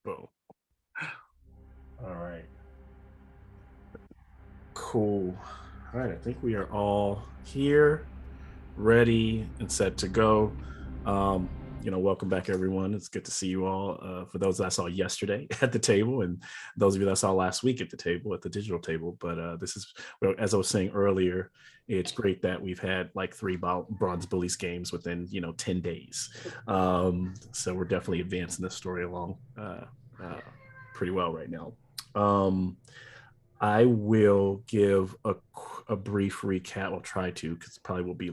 Boom. All right. Cool. All right. I think we are all here, ready, and set to go. Welcome back, everyone. It's good to see you all. For those that I saw yesterday at the table, and those of you that I saw last week at the table, at the digital table. But this is, well, as I was saying earlier, it's great that we've had like three bronze bullies games within 10 days. So we're definitely advancing this story along uh, pretty well right now. Um, I will give a brief recap. I'll try to, because probably will be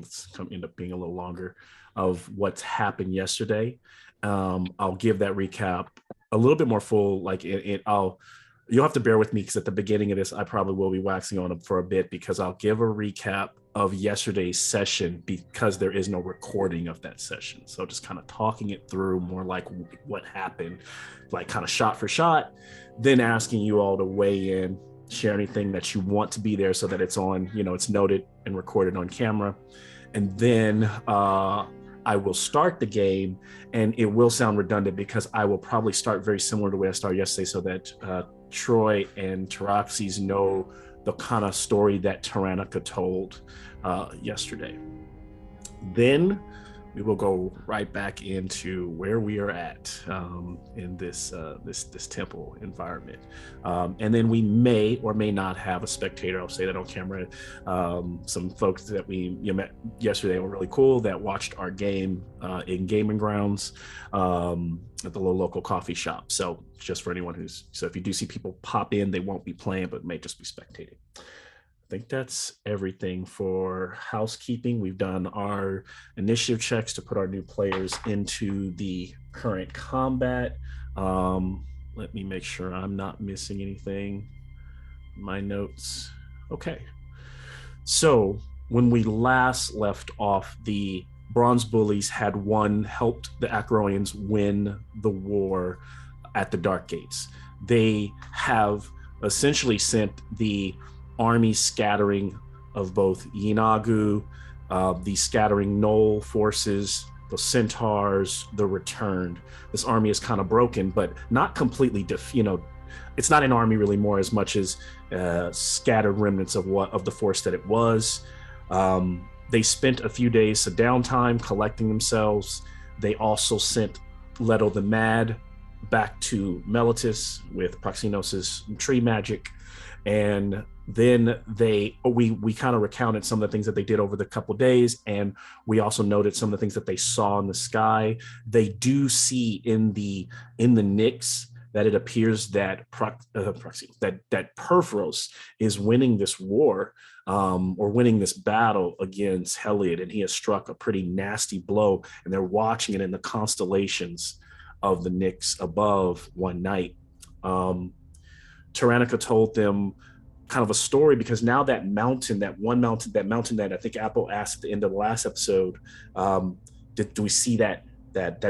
end up being a little longer, of what's happened yesterday. I'll give that recap a little bit more full. You'll have to bear with me because at the beginning of this, I probably will be waxing on it for a bit because I'll give a recap of yesterday's session because there is no recording of that session. So just kind of talking it through more like what happened, like kind of shot for shot, then asking you all to weigh in, share anything that you want to be there so that it's on, it's noted and recorded on camera. And then I will start the game, and it will sound redundant because I will probably start very similar to the way I started yesterday so that Troy and Taraxis know the kind of story that Tyrannica told yesterday. Then we will go right back into where we are at in this temple environment, and then we may or may not have a spectator. I'll say that on camera. Some folks that we met yesterday were really cool that watched our game in Gaming Grounds at the little local coffee shop. So just for anyone if you do see people pop in, they won't be playing, but may just be spectating. I think that's everything for housekeeping. We've done our initiative checks to put our new players into the current combat. Let me make sure I'm not missing anything. My notes. Okay. So when we last left off, the Bronze Bullies had helped the Acronians win the war at the Dark Gates. They have essentially sent the army scattering of both Yinagu, the scattering Knoll forces, the Centaurs, the Returned. This army is kind of broken, but not completely. It's not an army really more as much as scattered remnants of the force that it was. They spent a few days of downtime collecting themselves. They also sent Leto the Mad back to Meletis with Proxenos's tree magic, and then we kind of recounted some of the things that they did over the couple of days, and we also noted some of the things that they saw in the sky. They do see in the Nyx that it appears that that Perforos is winning this war, or winning this battle against Heliod, and he has struck a pretty nasty blow, and they're watching it in the constellations of the Nyx above one night. Tyrannica told them kind of a story because now that mountain that I think Apple asked at the end of the last episode, do we see that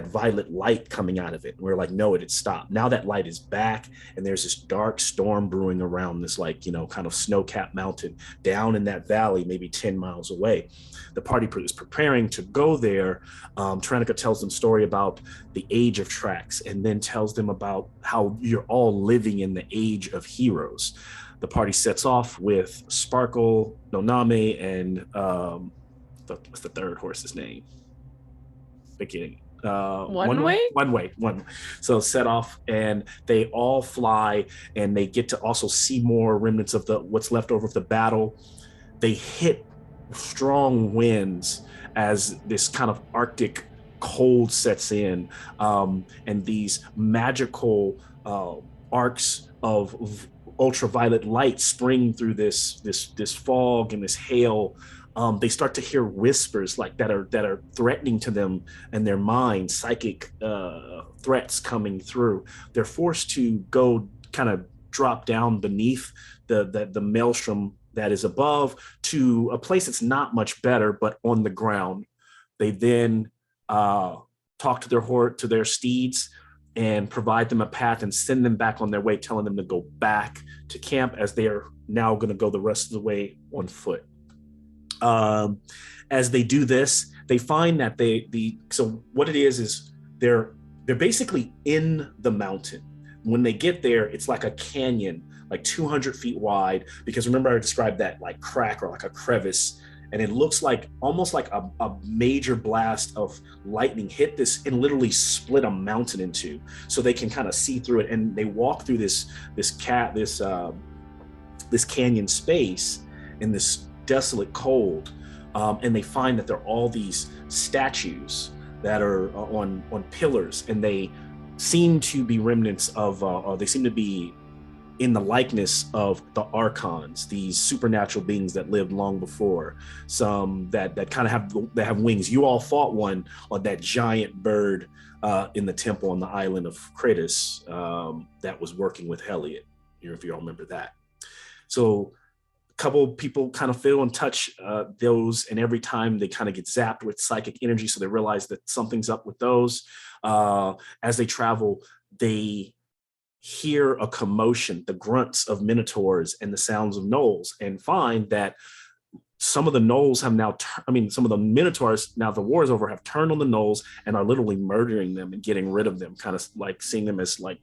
violet light coming out of it? And we're like, no, it had stopped. Now that light is back, and there's this dark storm brewing around this kind of snow-capped mountain down in that valley, maybe 10 miles away. The party is preparing to go there. Tyrannica tells them a story about the age of tracks, and then tells them about how you're all living in the age of heroes. The party sets off with Sparkle, Noname, and what's the third horse's name? Beginning. One way. So set off, and they all fly, and they get to also see more remnants of what's left over of the battle. They hit strong winds as this kind of Arctic cold sets in, and these magical arcs of ultraviolet light spring through this fog and this hail. They start to hear whispers like that are threatening to them in their mind, psychic threats coming through. They're forced to go kind of drop down beneath the maelstrom that is above to a place that's not much better, but on the ground. They then talk to their steeds and provide them a path and send them back on their way, telling them to go back to camp as they are now going to go the rest of the way on foot. As they do this, they find that so what it is they're basically in the mountain. when they get there, it's like a canyon, like 200 feet wide, because remember I described that like crack or like a crevice, and it looks like almost like a major blast of lightning hit this and literally split a mountain in two, so they can kind of see through it. And they walk through this canyon space in this desolate cold, and they find that there are all these statues that are on pillars, and they seem to be remnants of, they seem to be in the likeness of the archons, these supernatural beings that lived long before. Some that kind of have wings. You all fought one on that giant bird in the temple on the island of Kratos that was working with Heliot, if you all remember that. So a couple people kind of feel and touch those, and every time they kind of get zapped with psychic energy, so they realize that something's up with those. As they travel, they hear a commotion, the grunts of minotaurs and the sounds of gnolls, and find that some of the gnolls have now, some of the minotaurs, now the war is over, have turned on the gnolls and are literally murdering them and getting rid of them, kind of like seeing them as like,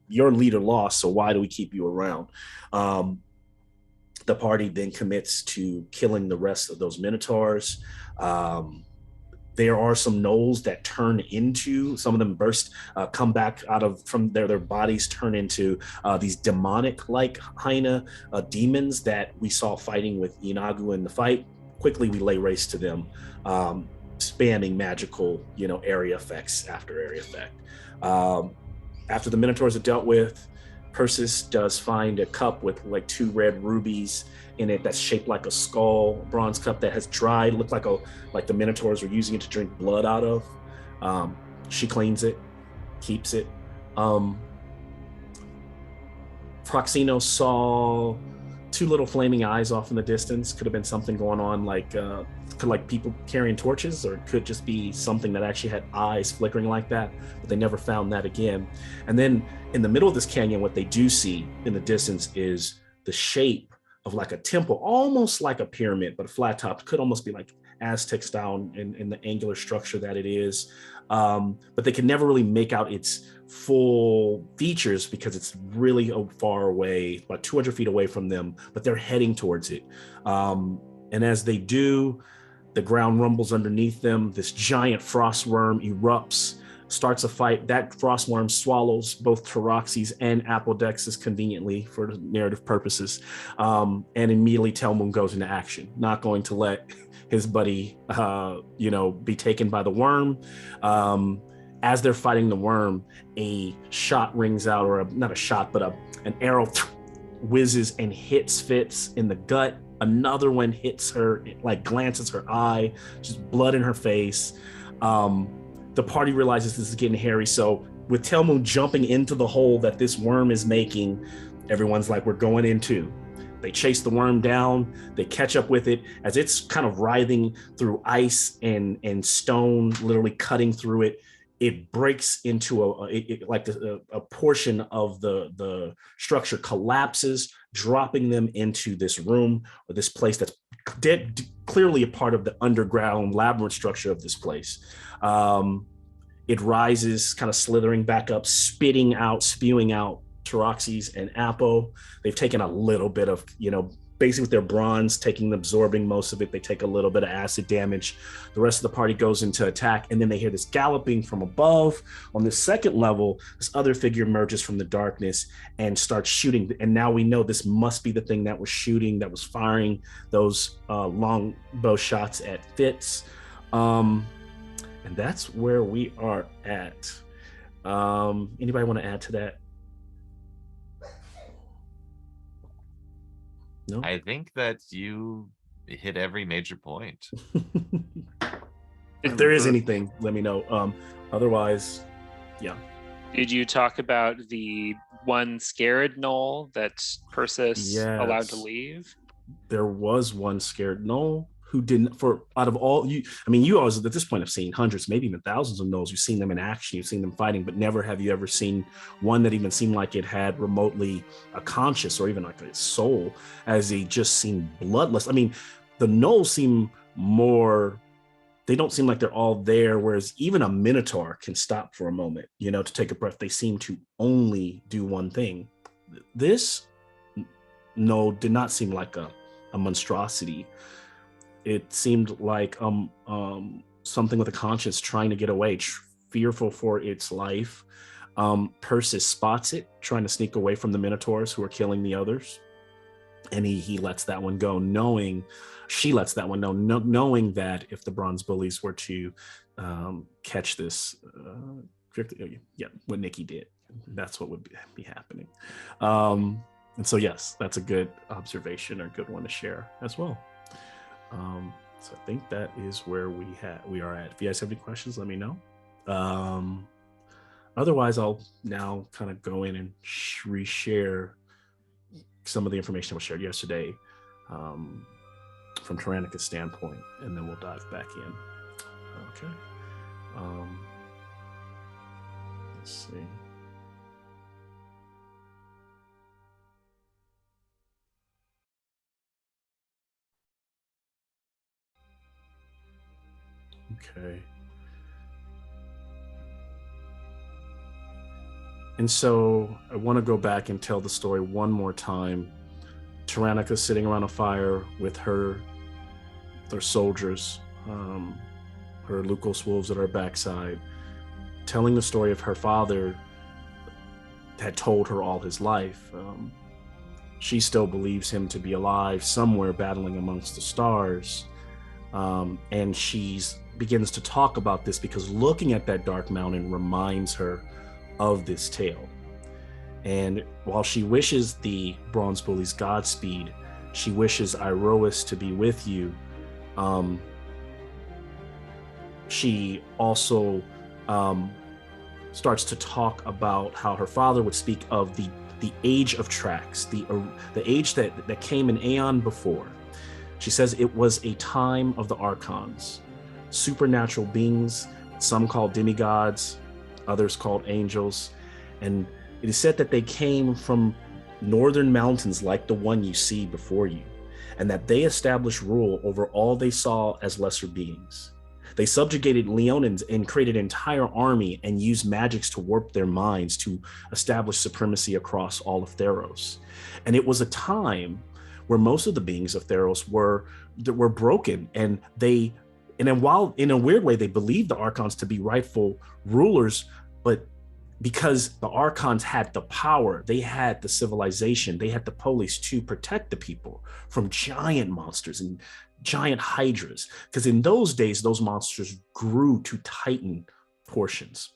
your leader lost, so why do we keep you around? The party then commits to killing the rest of those minotaurs. There are some gnolls that turn into, some of them burst, come back from their bodies, turn into these demonic-like hyena demons that we saw fighting with Inagu in the fight. Quickly, we lay waste to them, spamming magical, area effects after area effect. After the minotaurs are dealt with, Persis does find a cup with like 2 red rubies in it that's shaped like a skull, bronze cup that has dried, looked like the minotaurs were using it to drink blood out of. She cleans it, keeps it. Proxino saw 2 little flaming eyes off in the distance. Could have been something going on, like people carrying torches, or it could just be something that actually had eyes flickering like that, but they never found that again. And then in the middle of this canyon, what they do see in the distance is the shape of like a temple, almost like a pyramid, but a flat top. Could almost be like Aztec style in the angular structure that it is. But they can never really make out its full features because it's really far away, about 200 feet away from them, but they're heading towards it. And as they do, the ground rumbles underneath them. This giant frost worm erupts, starts a fight. That frost worm swallows both Taroxys and Apodexis conveniently for narrative purposes. And immediately Telmun goes into action, not going to let his buddy, be taken by the worm. As they're fighting the worm, a shot rings out, or not a shot, but an arrow whizzes and hits Fitz in the gut. Another one hits her, like glances her eye, just blood in her face. The party realizes this is getting hairy. So with Telmun jumping into the hole that this worm is making, everyone's like, we're going in too. They chase the worm down. They catch up with it as it's kind of writhing through ice and stone, literally cutting through it. It breaks into a portion of the structure collapses, dropping them into this room or this place that's clearly a part of the underground labyrinth structure of this place. It rises, kind of slithering back up, spewing out Taroxys and Apo. They've taken a little bit of, basically with their bronze, absorbing most of it. They take a little bit of acid damage. The rest of the party goes into attack, and then they hear this galloping from above. On the second level, this other figure emerges from the darkness and starts shooting. And now we know this must be the thing that was shooting, that was firing those long bow shots at Fitz. And that's where we are at. Anybody want to add to that? No? I think that you hit every major point. If there is anything, let me know. Otherwise, yeah. Did you talk about the one scared gnoll that Persis allowed to leave? There was one scared gnoll who didn't, out of all you, you always at this point have seen hundreds, maybe even thousands of gnolls. You've seen them in action, you've seen them fighting, but never have you ever seen one that even seemed like it had remotely a conscience or even like a soul, as he just seemed bloodless. The gnolls seem more they don't seem like they're all there, whereas even a minotaur can stop for a moment, to take a breath. They seem to only do one thing. This, no, did not seem like a monstrosity. It seemed like something with a conscience trying to get away, fearful for its life. Persis spots it, trying to sneak away from the minotaurs who are killing the others. And he lets that one go, she lets that one know, knowing that if the bronze bullies were to catch this, what Nikki did, that's what would be happening. And so, yes, that's a good observation, or a good one to share as well. So I think that is where we are at. If you guys have any questions, let me know. Otherwise, I'll now kind of go in and reshare some of the information that was shared yesterday from Tyrannika's standpoint, and then we'll dive back in. Okay. Let's see. Okay. And so I want to go back and tell the story one more time. Tyrannica sitting around a fire with their soldiers, her Lucos wolves at her backside, telling the story of her father had told her all his life. She still believes him to be alive somewhere battling amongst the stars. And she begins to talk about this because looking at that dark mountain reminds her of this tale. And while she wishes the bronze bullies Godspeed, she wishes Iroas to be with you. She also starts to talk about how her father would speak of the age of tracks, the age that came an aeon before. She says it was a time of the archons, supernatural beings, some called demigods, others called angels. And it is said that they came from northern mountains like the one you see before you, and that they established rule over all they saw as lesser beings. They subjugated Leonins and created an entire army and used magics to warp their minds to establish supremacy across all of Theros. And it was a time where most of the beings of Theros were broken, and then while in a weird way they believed the Archons to be rightful rulers, but because the Archons had the power, they had the civilization, they had the police to protect the people from giant monsters and giant hydras, because in those days those monsters grew to Titan portions.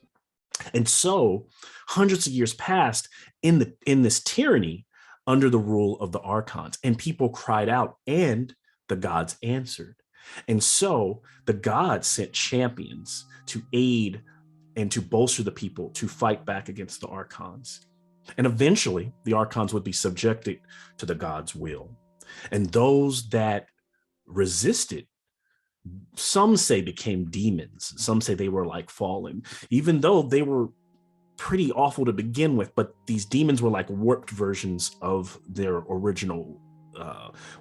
And so hundreds of years passed in this tyranny under the rule of the Archons, and people cried out and the gods answered. And so the gods sent champions to aid and to bolster the people to fight back against the Archons. And eventually the Archons would be subjected to the gods' will. And those that resisted, some say became demons, some say they were like fallen, even though they were pretty awful to begin with. But these demons were like warped versions of their original,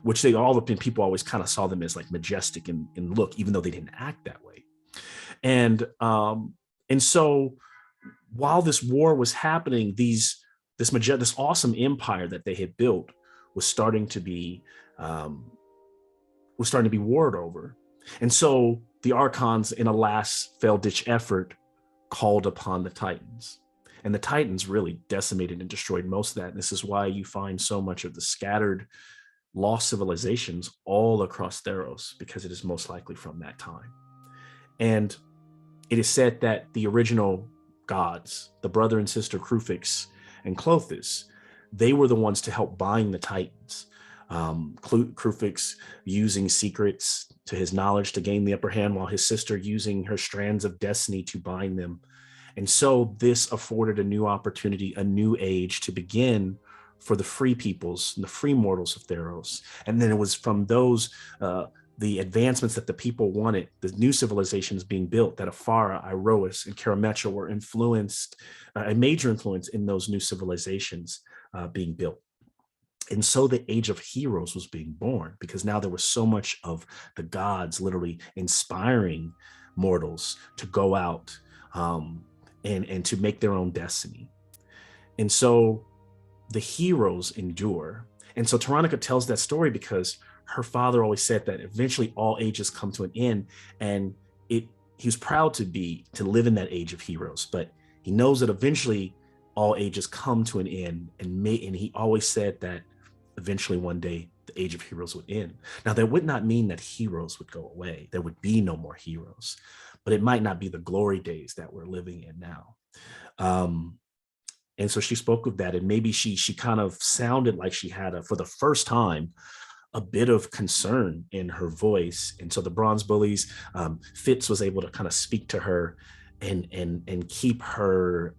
which all the people always kind of saw them as like majestic in look, even though they didn't act that way. And so while this war was happening, this awesome empire that they had built was starting to be warred over. And so the Archons, in a last failed-ditch effort, called upon the Titans. And the Titans really decimated and destroyed most of that. And this is why you find so much of the scattered, lost civilizations all across Theros, because it is most likely from that time. And it is said that the original gods, the brother and sister Crufix and Clothis, they were the ones to help bind the Titans. Crufix using secrets to his knowledge to gain the upper hand, while his sister using her strands of destiny to bind them. And so this afforded a new opportunity, a new age to begin for the free peoples and the free mortals of Theros. And then it was from those, the advancements that the people wanted, the new civilizations being built, that Afara, Iroas, and Karametra were influenced, a major influence in those new civilizations being built. And so the age of heroes was being born, because now there was so much of the gods literally inspiring mortals to go out and to make their own destiny. And so the heroes endure. And so Veronica tells that story because her father always said that eventually all ages come to an end, and he was proud to live in that age of heroes, but he knows that eventually all ages come to an end, and he always said that eventually one day the age of heroes would end. Now, that would not mean that heroes would go away. There would be no more heroes, but it might not be the glory days that we're living in now. And so she spoke of that, and maybe she kind of sounded like she had for the first time, a bit of concern in her voice. And so the Bronze Bullies, Fitz was able to kind of speak to her and keep her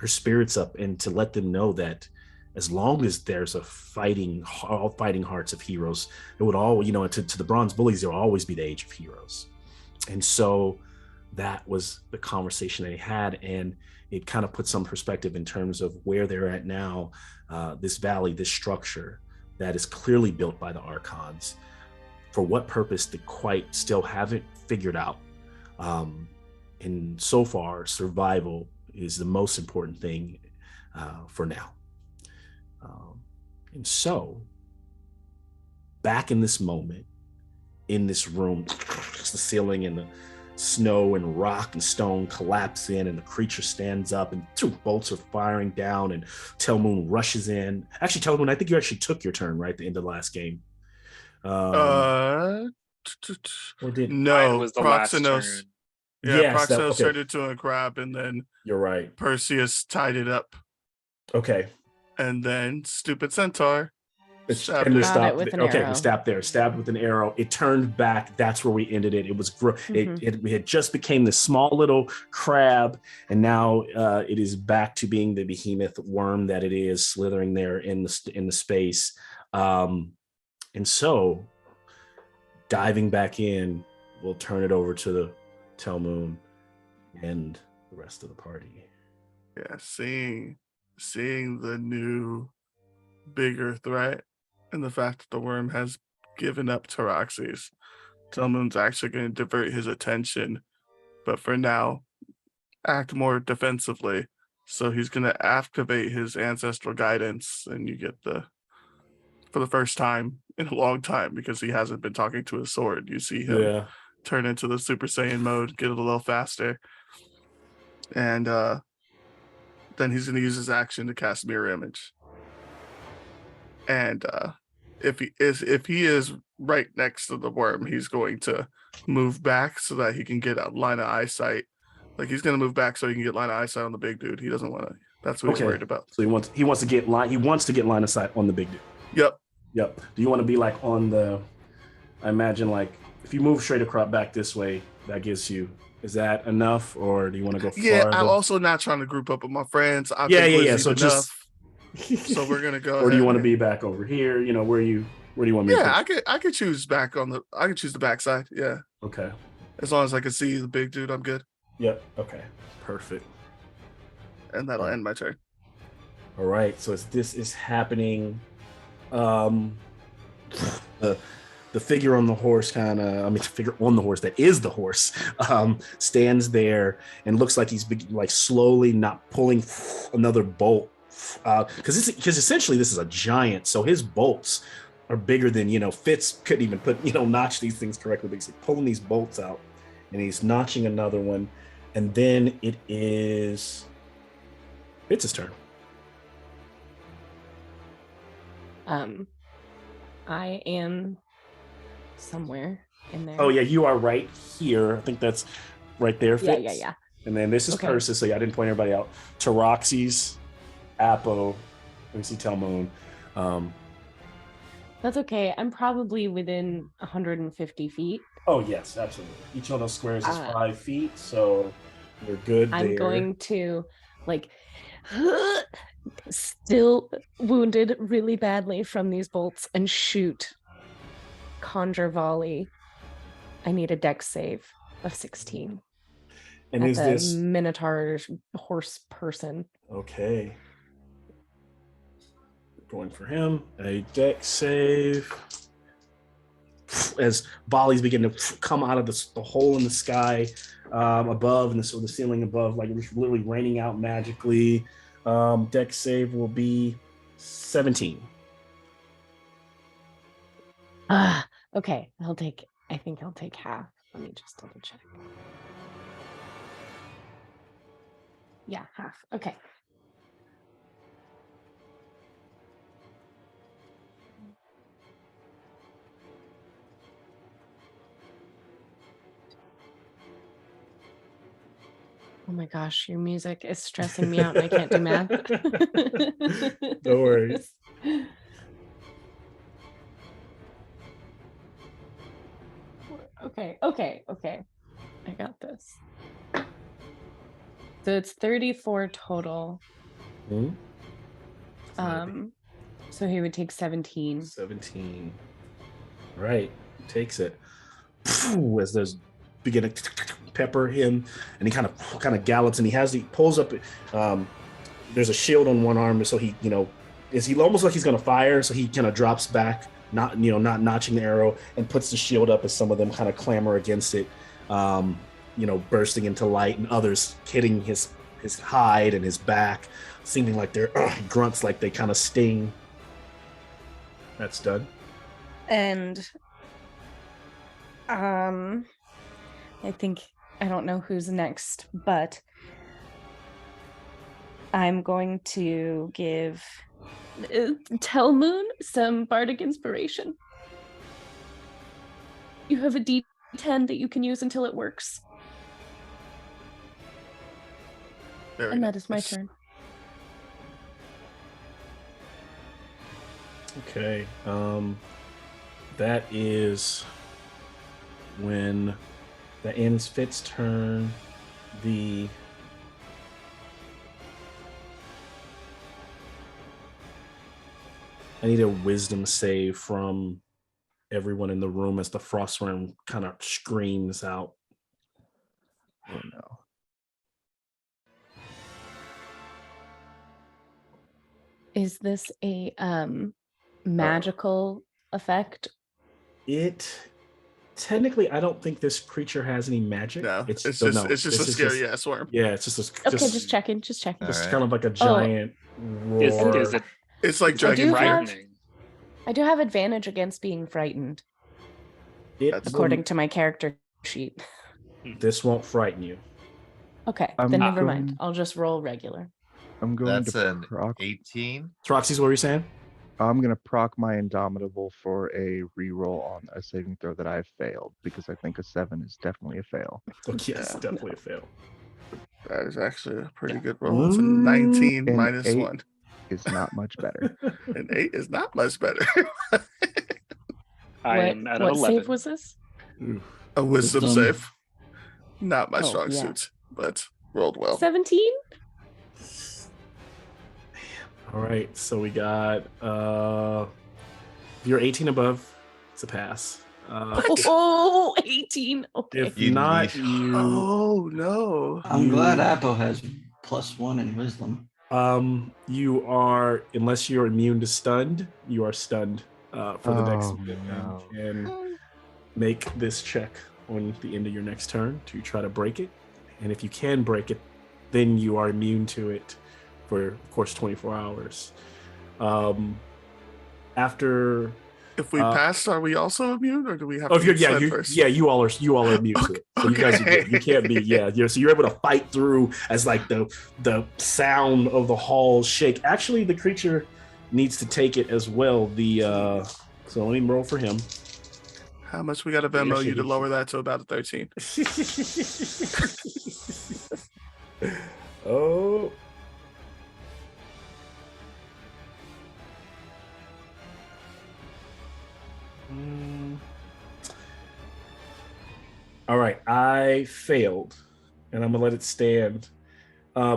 spirits up, and to let them know that as long as there's all fighting hearts of heroes, it would all, to the Bronze Bullies, there will always be the age of heroes. And so that was the conversation they had, and it kind of put some perspective in terms of where they're at now. This valley, this structure that is clearly built by the Archons, for what purpose they quite still haven't figured out. And so far, survival is the most important thing for now. And so, back in this moment, in this room, the ceiling and the snow and rock and stone collapse in, and the creature stands up, and two bolts are firing down, and Telmoon rushes in. Actually, Telmoon, I think you actually took your turn right at the end of the last game. Or did no? Was the Proxenos? Last turn. Yeah, yes, Proxenos turned into a crab, and then you're right. Perseus tied it up. Okay. And then stupid centaur. We stopped there. Stabbed with an arrow. It turned back. That's where we ended it. It was it had just became this small little crab, and now it is back to being the behemoth worm that it is, slithering there in the space. And so, diving back in, we'll turn it over to the Telmoon and the rest of the party. Yeah, seeing the new, bigger threat, and the fact that the worm has given up Taraxes, Telmoon's actually going to divert his attention, but for now, act more defensively. So he's going to activate his ancestral guidance, and you get for the first time in a long time, because he hasn't been talking to his sword, you see him turn into the Super Saiyan mode, get a little faster, and then he's going to use his action to cast Mirror Image. And if he is right next to the worm, he's going to move back so that he can get a line of eyesight. Like, he's going to move back so he can get line of eyesight on the big dude. He doesn't want to. That's what he's worried about. So he wants to get line of sight on the big dude. Yep. Do you want to be like on the? I imagine, like, if you move straight across back this way, that gives you. Is that enough, or do you want to go farther? Yeah, I'm also not trying to group up with my friends. So so we're gonna go. Or do you want to be back over here? Where do you want me? Yeah, I could choose back I could choose the backside. Yeah. Okay. As long as I can see the big dude, I'm good. Yep. Okay. Perfect. And that'll end my turn. All right. So as this is happening, the figure on the horse figure on the horse that is the horse, stands there and looks like he's like slowly not pulling another bolt, because essentially this is a giant, so his bolts are bigger than Fitz couldn't even notch these things correctly. He's pulling these bolts out, and he's notching another one, and then it is Fitz's turn. I am somewhere in there. Oh yeah, you are right here. I think that's right there, Fitz. Yeah. And then this is Persis, so I didn't point everybody out. Taraxes, Apo, let me see Telmoon. That's okay. I'm probably within 150 feet. Oh yes, absolutely. Each one of those squares is 5 feet, so you're good there. I'm going to, like, still wounded really badly from these bolts, and shoot. Conjure volley. I need a dex save of 16. And is this Minotaur horse person? Okay. going for him. A dex save. As volleys begin to come out of the hole in the sky above, and the ceiling above, like it's literally raining out magically. Dex save will be 17. Okay. I think I'll take half. Let me just double check. Yeah, half. Okay. Oh my gosh, your music is stressing me out and I can't do math. No worries. Okay. I got this. So it's 34 total. So he would take 17. 17. Right. Takes it. As there's beginning to pepper him, and he kind of gallops, and he pulls up. There's a shield on one arm, so he almost like he's gonna fire, so he kind of drops back, not notching the arrow, and puts the shield up as some of them kind of clamor against it, bursting into light, and others hitting his hide and his back, seeming like they're grunts, like they kind of sting. That's done. And I don't know who's next, but I'm going to give Telmoon some bardic inspiration. You have a D10 that you can use until it works. And that is my turn. Okay. That is when that ends Fit's turn. I need a wisdom save from everyone in the room as the frost worm kind of screams out. Oh no. Is this a magical effect? Technically, I don't think this creature has any magic. No, it's just a scary ass worm. Yeah, it's just just checking. Just right. kind of like a giant roar. Is it It's like dragon frightening? I do have advantage against being frightened, according to my character sheet. This won't frighten you. Okay, then never mind. I'll just roll regular. I'm going That's to an proc. 18. Troxy's, what were you saying? I'm going to proc my Indomitable for a reroll on a saving throw that I've failed, because I think a 7 is definitely a fail. Oh, yes, definitely a fail. That is actually a pretty good roll. It's a 19 An minus 8 1. is not much better. An 8 is not much better. I am at an what 11. save was this? A wisdom save. Not my Oh, strong yeah. suit, but rolled well. 17? All right, so we got if you're 18 above, it's a pass. 18. Okay. If You not, need- you Oh no. I'm glad Apple has +1 in wisdom. you are, unless you're immune to stunned, you are stunned for the next bit, no. and make this check on the end of your next turn to try to break it. And if you can break it, then you are immune to it for, of course, 24 hours. After If we passed, are we also immune, or do we have oh, to if you're, sled first? you all are immune to it. So you guys, you can't be, so you're able to fight through as like the sound of the halls shake. Actually, the creature needs to take it as well. So let me roll for him. How much we got to Venmo you to lower that to about a 13? Oh. All right, I failed, and I'm gonna let it stand.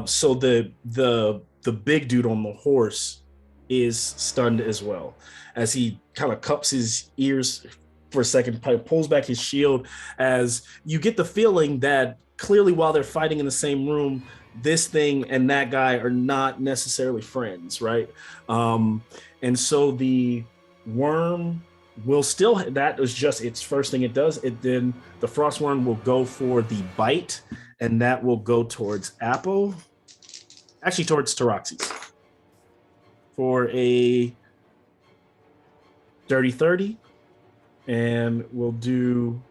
So the big dude on the horse is stunned as well, as he kind of cups his ears for a second, pulls back his shield, as you get the feeling that clearly while they're fighting in the same room, this thing and that guy are not necessarily friends, right? And so the worm will still, that is just its first thing it does. It then, the frost worm will go for the bite, and that will go towards Apple, actually towards Taroxys, for a dirty 30, and we'll do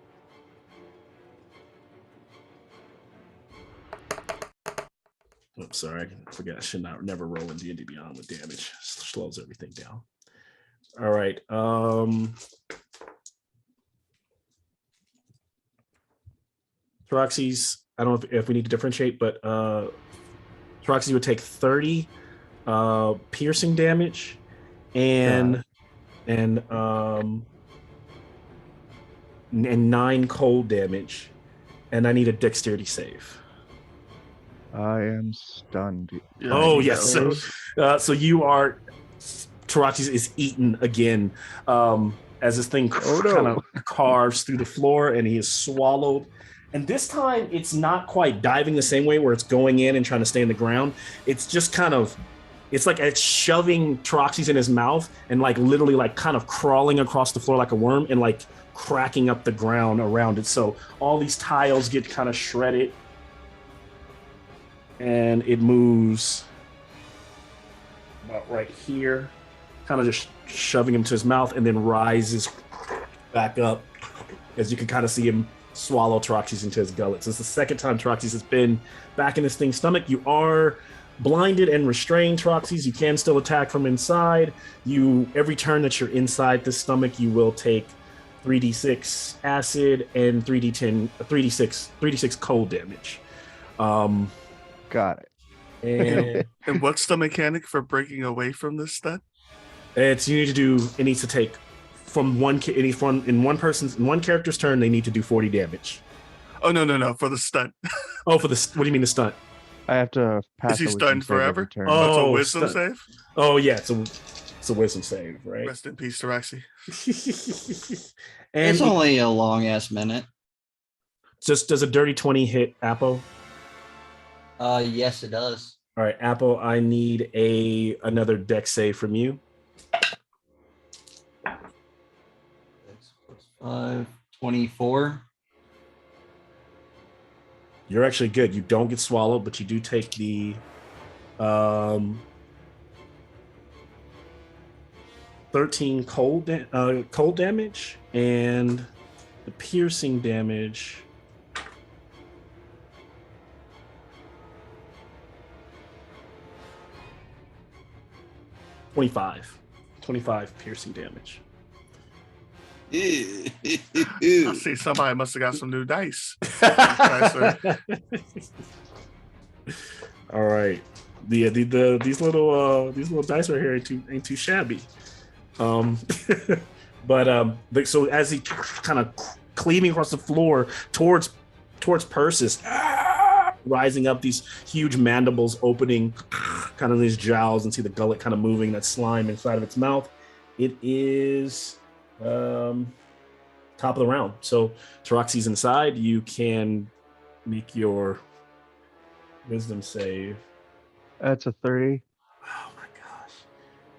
oops, sorry, I forgot. I should not never roll in D&D Beyond with damage. Slows everything down. All right. Taroxys, I don't know if we need to differentiate, but Taroxys would take 30 piercing damage and 9 cold damage, and I need a dexterity save. I am stunned. Oh yes, so you are. Taroxys is eaten again as this thing kind of carves through the floor, and he is swallowed. And this time, it's not quite diving the same way where it's going in and trying to stay in the ground. It's just kind of, it's like it's shoving Taroxys in his mouth and like literally like kind of crawling across the floor like a worm and like cracking up the ground around it. So all these tiles get kind of shredded. And it moves about right here, kind of just shoving him to his mouth, and then rises back up, as you can kind of see him swallow Taroxys into his gullet. So it's the second time Taroxys has been back in this thing's stomach. You are blinded and restrained, Taroxys. You can still attack from inside. Every turn that you're inside the stomach, you will take 3d6 acid and 3d6 cold damage. Got it. And what's the mechanic for breaking away from this stun? It needs to take from one character's turn, they need to do 40 damage. Oh no, for the stunt. Oh, what do you mean the stunt? I have to pass. Is he stunned forever? Oh, it's a wisdom save? Oh yeah, it's a wisdom save, right? Rest in peace, Taroxy. And it's only a long ass minute. Just does a dirty 20 hit Apple? Yes, it does. All right, Apple, I need another dex save from you. 24. You're actually good. You don't get swallowed, but you do take the 13 cold damage, and the piercing damage. $25 piercing damage. I see somebody must have got some new dice. All right, these little dice right here ain't too shabby. But so as he kind of cleaving across the floor towards Persis, rising up, these huge mandibles opening, kind of these jowls, and see the gullet kind of moving, that slime inside of its mouth. It is top of the round. So Taroxy's inside. You can make your wisdom save. That's a 30. Oh my gosh.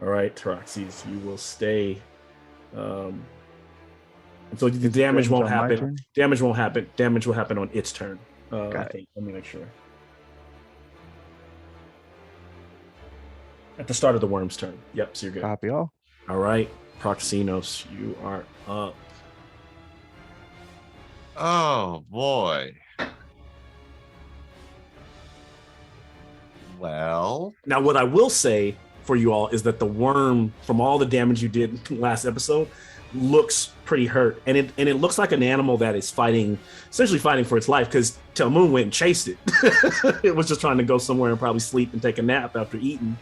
All right, Taroxys, you will stay. And so the damage won't happen. Damage won't happen. Damage will happen on its turn. I think. Let me make sure. At the start of the worm's turn. Yep, so you're good. Copy all. All right, Proxinos, you are up. Oh boy. Well, now what I will say for you all is that the worm, from all the damage you did last episode, looks pretty hurt, and it looks like an animal that is essentially fighting for its life, because Telmoon went and chased it. It was just trying to go somewhere and probably sleep and take a nap after eating.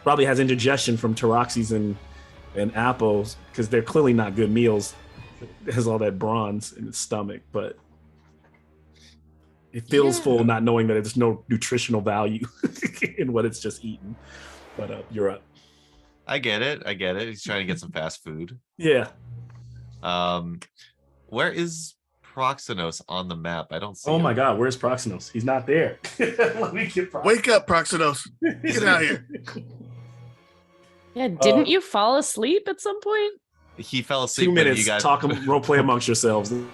Probably has indigestion from Taroxys and apples, because they're clearly not good meals. It has all that bronze in its stomach, but it feels full, not knowing that there's no nutritional value in what it's just eaten. But you're up. I get it. He's trying to get some fast food. Yeah. Where is Proxenos on the map? I don't see Oh him. my God, where's Proxenos? He's not there. Let me get Proxenos. Wake up, Proxenos. Get out of here. Yeah, didn't you fall asleep at some point? He fell asleep 2 when minutes. you guys Talk role play amongst yourselves. You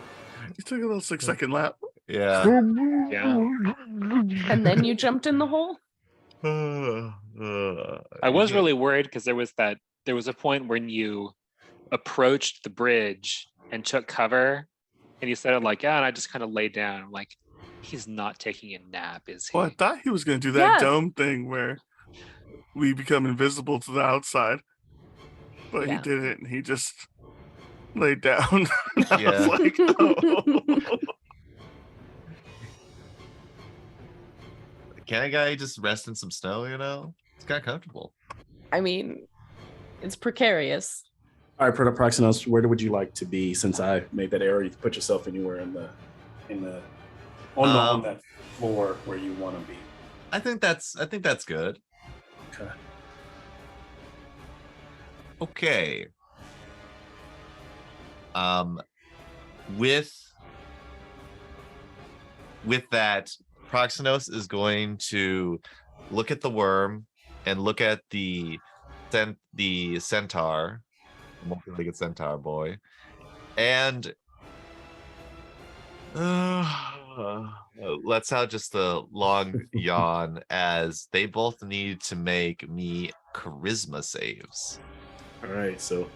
took a little 6-second lap. Yeah. And then you jumped in the hole? I was really worried because there was a point when you approached the bridge and took cover, and you said it like, yeah, and I just kind of laid down. I'm like, he's not taking a nap, is he? Well, I thought he was going to do that dome thing where we become invisible to the outside, but he didn't. He just laid down. I was like, oh. Can a guy just rest in some snow, you know? It's kind of comfortable. I mean, it's precarious. All right, Proxenos, where would you like to be since I made that error? You can put yourself anywhere on that floor where you want to be. I think that's good. Okay. Okay. With that, Proxenos is going to look at the worm and look at the centaur, multi-legged centaur boy, and let's out just a long yawn as they both need to make me charisma saves. All right, so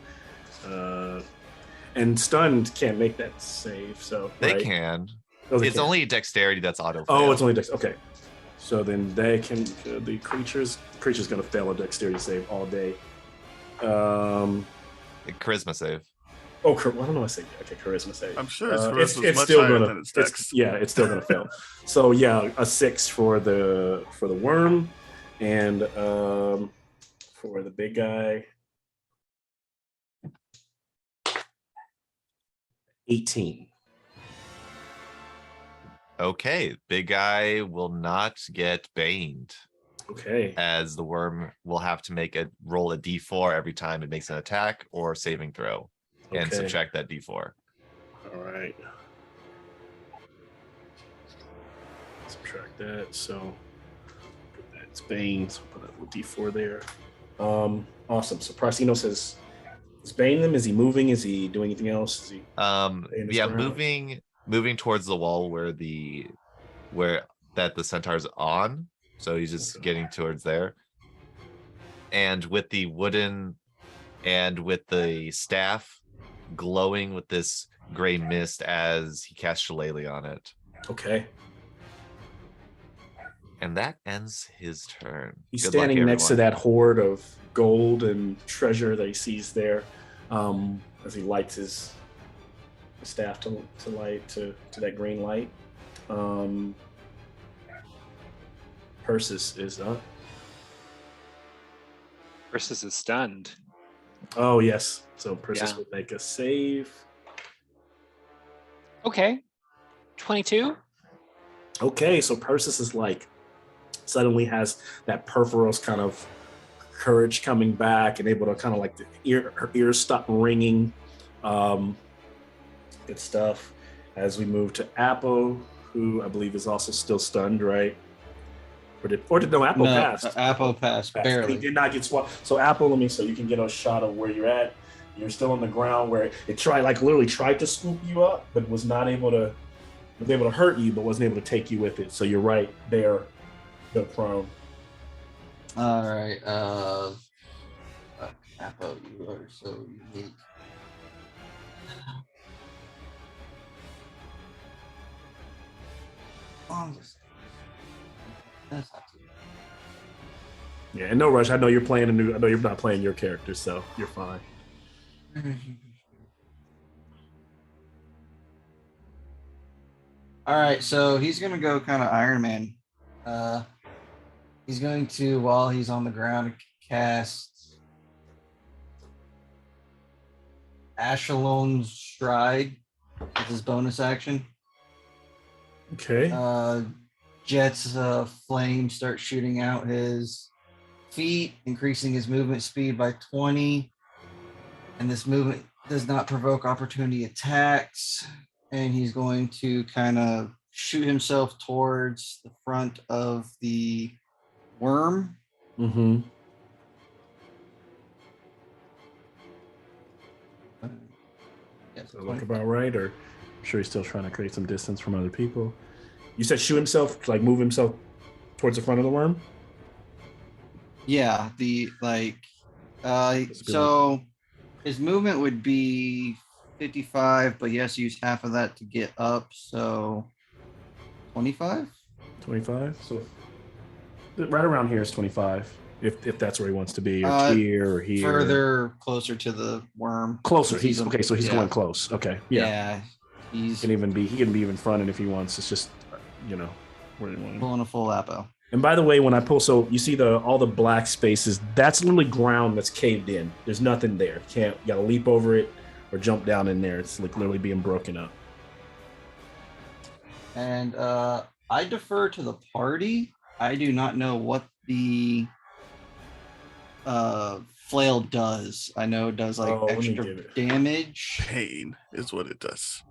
and stunned can't make that save, so they right? can. Oh, they it's can. only dexterity that's auto. Oh, it's only dex. Okay, so then they can. The creature's gonna fail a dexterity save all day. Charisma save. Oh, I don't know what I say. Okay, charisma save. I'm sure his it's charisma's much still higher gonna. than its dex. It's still gonna fail. So yeah, a 6 for the worm, and for the big guy, 18. Okay, big guy will not get baned. Okay. As the worm will have to roll a d4 every time it makes an attack or saving throw, and subtract that d4. All right. Subtract that. So that's Bane. So put a little d4 there. Awesome. So Proxenos says, is Bane them? Is he moving? Is he doing anything else? Is he? Moving towards the wall where the centaur's on. So he's just getting towards there. And with the wooden and with the staff glowing with this gray mist as he casts Shillelagh on it. Okay. And that ends his turn. He's standing next to that hoard of gold and treasure that he sees there, as he lights his staff to that green light. Persis is up. Persis is stunned. Oh yes, so Persis would make a save. Okay, 22. Okay, so Persis is like suddenly has that perforous kind of courage coming back and able to kind of like her ears stop ringing. Good stuff. As we move to Apple, who I believe is also still stunned, right? Or did Apple pass? Apple passed, barely. He did not get swapped. So Apple, so you can get a shot of where you're at. You're still on the ground where it literally tried to scoop you up, but was not able to. Was able to hurt you, but wasn't able to take you with it. So you're right there, the prone. All right. Apple, you are so unique. That's not too bad. Yeah, and no rush. I know you're playing I know you're not playing your character, so you're fine. All right, so he's gonna go kind of Iron Man. He's going to, while he's on the ground, cast Ashelon's Stride with his bonus action. Okay. Jets of flame start shooting out his feet, increasing his movement speed by 20. And this movement does not provoke opportunity attacks. and he's going to kind of shoot himself towards the front of the worm. Mm-hmm. Yes, So look about right, or I'm sure he's still trying to create some distance from other people. You said shoot himself, like move himself towards the front of the worm? Yeah, so his movement would be 55, but he has to use half of that to get up, so 25? 25? So right around here is 25. If that's where he wants to be, or here or here. Further closer to the worm. Closer. He's okay, so he's yeah. going close. Okay. Yeah. He's he can be even fronted if he wants. It's just where you want him. pulling a full apo. And by the way, when I pull, so you see all the black spaces, that's literally ground that's caved in. There's nothing there. You gotta leap over it or jump down in there. It's like literally being broken up. And I defer to the party. I do not know what the flail does. I know it does like extra damage. Pain is what it does.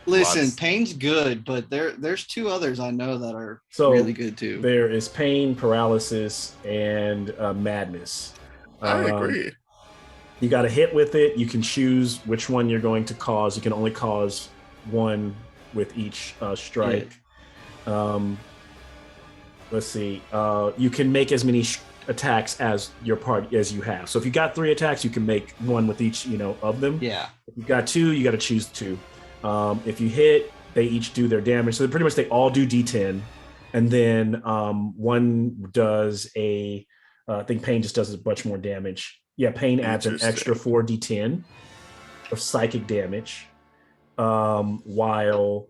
Listen, pain's good, but there's two others I know that are really good too. There is pain, paralysis, and madness. I agree. You got to hit with it. You can choose which one you're going to cause. You can only cause one with each strike. Let's see. You can make as many attacks as you have. So if you got 3 attacks, you can make one with each of them. Yeah. If you got 2, you got to choose 2. If you hit, they each do their damage. So pretty much they all do D10, and then one does I think pain just does a bunch more damage. Yeah, pain adds an extra 4 D10 of psychic damage, while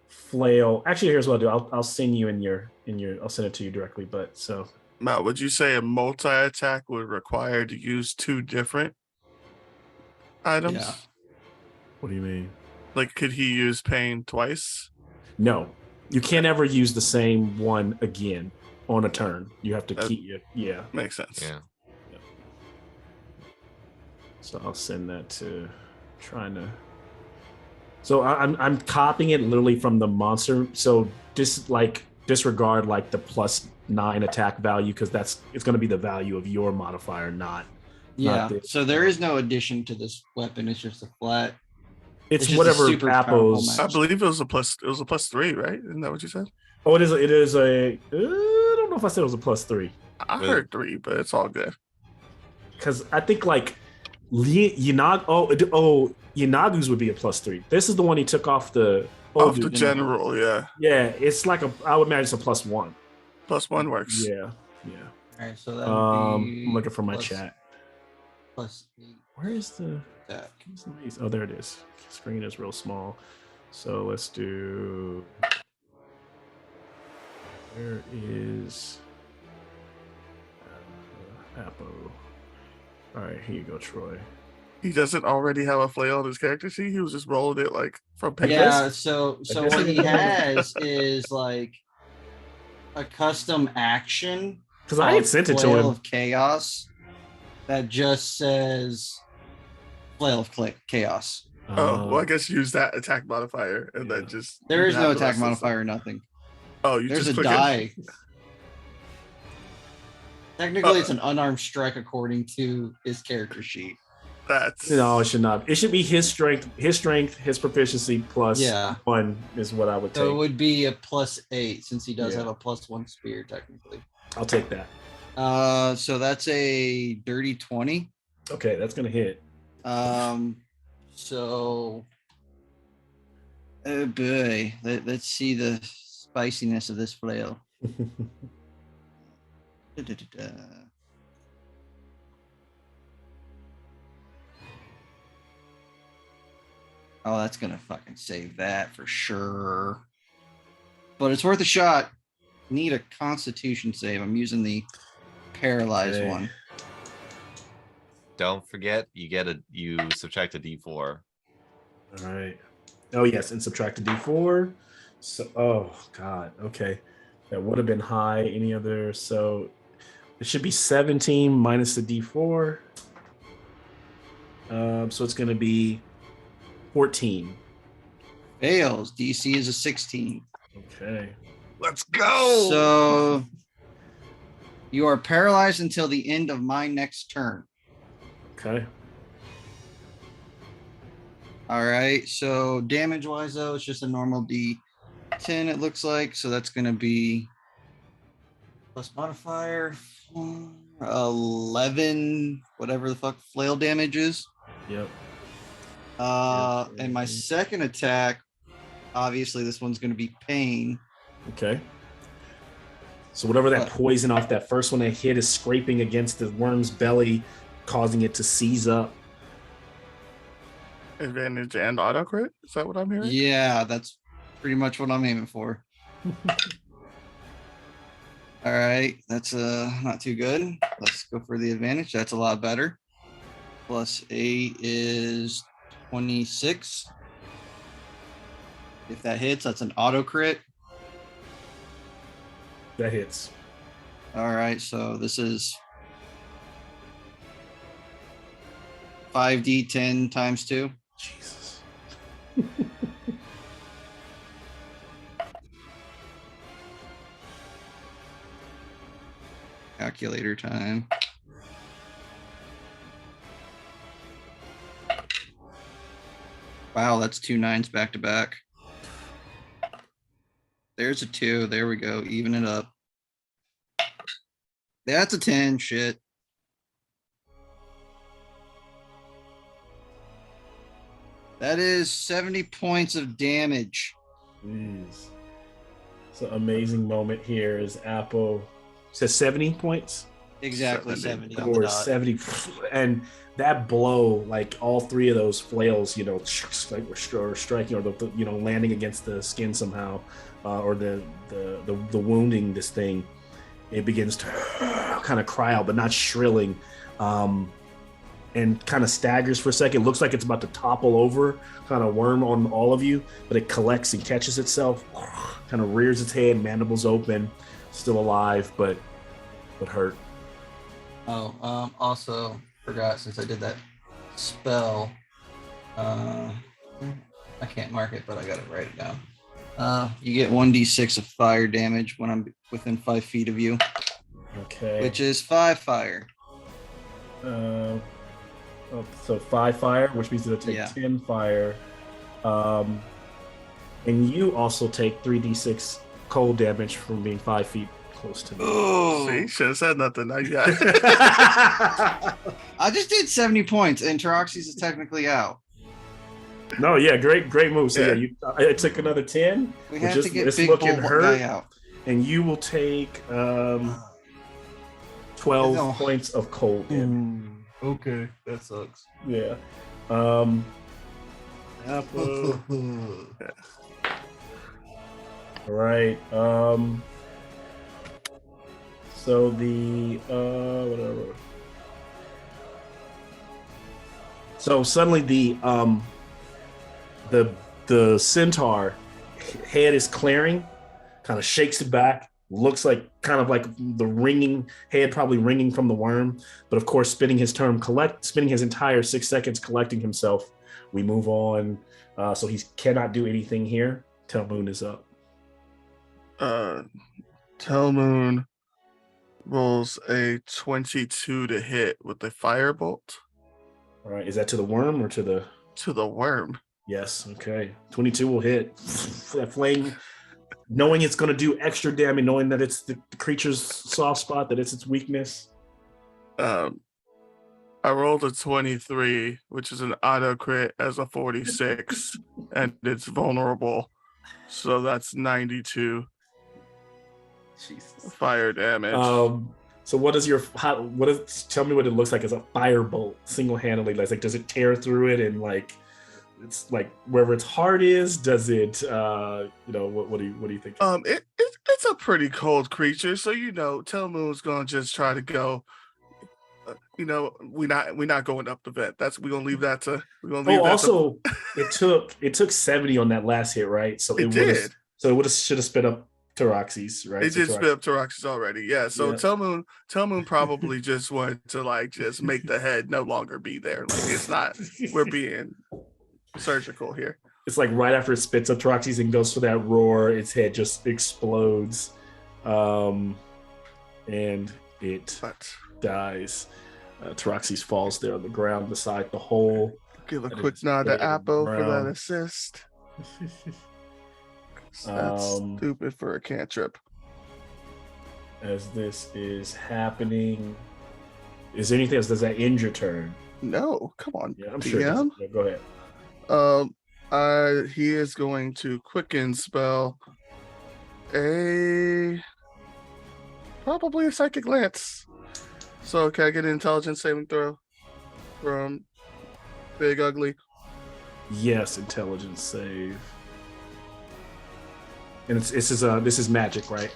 flail. Actually, here's what I'll do. I'll send you I'll send it to you directly. But so Matt, would you say a multi-attack would require to use 2 different items? Yeah. What do you mean? Like, could he use pain twice? No, you can't ever use the same one again on a turn. You have to keep it. Yeah, makes sense. Yeah. So I'll send that to So I'm copying it literally from the monster. So disregard like the +9 attack value, because it's going to be the value of your modifier, not. So there is no addition to this weapon. It's just a flat. It's whatever Apple's. I believe it was a +3, right? Isn't that what you said? Oh, it is. It is a. I don't know if I said it was a +3. I heard 3, but it's all good. Because I think like Yanagu's would be a +3. This is the one he took off the general. Yeah. Yeah, it's like I would imagine it's a +1. +1 works. Yeah. All right, so that I'm looking for my chat. +8. Where is the? Oh, there it is. Screen is real small. So let's do. Where is Apo? All right, here you go, Troy. He doesn't already have a flail on his character sheet. He was just rolling it like from paper. Yeah. So what he has is like a custom action. Because I had sent it to him. Of Chaos that just says Flail of Chaos. Well, I guess use that attack modifier and then just. There is no attack modifier, nothing. Oh, there's a die. Technically, it's an unarmed strike according to his character sheet. No, it should not. It should be his strength, his proficiency plus 1 is what I would take. So it would be a +8 since he does have a +1 spear technically. I'll take that. So that's a dirty 20. Okay, that's gonna hit. So, oh boy, let's see the spiciness of this flail. Oh, that's gonna fucking save that for sure. But it's worth a shot. Need a Constitution save. I'm using the paralyzed one. Don't forget, you subtract a D4. All right. Oh yes, and subtract a D4. So, oh god, okay, that would have been high. Any other? So it should be 17 minus the D4. So it's going to be 14. Fails. DC is a 16. Okay. Let's go. So you are paralyzed until the end of my next turn. Okay. All right. So damage wise, though, it's just a normal D10, it looks like. So that's going to be plus modifier 11, whatever the fuck flail damage is. Yep. And my second attack, obviously, this one's going to be pain. Okay. So whatever that What? poison off that first one that hit is scraping against the worm's belly, causing it to seize up. Advantage and auto crit. Is that what I'm hearing? Yeah, that's pretty much what I'm aiming for. All right, that's not too good. Let's go for the advantage. That's a lot better. Plus 8 is 26. If that hits, that's an auto crit. That hits. All right, so this is 5d10 times 2. Jesus. Calculator time. Wow, that's 2 9s back to back. There's a 2. There we go. Even it up. That's a 10. Shit. That is 70 points of damage. Jeez. It's an amazing moment here as Apple says 70 points. Exactly 70. 70. on the Or dot. 70. And that blow, like all three of those flails, like were striking or landing against the skin somehow, or the wounding this thing, it begins to kind of cry out, but not shrilling, and kind of staggers for a second. Looks like it's about to topple over, kind of worm on all of you, but it collects and catches itself, kind of rears its head, mandibles open, still alive, but hurt. Oh, also forgot since I did that spell. I can't mark it, but I gotta write it down. You get 1d6 of fire damage when I'm within 5 feet of you, Okay. which is 5 fire. So 5 fire, which means it'll take Yeah. 10 fire. And you also take 3d6 cold damage from being 5 feet close to me. Oh, See, should have said nothing. Now you got I just did 70 points, and Teroxys is technically out. No, yeah, great move. So Yeah. I took another 10. We We're have just- to get it's big looking bull hurt. guy out. And you will take 12 No. points of cold damage. Okay, that sucks. Yeah. Apple. All right. So the whatever. So suddenly the centaur head is clearing, kind of shakes it back. Looks like kind of like the ringing head, probably ringing from the worm. But of course, spending his entire 6 seconds collecting himself. We move on. So he cannot do anything here. Telmoon is up. Telmoon rolls a 22 to hit with the firebolt All right. Is that to the worm or to the? to the worm. Yes. Okay. 22 will hit. That flame, knowing it's going to do extra damage, knowing that it's the creature's soft spot, that it's its weakness. I rolled a 23, which is an auto crit as a 46, and it's vulnerable. So that's 92 Jesus. fire damage. So what is tell me what it looks like as a firebolt single-handedly. Like does it tear through it and like it's like wherever its heart is? Does it what do you think? It's a pretty cold creature, so Telmoon's gonna just try to go. We're not going up the vent. We're gonna leave that to. Also, it took 70 on that last hit, right? So It did. So it should have spit up Teroxys, right? It So did spit up Teroxys already, yeah. So Yeah. Telmoon probably just wanted to just make the head no longer be there. Like it's not. We're being surgical here. it's like right after it spits up Taroxys and goes for that roar, its head just explodes, and it But dies. Taroxys falls there on the ground beside the hole. give a That quick is nod to dead on the Appo for that ground. assist. That's stupid for a cantrip. As this is happening, is there anything else? Does that end your turn? No, come on. Yeah, I'm sure. It DM. does. Yeah, go ahead. He is going to quicken spell probably a psychic lance. So can I get an intelligence saving throw from Big Ugly? Yes, intelligence save. And this is magic, right?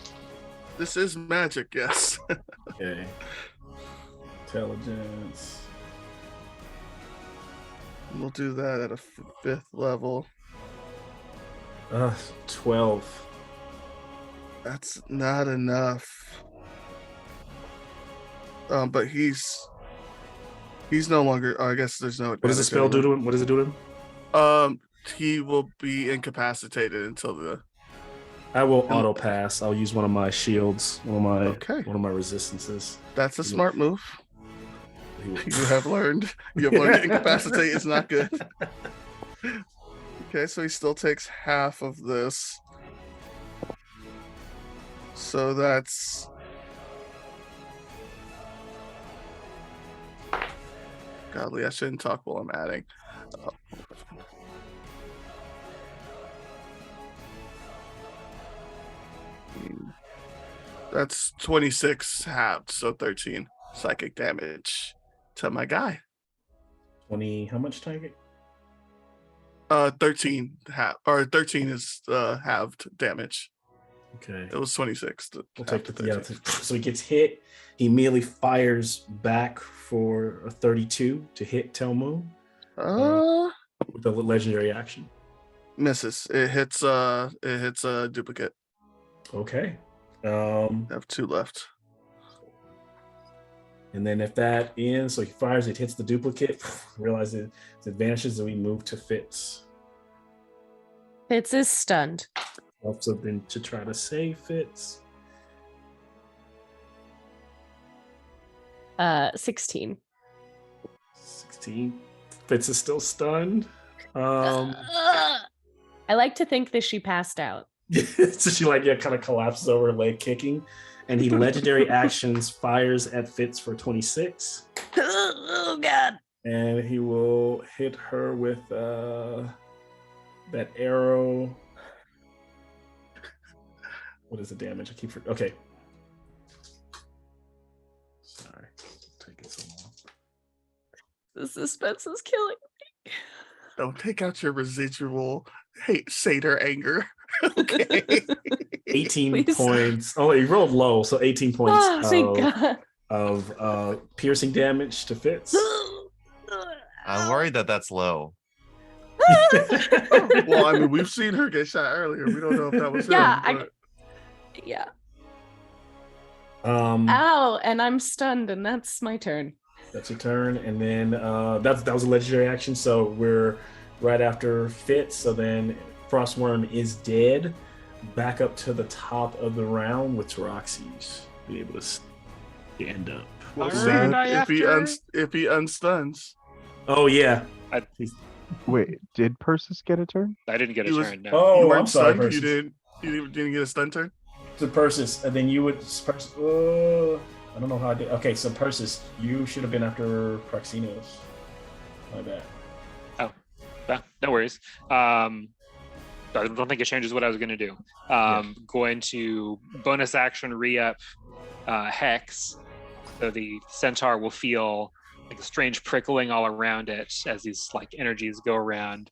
This is magic, yes. Okay. Intelligence. We'll do that at a 5th level. 12. That's not enough. But he's no longer. I guess there's no. What does the spell do to him? What does it do to him? He will be incapacitated until the. I will auto pass. I'll use one of my shields, one Okay. of my resistances. That's a smart move. You have learned. You have learned incapacitate is not good. Okay, so he still takes half of this. So that's. Godly, I shouldn't talk while I'm adding. That's 26 halved, so 13 psychic damage to my guy. 20. How much target? 13 half, or 13 is halved damage. Okay. It was 26. We'll take the yeah. So he gets hit. He immediately fires back for a 32 to hit Telmu with a legendary action. Misses. It hits a duplicate. Okay. I have 2 left. And then if that ends, so he fires, it hits the duplicate, realizes its advantages, and we move to Fitz. Fitz is stunned. Also then to try to save Fitz. 16. 16. Fitz is still stunned. I like to think that she passed out. So she kind of collapses over her leg kicking. And he legendary actions fires at Fitz for 26. Oh God. And he will hit her with that arrow. What is the damage? I keep forgetting. Okay. Sorry. Taking so long. The suspense is killing me. Don't take out your residual satyr anger. Okay. 18 Please. points. Oh, he rolled low, so 18 points Thank God. of piercing damage to Fitz. I'm worried that that's low. Well, I mean, we've seen her get shot earlier. We don't know if that was Yeah, him. But... Yeah. Um, Ow, and I'm stunned, and that's my turn. That's your turn, and then that was a legendary action. So we're right after Fitz. So then Frostworm is dead. Back up to the top of the round with Taroxys. Be able to stand up. We'll see Alright, if he unstuns. Oh yeah. Wait, did Persis get a turn? I didn't get a He was- turn. No. Oh, You weren't I'm sorry, stunned? Persis. You didn't get a stun turn? So Persis, and then you would. I don't know how I did. Okay, so Persis, you should have been after Proxinos. My bad. Yeah, no worries. I don't think it changes what I was going to do. Going to bonus action re-up Hex. So the centaur will feel like a strange prickling all around it as these energies go around.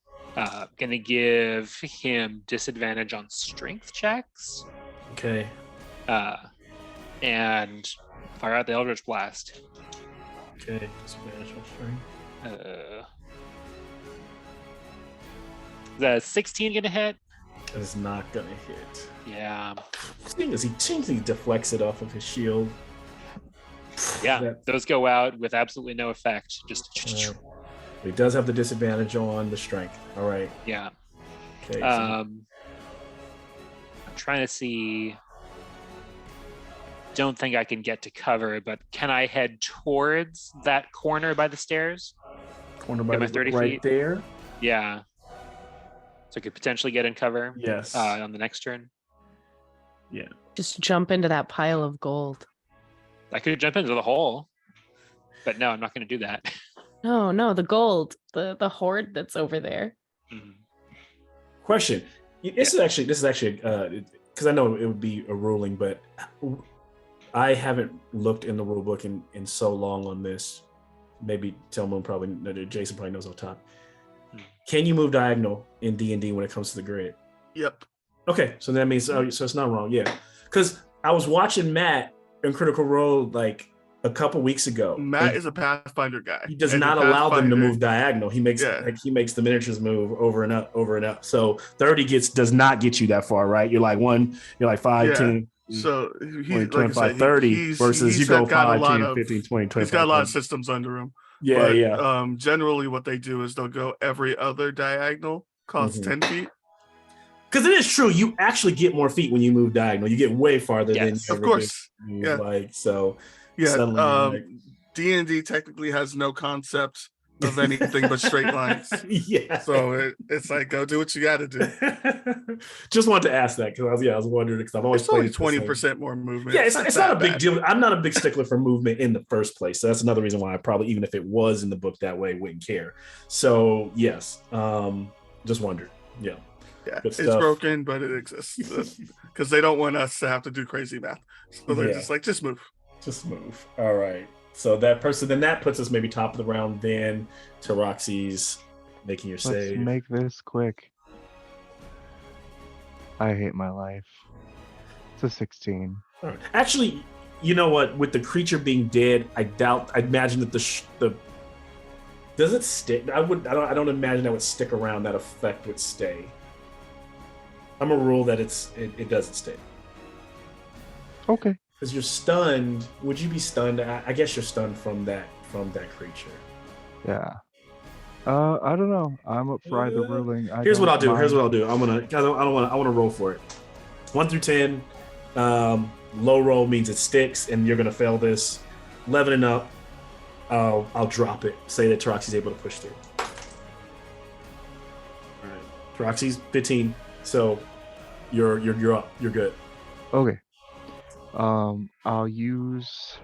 Gonna give him disadvantage on strength checks. Okay. And fire out the Eldritch Blast. Okay. Disadvantage on strength. The 16 gonna hit? That is not gonna hit. Yeah. Seeing as he deflects it off of his shield. Yeah. Those go out with absolutely no effect. Just He does have the disadvantage on the strength. All right. yeah. Okay. So I'm trying to see. Don't think I can get to cover, but can I head towards that corner by the stairs? corner by Am I the 30 right feet? there. Yeah. So I could potentially get in cover Yes. on the next turn. Yeah. Just jump into that pile of gold. I could jump into the hole, but no, I'm not going to do that. No, the gold, the hoard that's over there. Mhm. Question. This is actually because I know it would be a ruling, but I haven't looked in the rule book in so long on this. Maybe Telmo probably, Jason probably knows off top. Can you move diagonal in D&D when it comes to the grid? Yep. Okay, so that means so it's not wrong. Yeah, because I was watching Matt in Critical Role like a couple weeks ago. Matt is a Pathfinder guy. He does And not in allow them to Pathfinder- move diagonal. He makes Yeah. he makes the miniatures move over and up. So 30 does not get you that far, right? You're like 5, Yeah. 10, So 20, he's like I 25, said, 30 versus you go 5, 10, 15, 20, 25. He's got a lot of 30. systems under him. Yeah, But, yeah. Generally, what they do is they'll go every other diagonal, costs Mhm. 10 feet. Because it is true, you actually get more feet when you move diagonal. You get way farther than Yes. you Of ever course. did. Yeah. Like so. Yeah. Suddenly you're like- D&D technically has no concept of anything but straight lines. Yeah. So it's like, go do what you got to do. Just wanted to ask that because I was wondering because I've always It's only played it the same. 20% more movement. Yeah, it's not a big bad. deal. I'm not a big stickler for movement in the first place. So that's another reason why I probably, even if it was in the book that way, wouldn't care. So yes, just wondered. Yeah. Yeah, Good it's stuff. broken, but it exists because they don't want us to have to do crazy math. So they're Yeah. just like, just move. Just move. All right. So that puts us maybe top of the round. Then to Roxy's making your Let's save. make this quick. I hate my life. It's a 16. All right. Actually, you know what? With the creature being dead, I imagine that the does it stick? I don't imagine that would stick around. That effect would stay. I'm a rule that it doesn't stay. Okay. Because you're stunned. Would you be stunned? I guess you're stunned from that creature. Yeah. I don't know. I'm up for either ruling. Here's what I'll do. mind. I'm gonna. I want to roll for it. 1 through 10. Low roll means it sticks, and you're gonna fail this. 11 and up, I'll drop it. Say that Taroxy's able to push through. All right, Taroxy's 15, so you're up. You're good. Okay. I'll use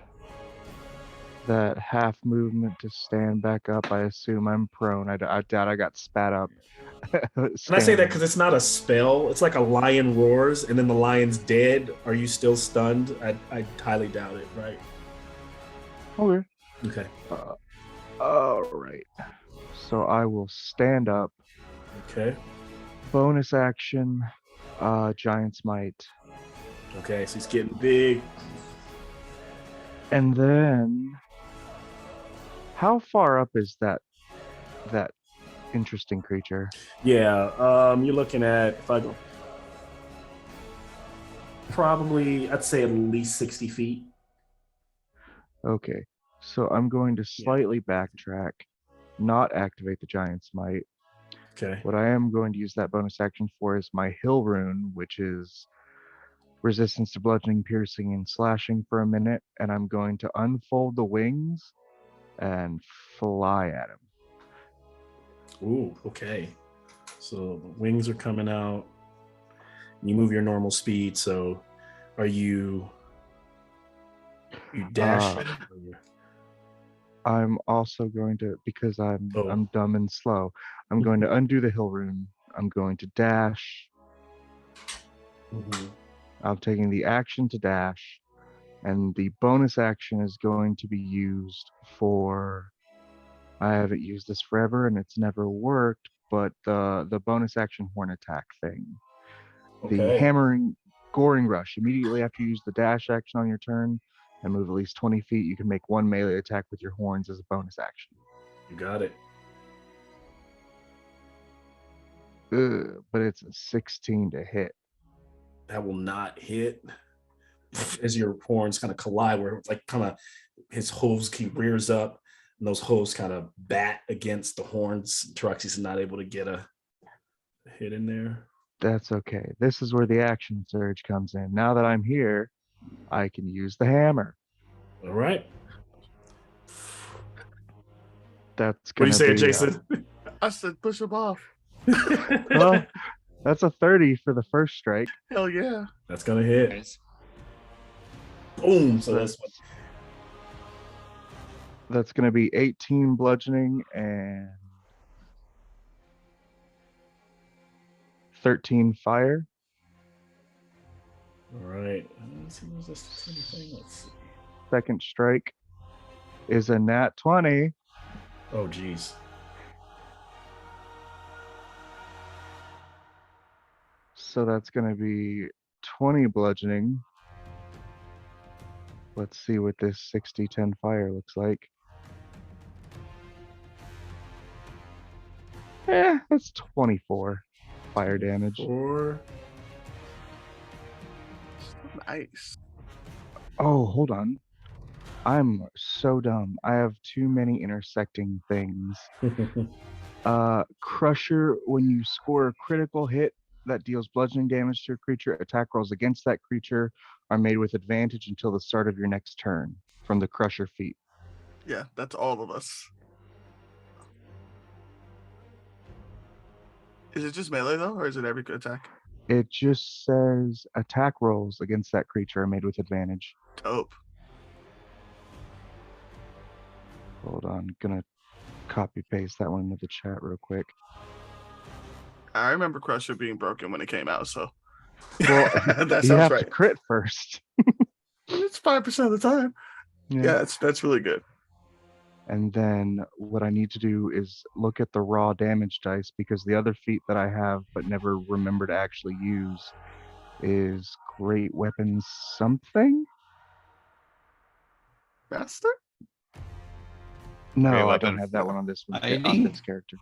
that half movement to stand back up. I assume I'm prone. I doubt I got spat up. And I say that because it's not a spell. It's like a lion roars, and then the lion's dead. Are you still stunned? I highly doubt it. Right? Okay. Okay. All right. So I will stand up. Okay. Bonus action. Giant's Might. Okay. So he's getting big. And then, how far up is that interesting creature? Yeah. You're looking at, if I go, probably I'd say at least 60 feet. Okay. So I'm going to slightly backtrack, not activate the Giant's Might. Okay. What I am going to use that bonus action for is my Hill Rune, which is resistance to bludgeoning, piercing, and slashing for a minute, and I'm going to unfold the wings and fly at him. Ooh, okay. So the wings are coming out. You move your normal speed, so are you dashing? I'm also going to, because I'm dumb and slow, I'm going to undo the Hill Rune. I'm going to dash. Mm-hmm. I'm taking the action to dash, and the bonus action is going to be used for, I haven't used this forever and it's never worked, but the bonus action horn attack thing. The Okay. hammering goring rush. Immediately after you use the dash action on your turn and move at least 20 feet, you can make one melee attack with your horns as a bonus action. You got it. But it's a 16 to hit. That will not hit. As your horns kind of collide, where it's like kind of his hooves he rears up, and those hooves kind of bat against the horns. Taroxy's not able to get a hit in there. That's okay. This is where the action surge comes in. Now that I'm here, I can use the hammer. All right. That's What are you gonna saying, be, Jason? I said push him off. well, that's a 30 for the first strike. Hell yeah. That's gonna hit. Nice. Boom. So That's gonna be 18 bludgeoning and 13 fire. all right. Let's see, where's this thing? Let's see. Second strike is a nat 20. Oh, geez. So that's gonna be 20 bludgeoning. Let's see what this 60-10 fire looks like. That's 24 fire damage. 4. Nice. Oh, hold on. I'm so dumb. I have too many intersecting things. Crusher, when you score a critical hit that deals bludgeoning damage to a creature, attack rolls against that creature are made with advantage until the start of your next turn from the Crusher feat. Yeah, that's all of us. Is it just melee though, or is it every attack? It just says attack rolls against that creature are made with advantage. Dope. Hold on, gonna copy paste that one into the chat real quick. I remember Crusher being broken when it came out, so Well, that you sounds have right. to crit first. It's 5% of the time. Yeah, that's really good. And then what I need to do is look at the raw damage dice, because the other feat that I have but never remember to actually use is Great Weapons something? Master? No, Great I Weapon- don't have that one on this one. Fighting? On this character.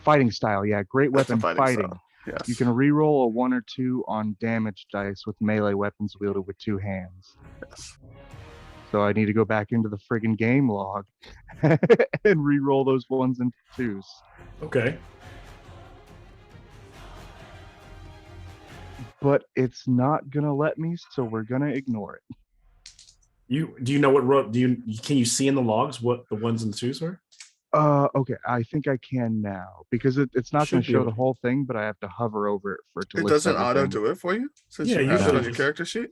Fighting style, yeah. Great That's a Weapon fighting fighting. style. Yes. You can re-roll a 1 or 2 on damage dice with melee weapons wielded with 2 hands. Yes. So I need to go back into the friggin' game log and re-roll those 1s and 2s. Okay. But it's not gonna let me, so we're gonna ignore it. Do you know what row? Can you see in the logs what the 1s and 2s were? Okay, I think I can now, because it's not going Should to be show able the to. whole thing, but I have to hover over it for it to It list doesn't auto everything. do it for you since Yeah, you have it usually on your just- character sheet.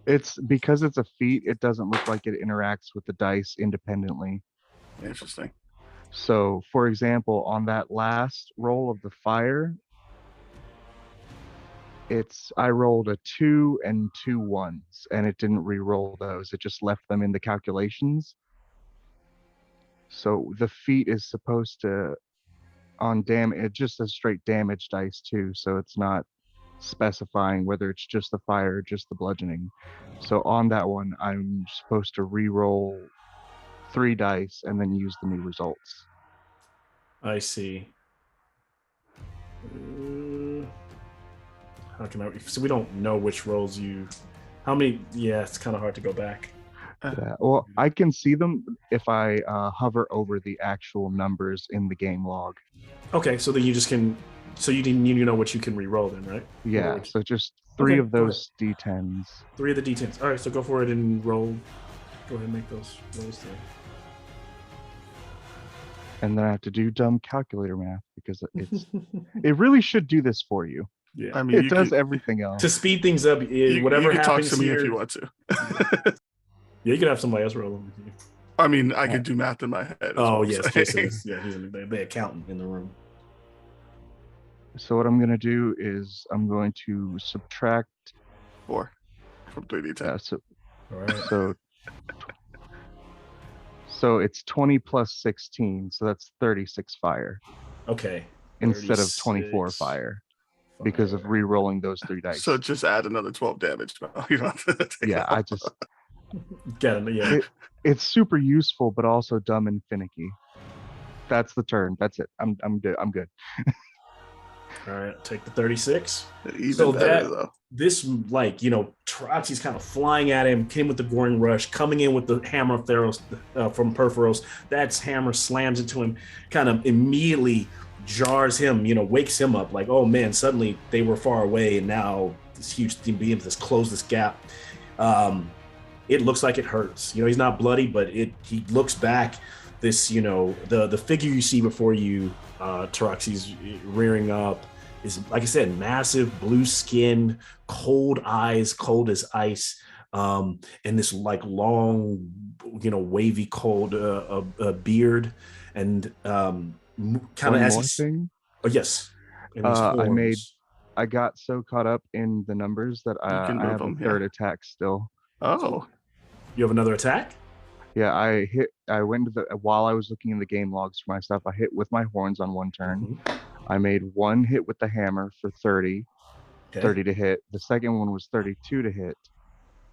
It's because it's a feat. It doesn't look like it interacts with the dice independently. Interesting. So, for example, on that last roll of the fire, I rolled a 2 and 2 1s, and it didn't re-roll those. It just left them in the calculations. So the feat is supposed to on damage, it's just a straight damage dice too. So it's not specifying whether it's just the fire or just the bludgeoning. So on that one, I'm supposed to re-roll 3 dice and then use the new results. I see. How can I? So we don't know which rolls you. How many? Yeah, it's kind of hard to go back. Yeah, well, I can see them if I hover over the actual numbers in the game log. Okay, so then you just can. So you know what you can re-roll then, right? Yeah, Or- so just 3 Okay, of go ahead. those D10s. 3 of the D10s. All right, so go for it and roll. Go ahead and make those rolls there. And then I have to do dumb calculator math because it really should do this for you. Yeah. I mean, It you does could, everything else. To speed things up, whatever you can talk happens to me here, if you want to. Yeah, you could have somebody else roll them with you. I mean, I could do math in my head. is Oh what I'm yes, saying. Jason is. Yeah, he's the accountant in the room. So what I'm going to do is I'm going to subtract 4 from 3d10. All right. So it's 20 plus 16, so that's 36 fire Okay. instead of 24 36 fire because of re-rolling those 3 dice. So just add another 12 damage. You don't have to take yeah, it I off. just Get him. Yeah. it's super useful but also dumb and finicky. That's the turn. That's it. I'm good. I'm good. All right. Take the 36. Even So better, that- though. This, Tarazzi's kind of flying at him, came with the Goring Rush, coming in with the hammer of Theros from Perforos. That's hammer slams into him, kind of immediately jars him, wakes him up like, oh man, suddenly they were far away and now this huge thing being able to close this gap. It looks like it hurts. He's not bloody, but he looks back. This, the figure you see before you, Taroxy's rearing up, is, like I said, massive, blue skin, cold eyes, cold as ice, and this like long, wavy, cold beard, and kind of One as more he's. thing. Oh yes, and his horns. I got so caught up in the numbers that can I move have them, a third attack still. Oh, You have another attack? Yeah, I went to while I was looking in the game logs for my stuff, I hit with my horns on one turn. Mhm. I made one hit with the hammer for 30 Okay. to hit. The second one was 32 to hit,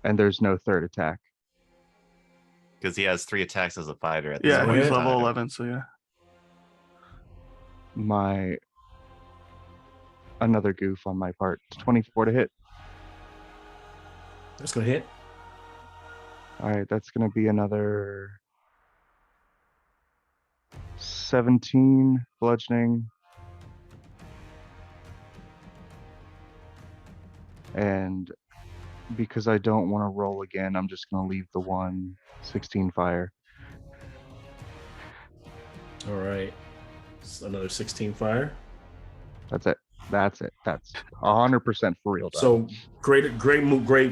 and there's no third attack. Because he has 3 attacks as a fighter at this yeah, point he's in level time. 11, so yeah. Another goof on my part. 24 to hit. That's gonna hit. All right, that's gonna be another 17 bludgeoning. And because I don't want to roll again, I'm just going to leave the 16 fire. All right. It's another 16 fire. That's it. That's 100% for real. So great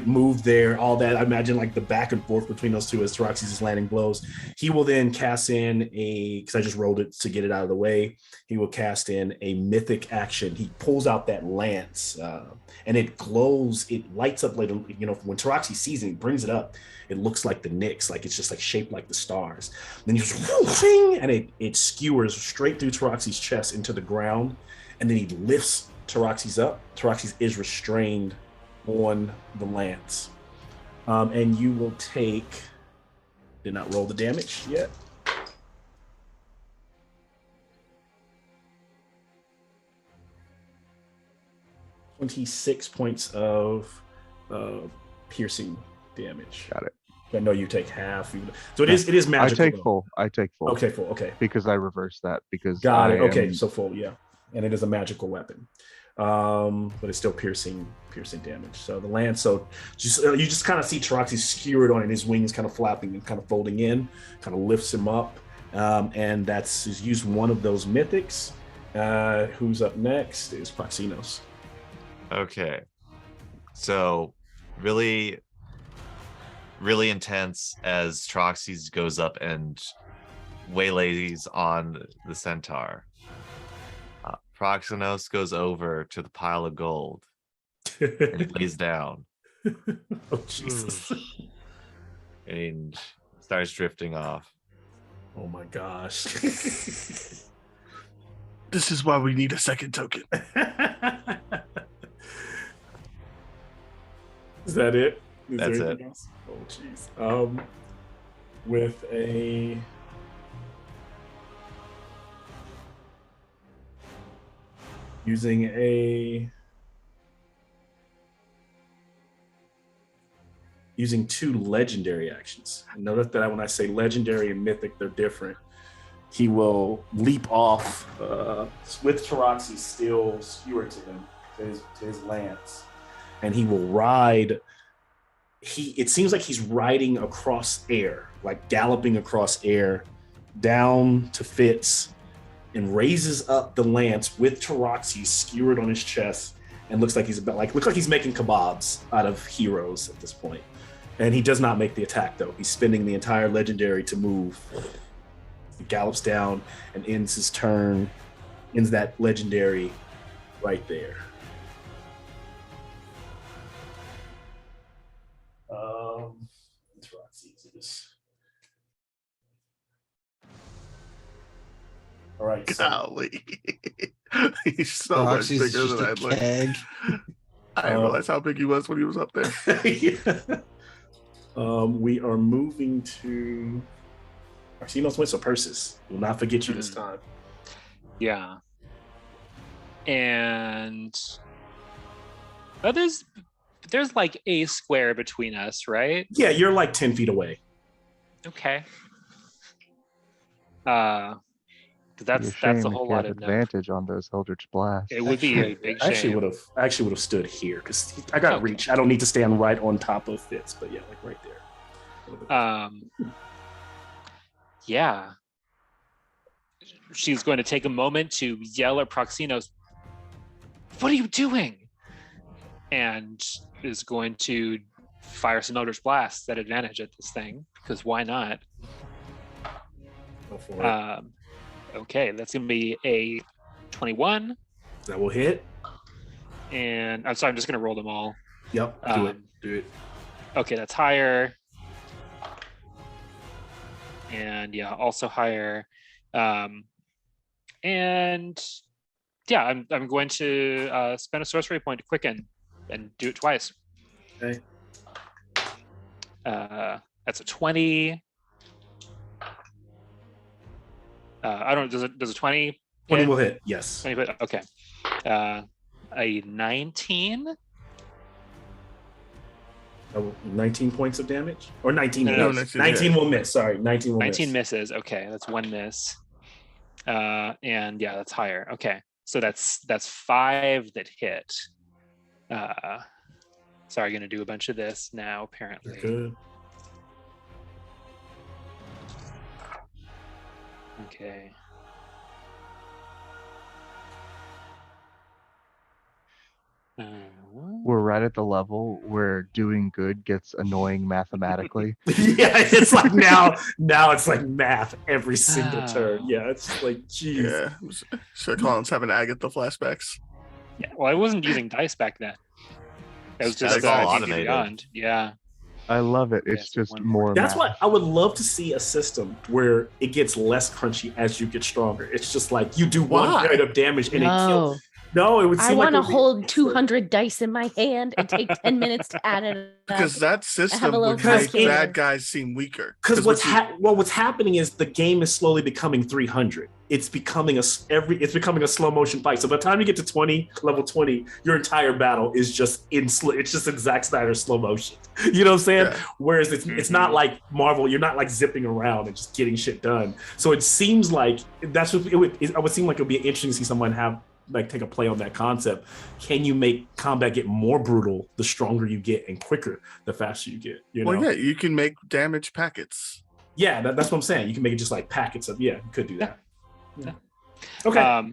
move there. All that, I imagine, like the back and forth between those two as Taroxys is landing blows. He will then cast in because I just rolled it to get it out of the way. He will cast in a mythic action. He pulls out that lance, and it glows. It lights up like, when Taroxy sees it, he brings it up. It looks like the Nyx, like it's just like shaped like the stars. Then you just and it skewers straight through Taroxy's chest into the ground. And then he lifts Taroxys up. Taroxys is restrained on the lance. And you will take, did not roll the damage yet. .26 points of piercing damage. Got it. I know you take half. So it is magical. I take full. Okay, full. Okay. Because I reversed that because Got it. Okay, so full, yeah. And it is a magical weapon. But it's still piercing damage. So the lance, you just kind of see Taroxy skewered on it, his wings kind of flapping and kind of folding in, kind of lifts him up. And he's used one of those mythics. Who's up next is Proxinos. Okay. So really, really intense as Taroxys goes up and waylays on the centaur. Proxinos goes over to the pile of gold and he lays down. Oh, Jesus. And starts drifting off. Oh my gosh. This is why we need a second token. Is that it? That's it. Else? Oh, jeez. With a using 2 legendary actions. Notice that when I say legendary and mythic, they're different. He will leap off with Taroxy still skewered to him, to his lance, and he will ride. It seems like he's riding across air, like galloping across air, down to Fitz, and raises up the lance with Taroxy skewered on his chest, and looks like he's making kebabs out of heroes at this point. And he does not make the attack though. He's spending the entire legendary to move. He gallops down and ends his turn, ends that legendary right there. All right. Golly. He's so much Proxy's bigger just than a I'd like. keg. I didn't realize how big he was when he was up there. Yeah. We are moving to Arsenos West, so Persis. Will not forget you this time. Yeah. And there's like a square between us, right? Yeah, you're like 10 feet away. Okay. Be a that's shame a if whole you lot have of nope. advantage on those Eldritch blasts. It would be a big I actually shame. would have stood here because I got Okay. reach. I don't need to stand right on top of Fitz, but yeah, like right there. Yeah. She's going to take a moment to yell at Proxinos, "What are you doing?" And is going to fire some Eldritch blasts at advantage at this thing, because why not? Go for it. Okay, that's going to be a 21. That will hit. And I'm sorry, I'm just going to roll them all. Yep. Do it. Do it. Okay, that's higher. And yeah, also higher. And yeah, I'm going to spend a sorcery point to quicken and do it twice. Okay. That's a 20. I don't know, does a 20 20 hit? will hit. Yes. 20 hit? Okay. A 19. 19 points of damage? Or 19 No, hits. 19 19 will miss. Sorry. 19 will 19 miss. misses. Okay, that's one miss. And yeah, that's higher. Okay, so that's 5 that hit. Sorry, gonna do a bunch of this now, apparently. You're good. Okay. We're right at the level where doing good gets annoying mathematically. Yeah, it's like now it's like math every single turn. Yeah, it's just like, geez. Yeah. Sir Colin's having Agatha flashbacks. Yeah, well, I wasn't using dice back then. It was Yeah, just it's all D&D automated. Beyond. Yeah. I love it. It's Yes, just one more. That's math. what I would love to see, a system where it gets less crunchy as you get stronger. It's just like you do one Why? point of damage and it No. kills. No, it would I seem like want to it would be- hold 200 dice in my hand and take 10 minutes to add it Because up. that system little would make calculator. bad guys seem weaker. Because what's what what's happening is the game is slowly becoming 300. It's becoming it's becoming a slow motion fight. So by the time you get to level 20, your entire battle is just it's just in Zack Snyder slow motion. You know what I'm saying? Yeah. Whereas it's not like Marvel. You're not like zipping around and just getting shit done. So it seems like that's what it would seem like it would be interesting to see someone take a play on that concept. Can you make combat get more brutal the stronger you get and quicker the faster you get? You know? Well, yeah, you can make damage packets. Yeah, that's what I'm saying. You can make it just like packets of, you could do that. Yeah. Okay.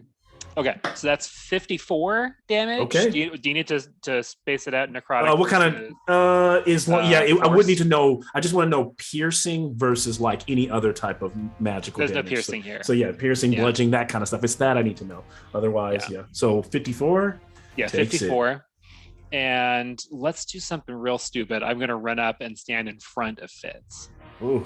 Okay, so that's 54 damage. Okay. Do you need to space it out necrotic? What kind of is one? I would force? need to know. I just want to know piercing versus like any other type of magical There's no damage. piercing here. So yeah, piercing, Yeah. bludgeoning, that kind of stuff. It's that I need to know. Otherwise, yeah. So 54. Yeah, takes it. 54. And let's do something real stupid. I'm gonna run up and stand in front of Fitz. Ooh.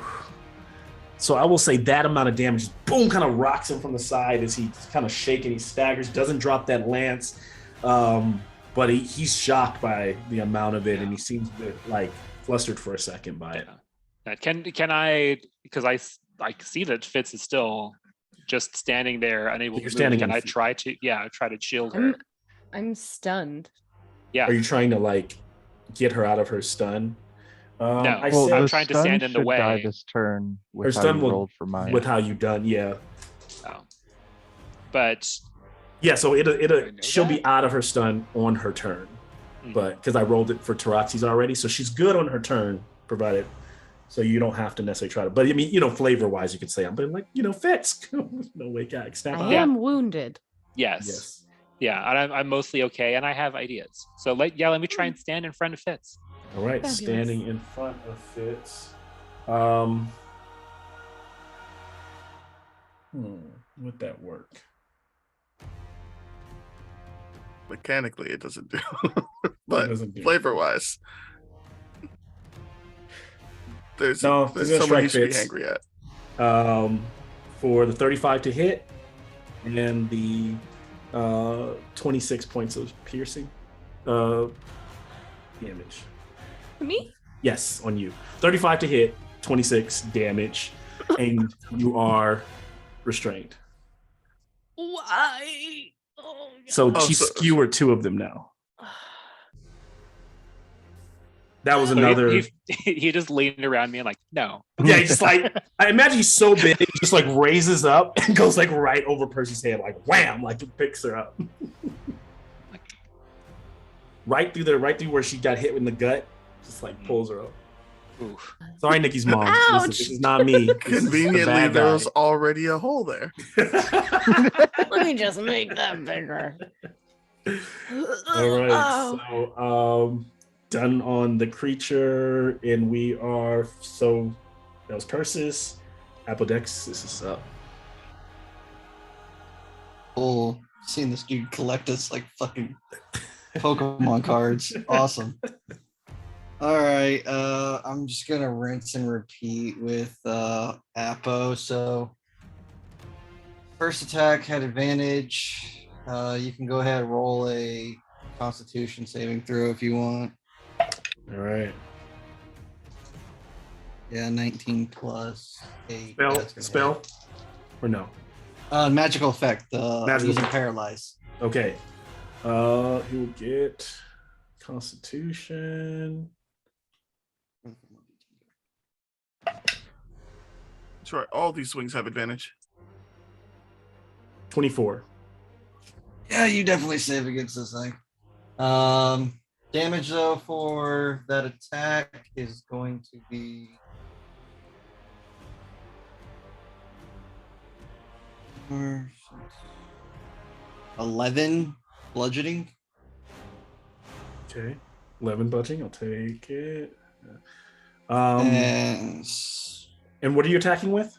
So I will say that amount of damage, boom, kind of rocks him from the side as he's kind of shaking. He staggers, doesn't drop that lance, but he's shocked by the amount of it, and he seems a bit like flustered for a second by it. Can I? Because I see that Fitz is still just standing there, unable You're to move. standing Can in I the- try to shield her? I'm stunned. Yeah. Are you trying to like get her out of her stun? No. I Well, said I'm the trying to stun stand in the should die way. this turn her with how stun you will rolled for mine. with how you done, yeah. Oh. But Yeah, so I it'll know she'll that? be out of her stun on her turn, Mhm. but because I rolled it for Taraxi's already, so she's good on her turn, provided. So you don't have to necessarily try to. But I mean, flavor wise, you could say I'm like, Fitz. No way, guy. Snap I out. am wounded. yes. Yes. Yeah, and I'm mostly okay, and I have ideas. So let me try and stand in front of Fitz. All right, Fabulous. standing in front of Fitz. Would that work? Mechanically, it doesn't do. It But doesn't do. flavor wise, there's No, he's gonna someone you strike should be Fitz. angry at. For the 35 to hit and the 26 points of piercing damage. Me? Yes, on you. 35 to hit, 26 damage, and you are restrained. Why? Oh, So Oh, she's so- skewered 2 of them now. That was So another. he just leaned around me and like, no. Yeah, he's just like, I imagine he's so big, he just like raises up and goes like right over Percy's head, like wham, like it picks her up. Right through where she got hit in the gut, just like pulls her up. Oof. Sorry, Nikki's mom. Ouch. Listen, this is not me. This is the Conveniently, bad there guy. was already a hole there. Let me just make that bigger. All right, Oh. so done on the creature, and we are so that was Persis. Apodex, this is up. Cool. Seeing this dude collect us like fucking Pokemon cards. Awesome. All right. I'm just gonna rinse and repeat with Apo. So first attack had advantage. You can go ahead and roll a Constitution saving throw if you want. All right. Yeah, 19 plus 8. Spell, That's gonna spell, hit. or no? Magical effect. I'm Magical using effect. paralyze. Okay. He will get Constitution. That's right. All these swings have advantage. 24. Yeah, you definitely save against this thing. Damage though for that attack is going to be 11 bludgeoning. Okay. 11 budging. I'll take it. And And what are you attacking with?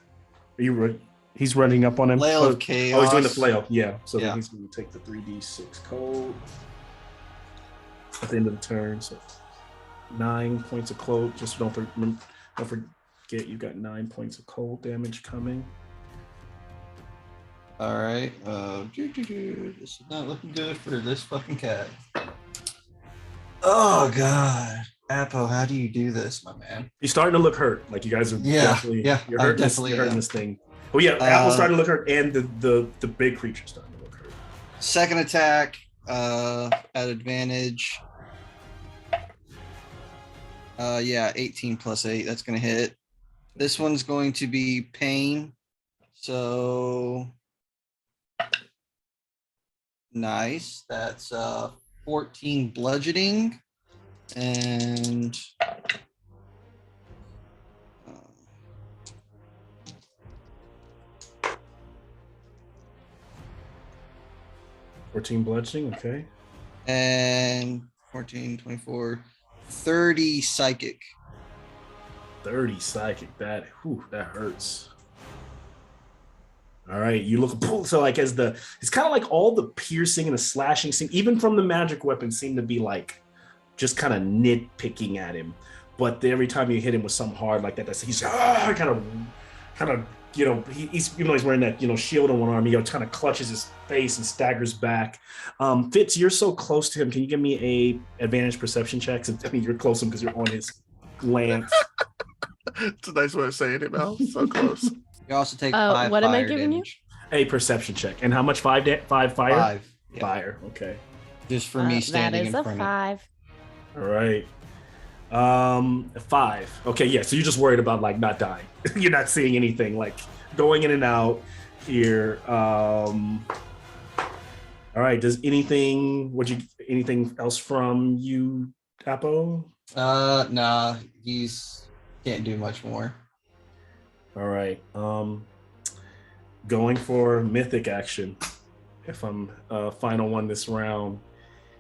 Are you? He's running up on him. Flail of Oh, Chaos. he's doing the flail. Yeah. So Yeah. then he's going to take the 3d6 cold at the end of the turn. So 9 points of cold. Just don't forget you got 9 points of cold damage coming. All right. This is not looking good for this fucking cat. Oh god, Apo, how do you do this, my man? He's starting to look hurt. Like you guys are definitely. yeah, You're I hurting, definitely you're hurting am. this thing. Oh yeah, Apple's starting to look hurt, and the big creature's starting to look hurt. Second attack at advantage. Yeah, 18 plus 8. That's gonna hit. This one's going to be pain. So nice. That's 14 bludgeoning and 14 bludgeoning. Okay. and 14, 24, 30 psychic. 30 psychic. That hurts. All right, you look so like it's kind of like all the piercing and the slashing scene, even from the magic weapon, seem to be like just kind of nitpicking at him. But every time you hit him with something hard like that, he's kind of he's even though he's wearing that shield on one arm, he kind of clutches his face and staggers back. Fitz, you're so close to him. Can you give me a advantage perception check? I mean, you're close to him because you're on his lance. It's a nice way of saying it, Mel. So close. You also take 5 what am I fire giving you? damage. A perception check. And how much? 5 fire? 5. Yeah. Fire. Okay. Just for me That standing is in a front 5. All right. 5. Okay, yeah. So you're just worried about like not dying. You're not seeing anything like going in and out here. All right. Does anything else from you, Apo? Nah, he's can't do much more. All right. Going for mythic action. If I'm final one this round,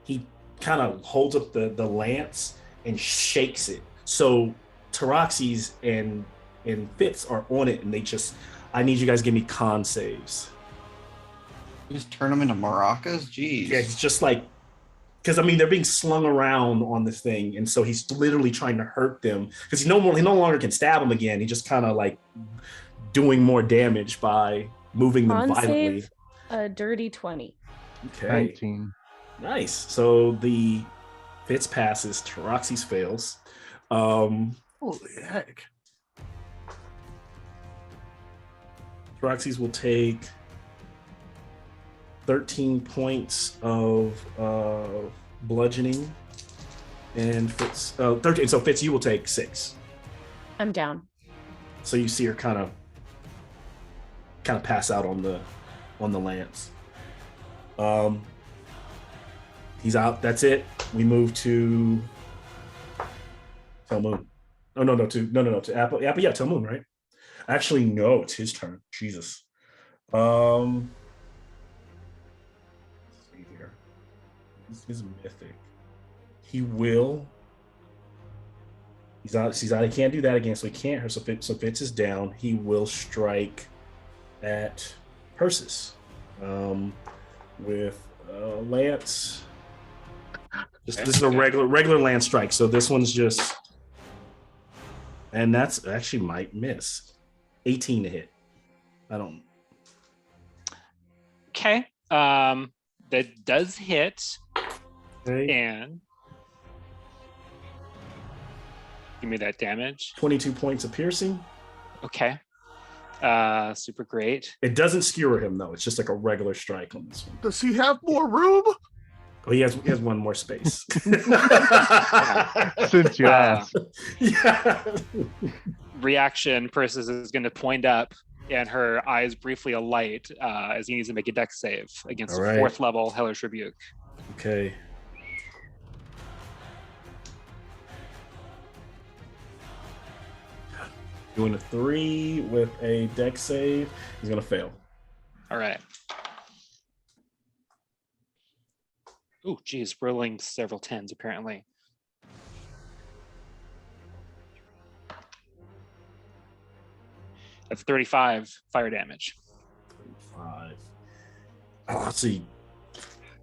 he kind of holds up the lance and shakes it. So Taroxys and Fitz are on it, and I need you guys to give me con saves. You just turn them into maracas? Jeez. Yeah, it's just like, because I mean they're being slung around on this thing, and so he's literally trying to hurt them because he no longer can stab them again. He just kind of like doing more damage by moving them Con violently. save, a dirty 20. Okay, 19. nice. So the Fitz passes, Taroxys fails. Holy heck. Taroxys will take 13 points of bludgeoning. And Fitz, 13. So Fitz, you will take 6. I'm down. So you see her kind of pass out on the lance. He's out. That's it. We move to Tell Moon. Oh no, to Apple. Apple, yeah, Tell Moon, right? Actually, no, it's his turn. Jesus. Let's see here. He's mythic. He will. He's out. He can't do that again, so he can't hurt. So Fitz is down. He will strike at Persis with lance. This is a regular lance strike. So this one's just, and that's actually might miss. 18 to hit. I don't. Okay. That does hit. Okay. And give me that damage. 22 points of piercing. Okay. Super great. It doesn't skewer him though. It's just like a regular strike on this one. Does he have more room? Oh, he has one more space. Since you asked. Yeah. Reaction, Persis is going to point up and her eyes briefly alight as he needs to make a dex save against All a right. 4th level Hellish Rebuke. Okay. Doing a 3 with a dex save. He's going to fail. All right. Oh, geez, rolling several 10s apparently. That's 35 fire damage. 5. Oh, let's see.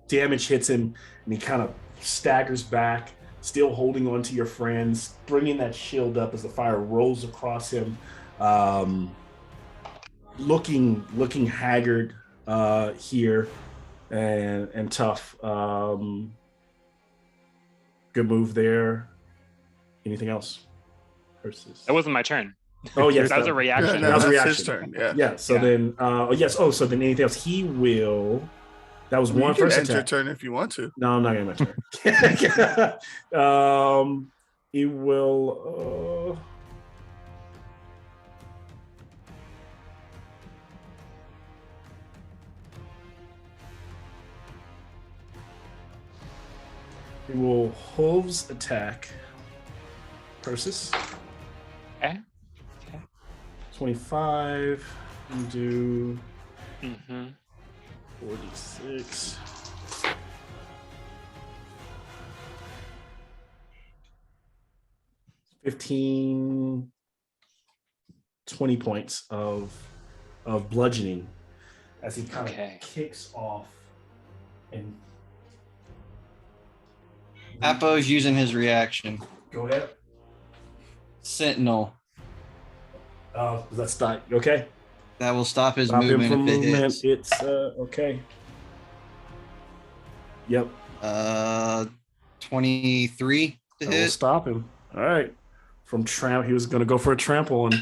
Damage hits him, and he kind of staggers back, still holding on to your friends, bringing that shield up as the fire rolls across him, looking haggard here and tough. Good move there. Anything else? Persis. That wasn't my turn. Oh yes, That was a reaction. That was a that's reaction. his turn. Yeah. Yeah. So Yeah. then, yes. Oh, so then anything else? He will. That was You one can first end your attack. turn if you want to. No, I'm not getting my turn. He will. He will hooves attack. Persis. Okay. 25. And do Mm-hmm. 46. $15, 20 points of bludgeoning as he kind of Okay. kicks off and Apo's using his reaction. go ahead. Sentinel. Does that stop? Okay. That will stop his Stop him movement from if it movement. hits. It's okay. Yep. 23 to That will hit. stop him. All right. From he was going to go for a trample on.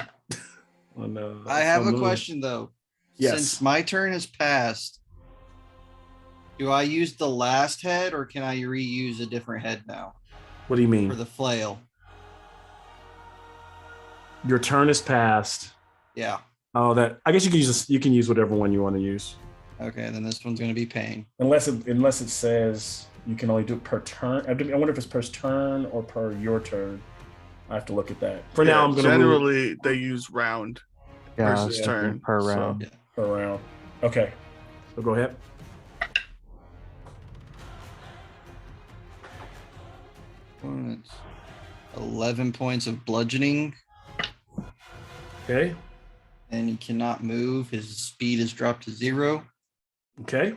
I have a Moon. question though. Yes. Since my turn has passed, do I use the last head or can I reuse a different head now What do you mean? for the flail? Your turn is passed. Yeah. Oh, that I guess you can use this. You can use whatever one you want to use, Okay, then this one's going to be pain. unless it says you can only do it per turn. I wonder if it's per turn or per your turn. I have to look at that. For now, I'm going to generally they use round Yeah, versus yeah, turn per so- round. per round. Okay, so go ahead. It's 11 points of bludgeoning, Okay, and he cannot move. His speed is dropped to 0. okay.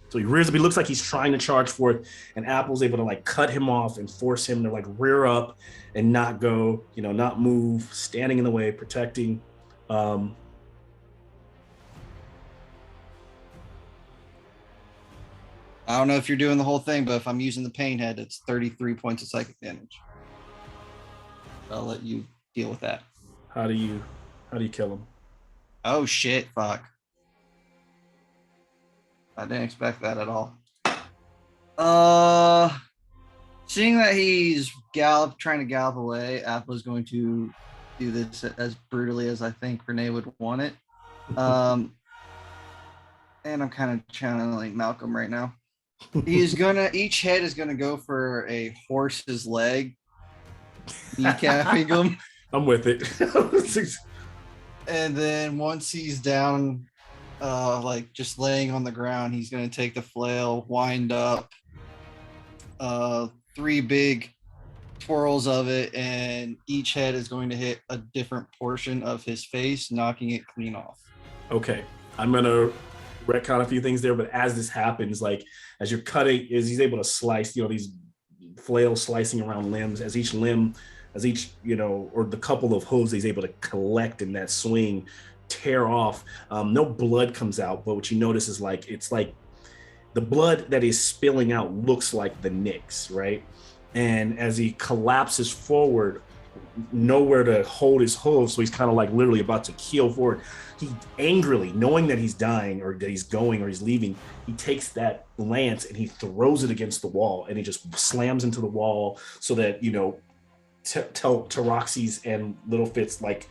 So he rears up. He looks like he's trying to charge forth, and Apple's able to like cut him off and force him to like rear up and not go, not move, standing in the way, protecting. I don't know if you're doing the whole thing, but if I'm using the pain head, it's 33 points of psychic damage. I'll let you deal with that. How do you kill him? Oh shit, fuck. I didn't expect that at all. Seeing that he's trying to gallop away, Apple's going to do this as brutally as I think Renee would want it. And I'm kind of channeling Malcolm right now. Each head is gonna go for a horse's leg, kneecapping him. I'm with it. And then once he's down, like just laying on the ground, he's gonna take the flail, wind up, 3 big twirls of it, and each head is going to hit a different portion of his face, knocking it clean off. Okay, I'm gonna retcon a few things there, but as this happens, like as you're cutting, is he's able to slice, these flails slicing around limbs, as each limb, or the couple of hooves he's able to collect in that swing, tear off. No blood comes out, but what you notice is it's like the blood that is spilling out looks like the nicks, right? And as he collapses forward, nowhere to hold his hooves, so he's kind of like literally about to keel forward. He angrily, knowing that he's dying or that he's going or he's leaving, he takes that lance and he throws it against the wall, and he just slams into the wall so that Taroxys and Little Fitz it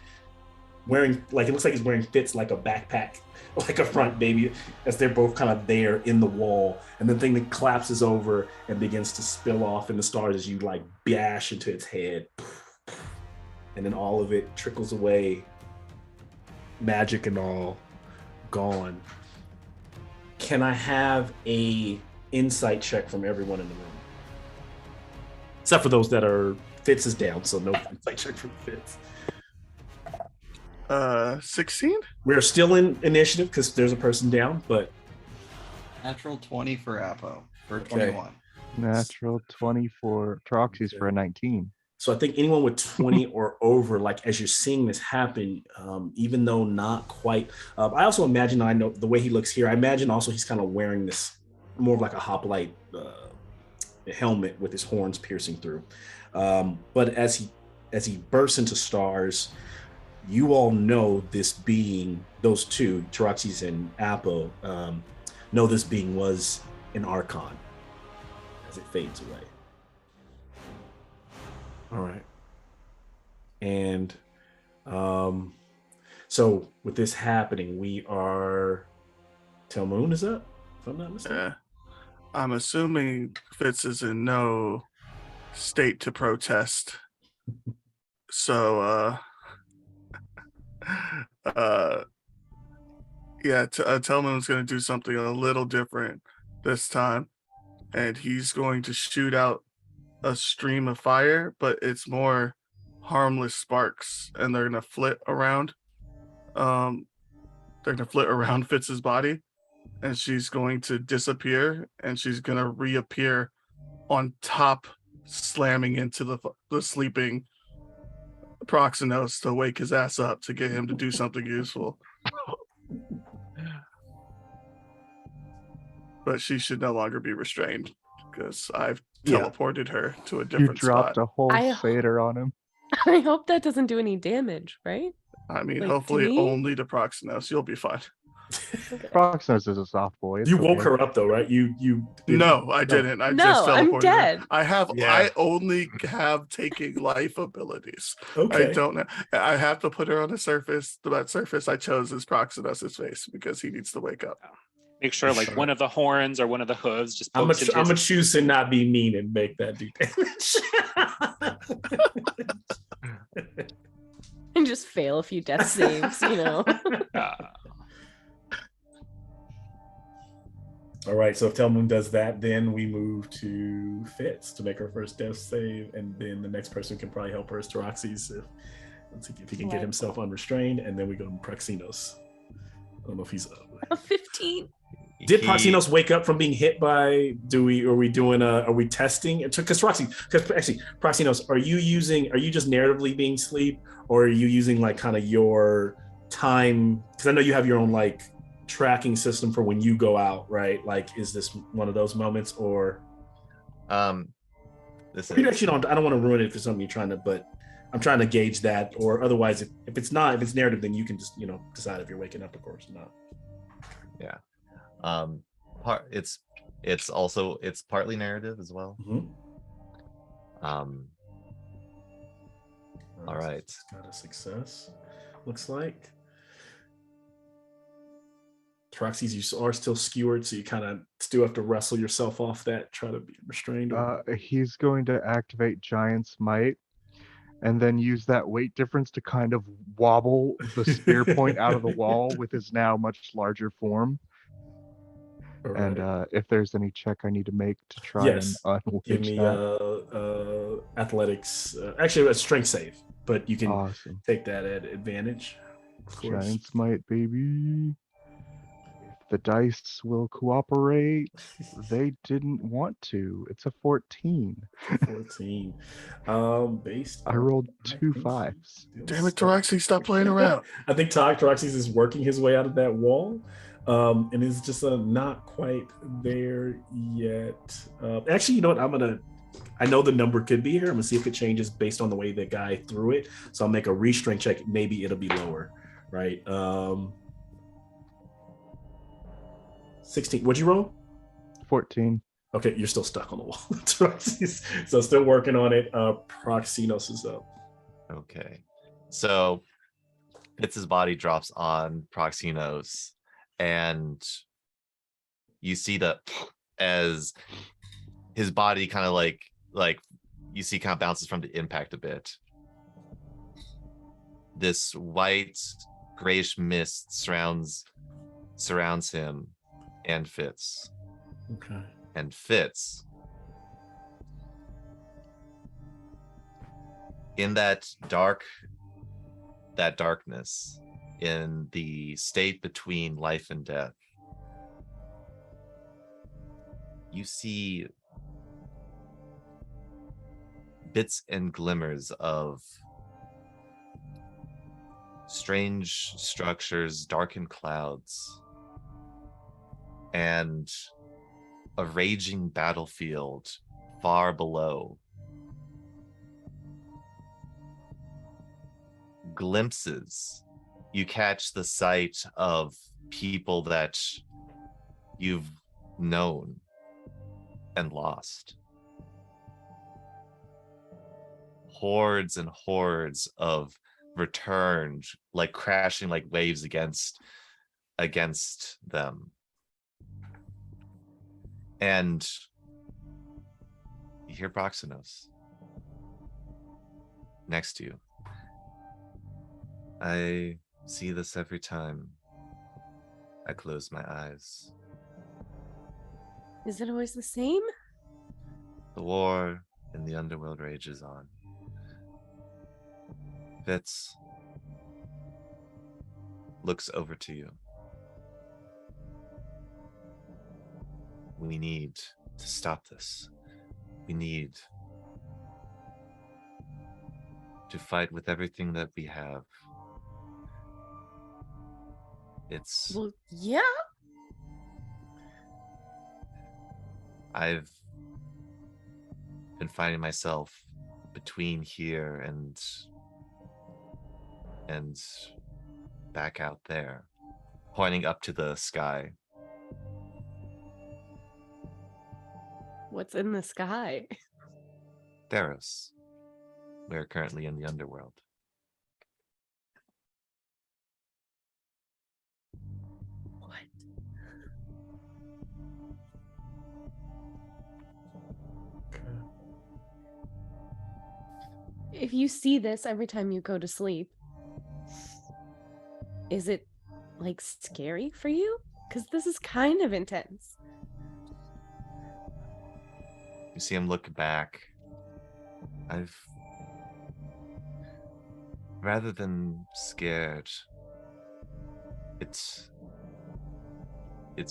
looks like he's wearing Fitz like a backpack, like a front baby, as they're both kind of there in the wall, and the thing that collapses over and begins to spill off in the stars as you bash into its head, and then all of it trickles away, magic and all gone. Can I have a insight check from everyone in the room, except for those that are Fitz is down, so no insight check from Fitz. 16. We're still in initiative because there's a person down, but Natural 20 for Apo for Okay. 21. Natural 20 for Troxy's for a 19. so I think anyone with 20 or over, as you're seeing this happen, even though not quite, I also imagine, I know the way he looks here, I imagine also he's kind of wearing this more of like a hoplite helmet with his horns piercing through. But as he bursts into stars, you all know this being, those two, Taroxys and Apo, know this being was an Archon as it fades away. All right. And so with this happening, we are Telmoon, is that? If I'm not mistaken. Yeah. I'm assuming Fitz is in no state to protest. So Telman's going to do something a little different this time, and he's going to shoot out a stream of fire, but it's more harmless sparks, and they're going to flit around. They're going to flit around Fitz's body, and she's going to disappear, and she's going to reappear on top, slamming into the sleeping Proxenos to wake his ass up to get him to do something useful. But she should no longer be restrained because I've teleported her to a You different dropped spot. a whole I- fader on him. I hope that doesn't do any damage, right? I mean, Like, to hopefully me? only to Proxenos. You'll be fine. Proxenos is a soft boy. It's You woke okay. her up though, right? You No, I didn't. I No, just I'm teleported dead. her. Yeah. I only have taking life abilities. Okay. I don't know. I have to put her on a surface. That surface I chose is Proxenos' face because he needs to wake up. Make sure one of the horns or one of the hooves just I'm pokes into gonna his- choose to not be mean and make that do damage. And just fail a few death saves, All right, so if Telmoon does that, then we move to Fitz to make her first death save, and then the next person can probably help her is Taroxys if he can get himself unrestrained, and then we go to Proxenos. I don't know if he's up. A 15. Did Proxenos wake up from being hit by? Are we testing? Because Proxenos, are you just narratively being sleep, or are you using kind of your time? Because I know you have your own tracking system for when you go out, right? Is this one of those moments, or this you is, actually don't? I don't want to ruin it for something you're trying to, but I'm trying to gauge that. Or otherwise, if it's narrative, then you can just decide if you're waking up, of course, or not. yeah. It's partly narrative as well. Mhm. All right. It's got a success. Looks like. Troxys, you are still skewered, so you kind of still have to wrestle yourself off that, try to be restrained. He's going to activate Giant's Might and then use that weight difference to kind of wobble the spear point out of the wall with his now much larger form. All And right. if there's any check I need to make to try Yes. and Give unwitch me that. athletics. Actually, a strength save, but you can Awesome. take that at advantage. Of course. Giant's Might, baby. If the dice will cooperate, they didn't want to. It's a 14. 14. Based I on, rolled I two think he 5s. still Damn it, stuck. Taroxy, stop playing around. I think Troxys is working his way out of that wall, and is just not quite there yet. Actually, you know what? I know the number could be here. I'm gonna see if it changes based on the way the guy threw it. So I'll make a restraint check. Maybe it'll be lower, right? 16. What'd you roll? 14. Okay, you're still stuck on the wall. So still working on it. Proxinos is up. Okay. So Fitz's body drops on Proxinos, and you see that as his body kind of like you see kind of bounces from the impact a bit. This white grayish mist surrounds him and Fitz. Okay. And Fitz, in that darkness, in the state between life and death, you see bits and glimmers of strange structures, darkened clouds, and a raging battlefield far below. Glimpses, you catch the sight of people that you've known and lost. Hordes and hordes of returned, like crashing like waves against them. And you hear Proxinos next to you. I see this every time I close my eyes. Is it always the same? The war in the underworld rages on. Fitz looks over to you. We need to stop this. We need to fight with everything that we have. Well, yeah. I've been finding myself between here and back out there, pointing up to the sky. What's in the sky? THEROS. We're currently in the underworld. What? If you see this every time you go to sleep, is it like scary for you? Because this is kind of intense. You see him look back. Rather than scared, it's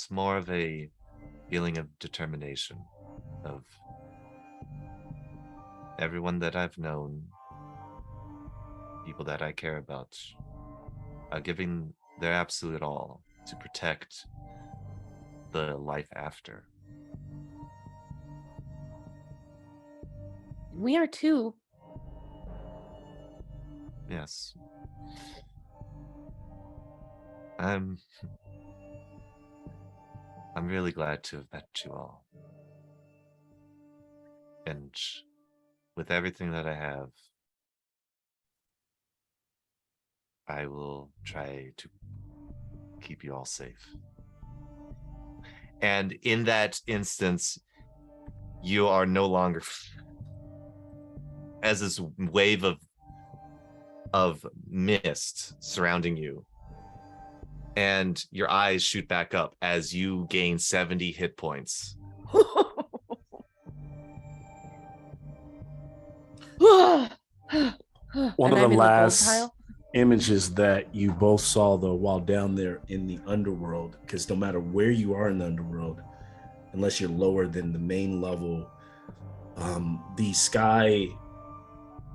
more of a feeling of determination, of everyone that I've known, people that I care about, are giving their absolute all to protect the life after. We are too. Yes. I'm really glad to have met you all. And with everything that I have, I will try to keep you all safe. And in that instance, you are no longer as this wave of mist surrounding you. And your eyes shoot back up as you gain 70 hit points. One of And the I'm in the gold last pile? images that you both saw, though, while down there in the underworld, because no matter where you are in the underworld, unless you're lower than the main level, the sky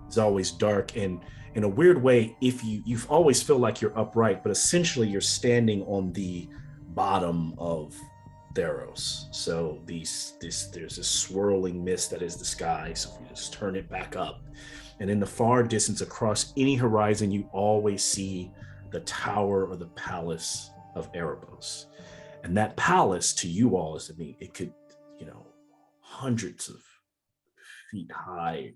is always dark. And in a weird way, if you always feel like you're upright, but essentially you're standing on the bottom of THEROS. So there's this swirling mist that is the sky. So if you just turn it back up, and in the far distance across any horizon, you always see the tower or the palace of Erebos. And that palace to you all is, I mean, it could, hundreds of feet high,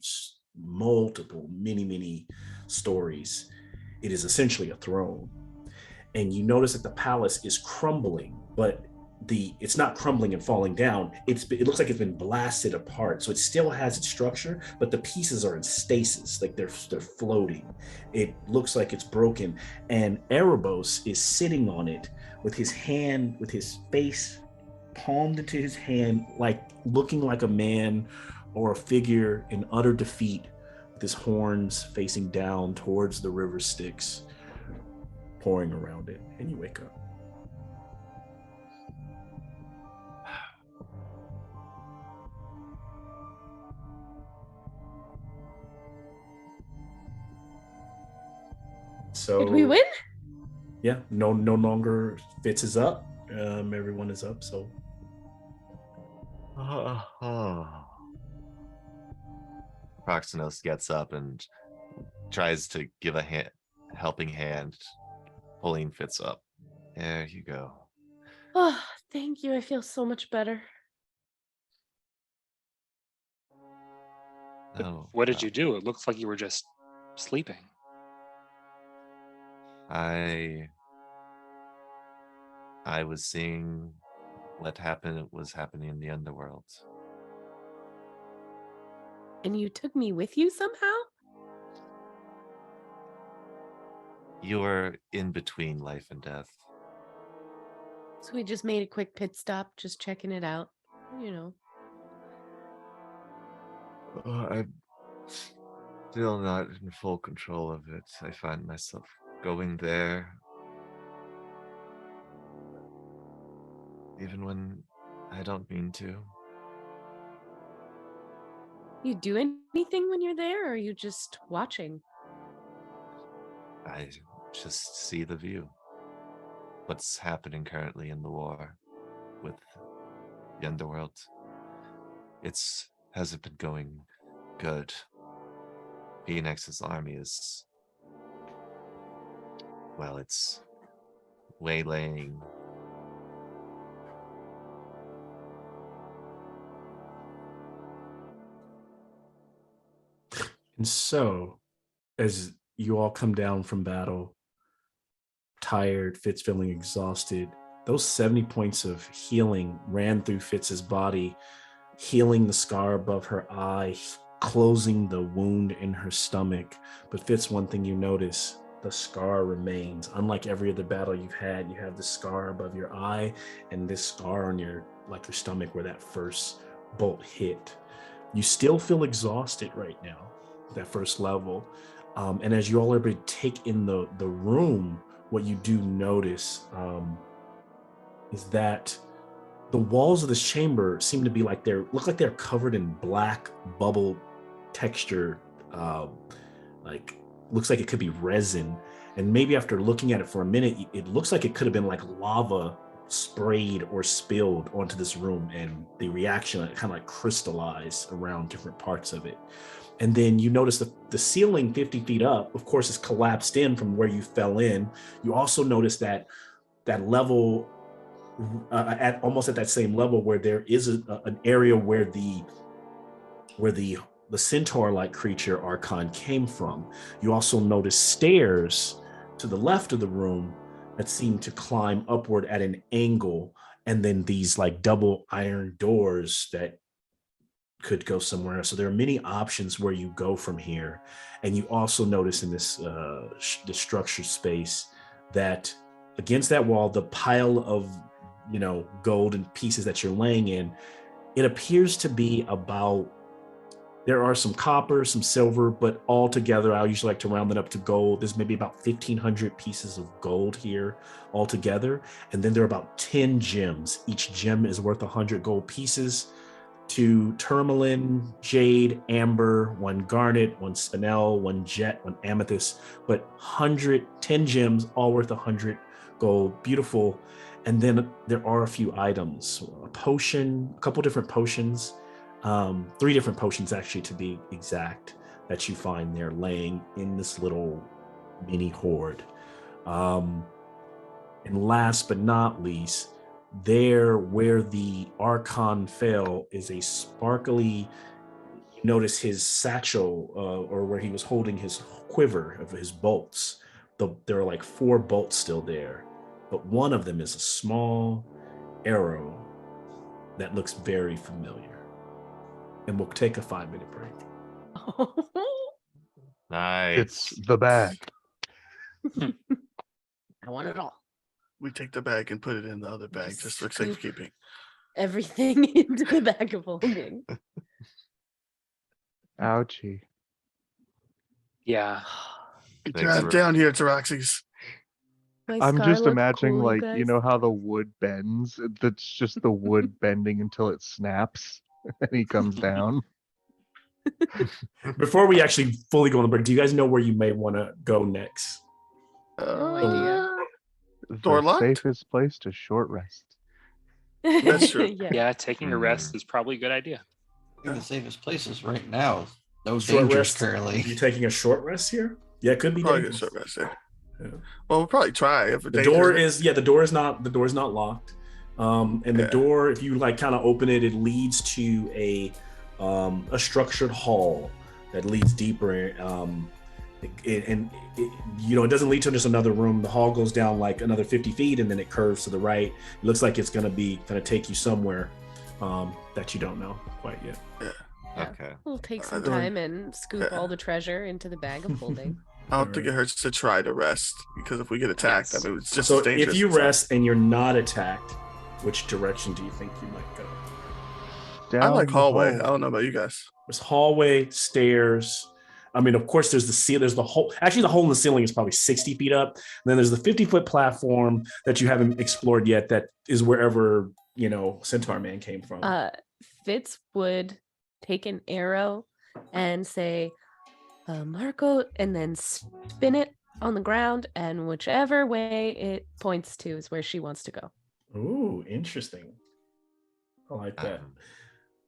multiple, many stories. It is essentially a throne. And you notice that the palace is crumbling, but it's not crumbling and falling down. It looks like it's been blasted apart. So it still has its structure, but the pieces are in stasis, like they're floating. It looks like it's broken. And Erebos is sitting on it with his face palmed into his hand, like looking like a man or a figure in utter defeat, with his horns facing down towards the river Styx, pouring around it. And you wake up. So Did we win? Yeah, no longer Fitz is up. Everyone is up. So Proxenos gets up and tries to give a helping hand, pulling Fitz up. There you go. Oh, thank you. I feel so much better. Oh, What did you do? It looks like you were just sleeping. I was seeing what was happening in the underworld. And you took me with you somehow? You were in between life and death. So we just made a quick pit stop, just checking it out, I'm still not in full control of it. I find myself going there even when I don't mean to. You do anything when you're there, or are you just watching? I just see the view. What's happening currently in the war with the underworld. Hasn't been going good. Phoenix's army is, well, it's waylaying. And so, as you all come down from battle, tired, Fitz feeling exhausted, those 70 points of healing ran through Fitz's body, healing the scar above her eye, closing the wound in her stomach. But Fitz, one thing you notice, the scar remains. Unlike every other battle you've had, you have the scar above your eye and this scar on your stomach where that first bolt hit. You still feel exhausted right now, that first level. And as you all are able to take in the room, what you do notice is that the walls of this chamber seem to be look like they're covered in black bubble texture, looks like it could be resin. And maybe after looking at it for a minute, it looks like it could have been like lava sprayed or spilled onto this room, and the reaction kind of crystallized around different parts of it. And then you notice the ceiling 50 feet up, of course, is collapsed in from where you fell in. You also notice that level, almost at that same level, where there is an area where the where the centaur-like creature Archon came from. You also notice stairs to the left of the room that seem to climb upward at an angle, and then these like double iron doors that could go somewhere. So there are many options where you go from here. And you also notice in this the structured space that against that wall, the pile of gold and pieces that you're laying in, it appears to be about, there are some copper, some silver, but all together, I usually like to round it up to gold. There's maybe about 1,500 pieces of gold here altogether. And then there are about 10 gems. Each gem is worth 100 gold pieces. 2 tourmaline, jade, amber, 1 garnet, 1 spinel, 1 jet, 1 amethyst, but 10 gems, all worth 100 gold. Beautiful. And then there are a few items, a potion, a couple different potions, 3 different potions actually to be exact, that you find there laying in this little mini hoard. And last but not least, there where the Archon fell is a sparkly, you notice his satchel, or where he was holding his quiver of his bolts. There are like 4 bolts still there, but one of them is a small arrow that looks very familiar. And we'll take a 5-minute break. Nice. It's the bag. I want it all. We take the bag and put it in the other bag just for Scoop safekeeping. everything into the bag of holding. Ouchie. Yeah. Get Thanks your ass for- down here, Taraxis. My I'm scar just look imagining, cool, like, guys? you know how the wood bends? That's just the wood bending until it snaps and he comes down. Before we actually fully go on the break, do you guys know where you may want to go next? No idea. Door The locked? safest place to short rest. That's true. Yeah. Yeah, taking a rest is probably a good idea. I think the safest places right now. No Short dangers rest. currently. You taking a short rest here? Yeah, it could be Probably get dangerous. short rest there. Yeah. Well, we'll probably try if The door is the door is not locked. And the Yeah. door, if you like kind of open it, it leads to a structured hall that leads deeper. It doesn't lead to just another room. The hall goes down like another 50 feet and then it curves to the right. It looks like it's gonna take you somewhere that you don't know quite yet. Yeah. Okay. We'll take I some don't- time and scoop Yeah. all the treasure into the bag of holding. I don't think it hurts to try to rest because if we get attacked, Yes. I mean, it's just So as dangerous. if you as that. rest and you're not attacked, which direction do you think you might go? I Down like the hallway. I hall. don't know about you guys. There's hallway, stairs. I mean, of course, there's the ceiling. There's the hole. Actually, the hole in the ceiling is probably 60 feet up. And then there's the 50-foot platform that you haven't explored yet. That is wherever Centaur Man came from. Fitz would take an arrow and say, Marco, and then spin it on the ground, and whichever way it points to is where she wants to go. Ooh, interesting. I like that. Um,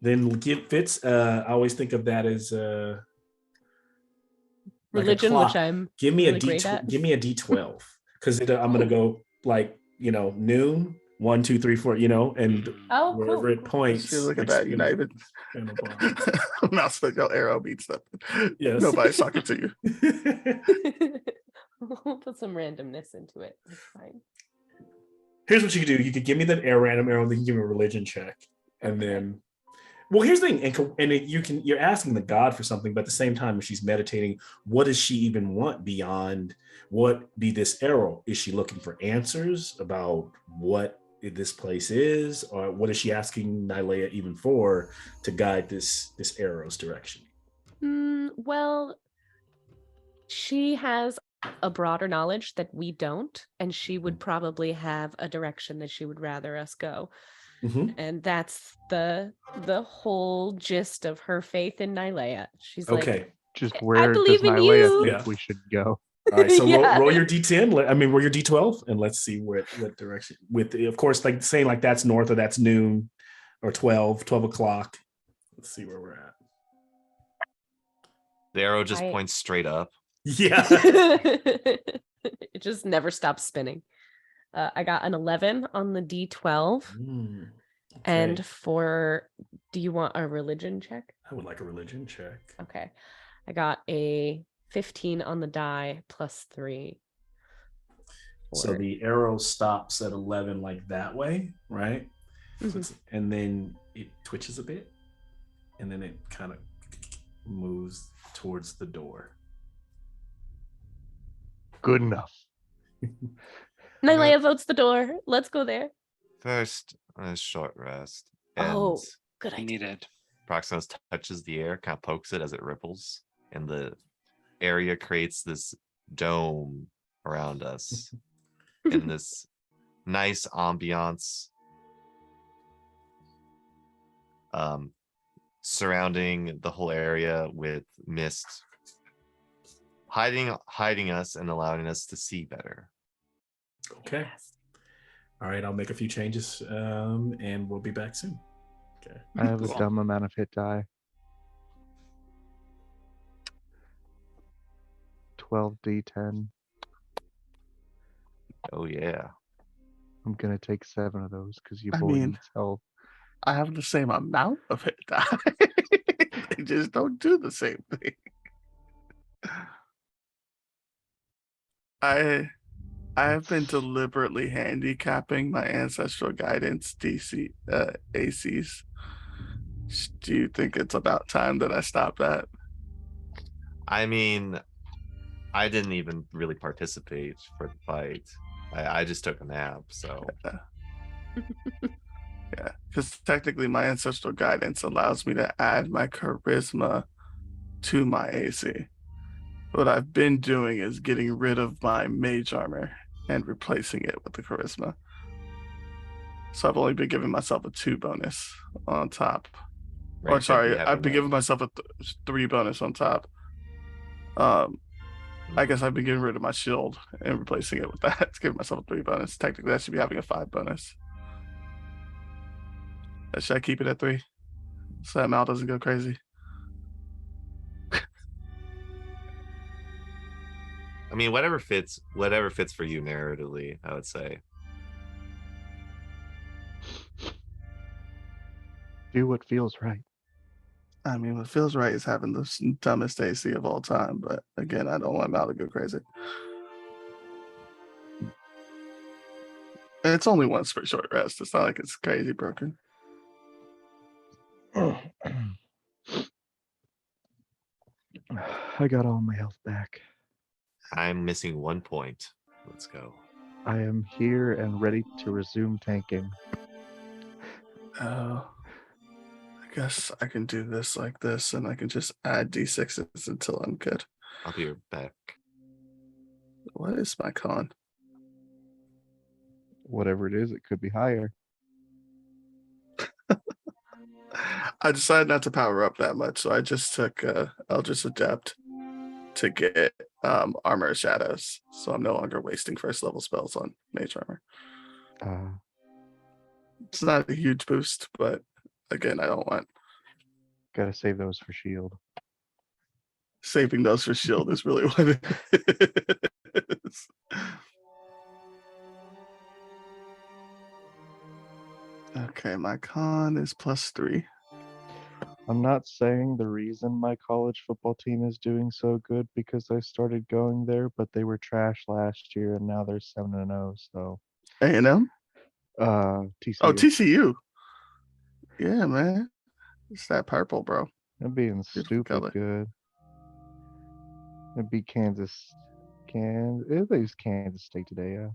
Then give Fitz. I always think of that as like a Religion, clock. which I'm Give me really a D. great at. Give me a D12 because I'm gonna go like noon, 1, 2, 3, 4. And Oh, cool. wherever it points. See, look at next that, to United. kind of bar. Mouse like your arrow beats nothing. Yes. Nobody's talking to you. We'll put some randomness into it. It's fine. Here's what you could do. You could give me that random arrow, then you can give me a religion check. And then, well, here's the thing. And you're asking the god for something, but at the same time, if she's meditating, what does she even want beyond what be this arrow? Is she looking for answers about what this place is? Or what is she asking Nylea even for to guide this arrow's direction? Well, she has a broader knowledge that we don't, and she would probably have a direction that she would rather us go. Mhm. And that's the whole gist of her faith in Nylea. She's Okay. Just I where does believe in Nylea you. think Yeah. we should go? All right, so Yeah. roll your D10. Roll your D12, and let's see what direction. With of course, like saying like that's north or that's noon, or 12 o'clock. Let's see where we're at. The arrow just I- points straight up. Yeah. it just never stops spinning. I got an 11 on the D12. And Okay. do you want a religion check? I would like a religion check. Okay. I got a 15 on the die plus 3. So the arrow stops at 11 like that way, right? Mhm. And then it twitches a bit, and then it kind of moves towards the door. Good enough. Nylea votes the door. Let's go there. First, a short rest. And Oh, good I idea. needed. Proximus touches the air, kind of pokes it as it ripples, and the area creates this dome around us in this nice ambiance surrounding the whole area with mist hiding us and allowing us to see better. Okay. Yes. All right, I'll make a few changes, and we'll be back soon. Okay. I have a Cool. dumb amount of hit die. 12d10. Oh yeah. I'm gonna take 7 of those because your I boy mean- needs help. I have the same amount of hit die. They just don't do the same thing. I have been deliberately handicapping my ancestral guidance DC ACs. Do you think it's about time that I stop that? I mean, I didn't even really participate for the fight. I just took a nap, so Yeah, because technically my ancestral guidance allows me to add my charisma to my AC. What I've been doing is getting rid of my mage armor and replacing it with the charisma. So I've only been giving myself a 2 bonus on top. right, Or but sorry, you have I've been enough. giving myself a 3 bonus on top. I guess I've been getting rid of my shield and replacing it with that to give myself a 3 bonus. Technically, I should be having a 5 bonus. Should I keep it at 3? So that Mal doesn't go crazy. I mean, whatever fits for you narratively, I would say. Do what feels right. I mean, what feels right is having the dumbest AC of all time. But again, I don't want Mal to go crazy. And it's only once for a short rest. It's not like it's crazy broken. I got all my health back. I'm missing 1 point. Let's go. I am here and ready to resume tanking. I guess I can do this like this, and I can just add D6s until I'm good. I'll be right back. What is my con? Whatever it is, it could be higher. I decided not to power up that much, so I just took Eldritch Adept to get Armor of Shadows. So I'm no longer wasting first level spells on Mage Armor. It's not a huge boost, but again, I don't want Gotta save those for shield. saving those for shield is really what it is. Okay, my con is +3. I'm not saying the reason my college football team is doing so good because I started going there, but they were trash last year and now they're 7-0. So A&M? TCU. Oh, TCU. Yeah, man. It's that purple, bro. They're being Beautiful stupid color. good. They beat Kansas. They used Kansas State today, yeah.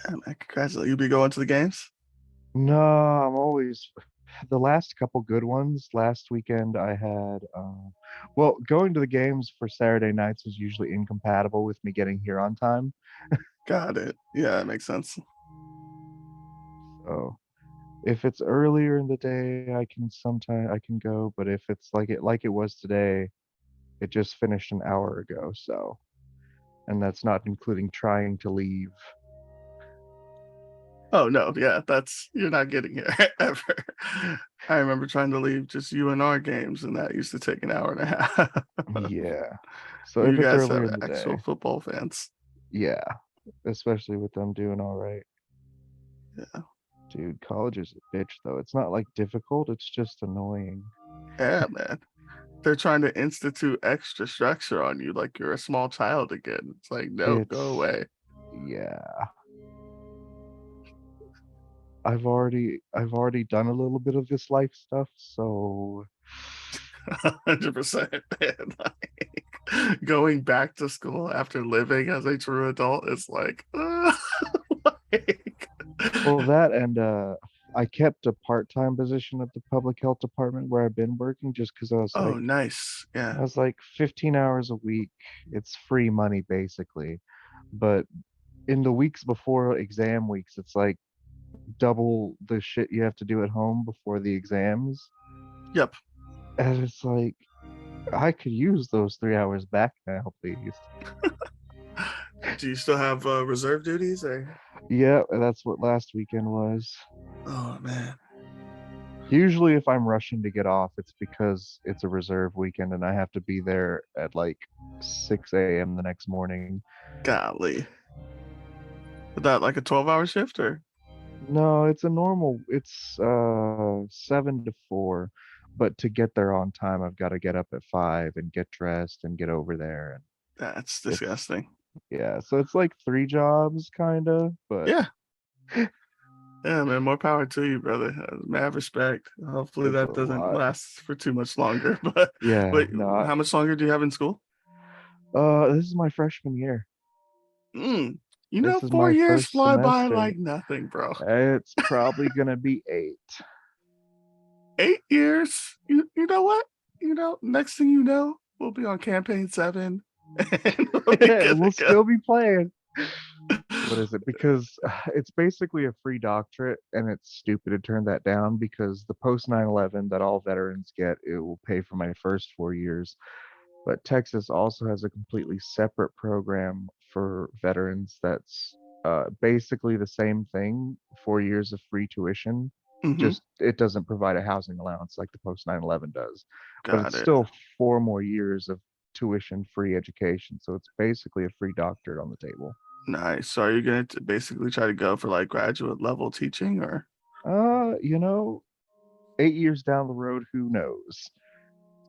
Yeah, man. Congratulations. You be going to the games? No, I'm always the last couple good ones. Last weekend I had well, going to the games for Saturday nights is usually incompatible with me getting here on time. Got it. Yeah, that makes sense. So if it's earlier in the day, I can go, but if it's like it was today, it just finished an hour ago, so and that's not including trying to leave. Oh no, yeah, you're not getting here ever. I remember trying to leave just UNR games, and that used to take an hour and a half. Yeah. So You if it's guys earlier have in the actual day, football fans. yeah, especially with them doing all right. Dude, college is a bitch though. It's not like difficult, it's just annoying. Yeah, man. They're trying to institute extra structure on you like you're a small child again. It's like, no, go It's away. yeah. I've already done a little bit of this life stuff, so 100%. Man. Like, going back to school after living as a true adult is like, like well that and I kept a part-time position at the public health department where I've been working just because oh, nice. I Yeah. was like 15 hours a week. It's free money basically. But in the weeks before exam weeks, it's like double the shit you have to do at home before the exams. Yep. And it's like I could use those 3 hours back now, please. Do you still have reserve duties or? Yeah, that's what last weekend was. Oh, man. Usually, if I'm rushing to get off, it's because it's a reserve weekend and I have to be there at like 6 a.m. the next morning. Golly. Is that like a 12-hour shift or? No, it's a normal, it's 7 to 4. But to get there on time, I've got to get up at 5 and get dressed and get over there. And That's it's, disgusting. yeah, so it's like 3 jobs, kind of, but Yeah. Yeah, man. More power to you, brother. Mad respect. Hopefully it's a that doesn't lot. last for too much longer. But Yeah, wait, no, how much longer do you have in school? this is my freshman year. Mm, This is 4 my years first fly by semester. like nothing, bro. It's probably gonna be 8. 8 years. You know what? Next thing you know, we'll be on campaign 7. And we'll be good We'll to go. still be playing. What is it? Because it's basically a free doctorate, and it's stupid to turn that down because the post 9/11 that all veterans get, it will pay for my first 4 years. But Texas also has a completely separate program for veterans that's basically the same thing, 4 years of free tuition. Hmm. Just it doesn't provide a housing allowance like the post 9/11 does, but Got it's it. still 4 more years of tuition free education. So it's basically a free doctorate on the table. Nice. So are you going to basically try to go for like graduate level teaching or? You know, 8 years down the road, who knows?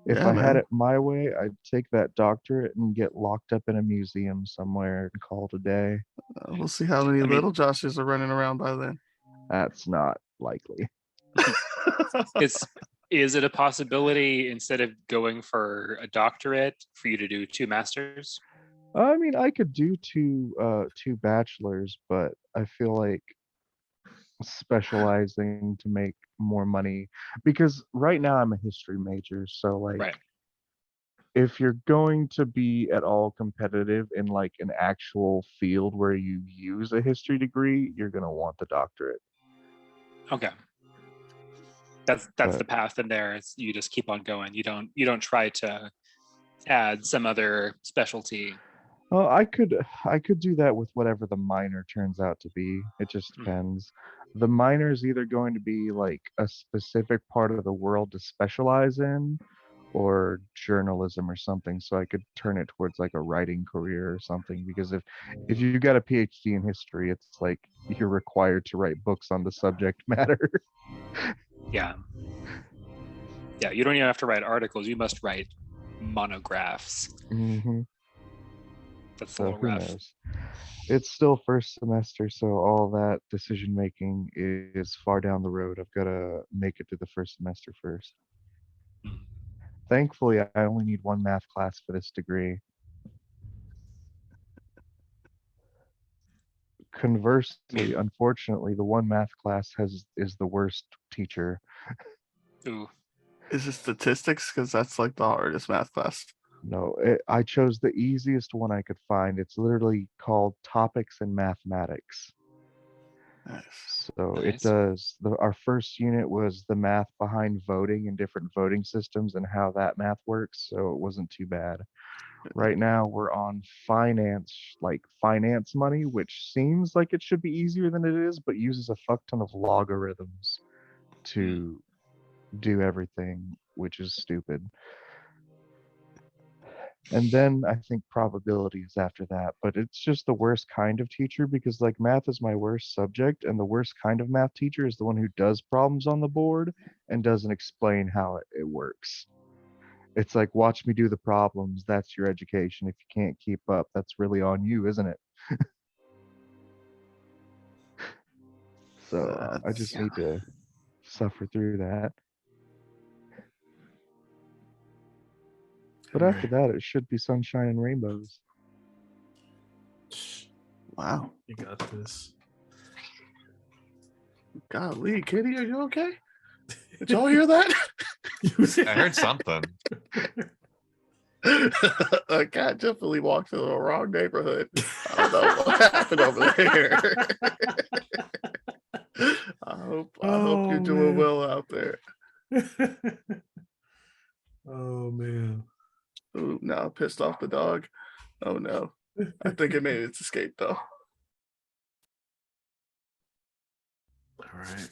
If Yeah, I had man. it my way, I'd take that doctorate and get locked up in a museum somewhere and call it a day. We'll see how many I mean, little Joshes are running around by then. That's not likely. is it a possibility instead of going for a doctorate for you to do 2 masters? I mean, I could do two bachelors, but I feel like specializing to make more money because right now I'm a history major, so like Right. if you're going to be at all competitive in like an actual field where you use a history degree, you're going to want the doctorate. Okay. That's But the path in there. It's you just keep on going. You don't try to add some other specialty. well, I could do that with whatever the minor turns out to be. It just Mhm. depends. The minor is either going to be like a specific part of the world to specialize in, or journalism or something. So I could turn it towards like a writing career or something. Because if you got a PhD in history, it's like you're required to write books on the subject matter. Yeah. Yeah, you don't even have to write articles. You must write monographs. Hmm. That's a So little who rough. knows? It's still first semester, so all that decision making is far down the road. I've got to make it to the first semester first. Mm. Thankfully, I only need one math class for this degree. I Conversely, mean, unfortunately, the one math class is the worst teacher. ooh, Is it statistics? Because that's like the hardest math class. No, I chose the easiest one I could find. It's literally called Topics in Mathematics. Nice. So it nice. does our first unit was the math behind voting and different voting systems and how that math works. So it wasn't too bad. Right now we're on finance, like finance money, which seems like it should be easier than it is, but uses a fuck ton of logarithms to do everything, which is stupid. And then I think probability is after that. But it's just the worst kind of teacher because like math is my worst subject, and the worst kind of math teacher is the one who does problems on the board and doesn't explain how it works. It's like, watch me do the problems. That's your education. If you can't keep up, that's really on you, isn't it? So I just need to suffer through that. But after that, it should be sunshine and rainbows. Wow. You got this. Golly, Kitty, are you okay? Did y'all hear that? I heard something. A cat definitely walked through the wrong neighborhood. I don't know what happened over there. I hope you're doing man. well out there. Oh man. Ooh, now I pissed off the dog. Oh no. I think it made its escape though. All right.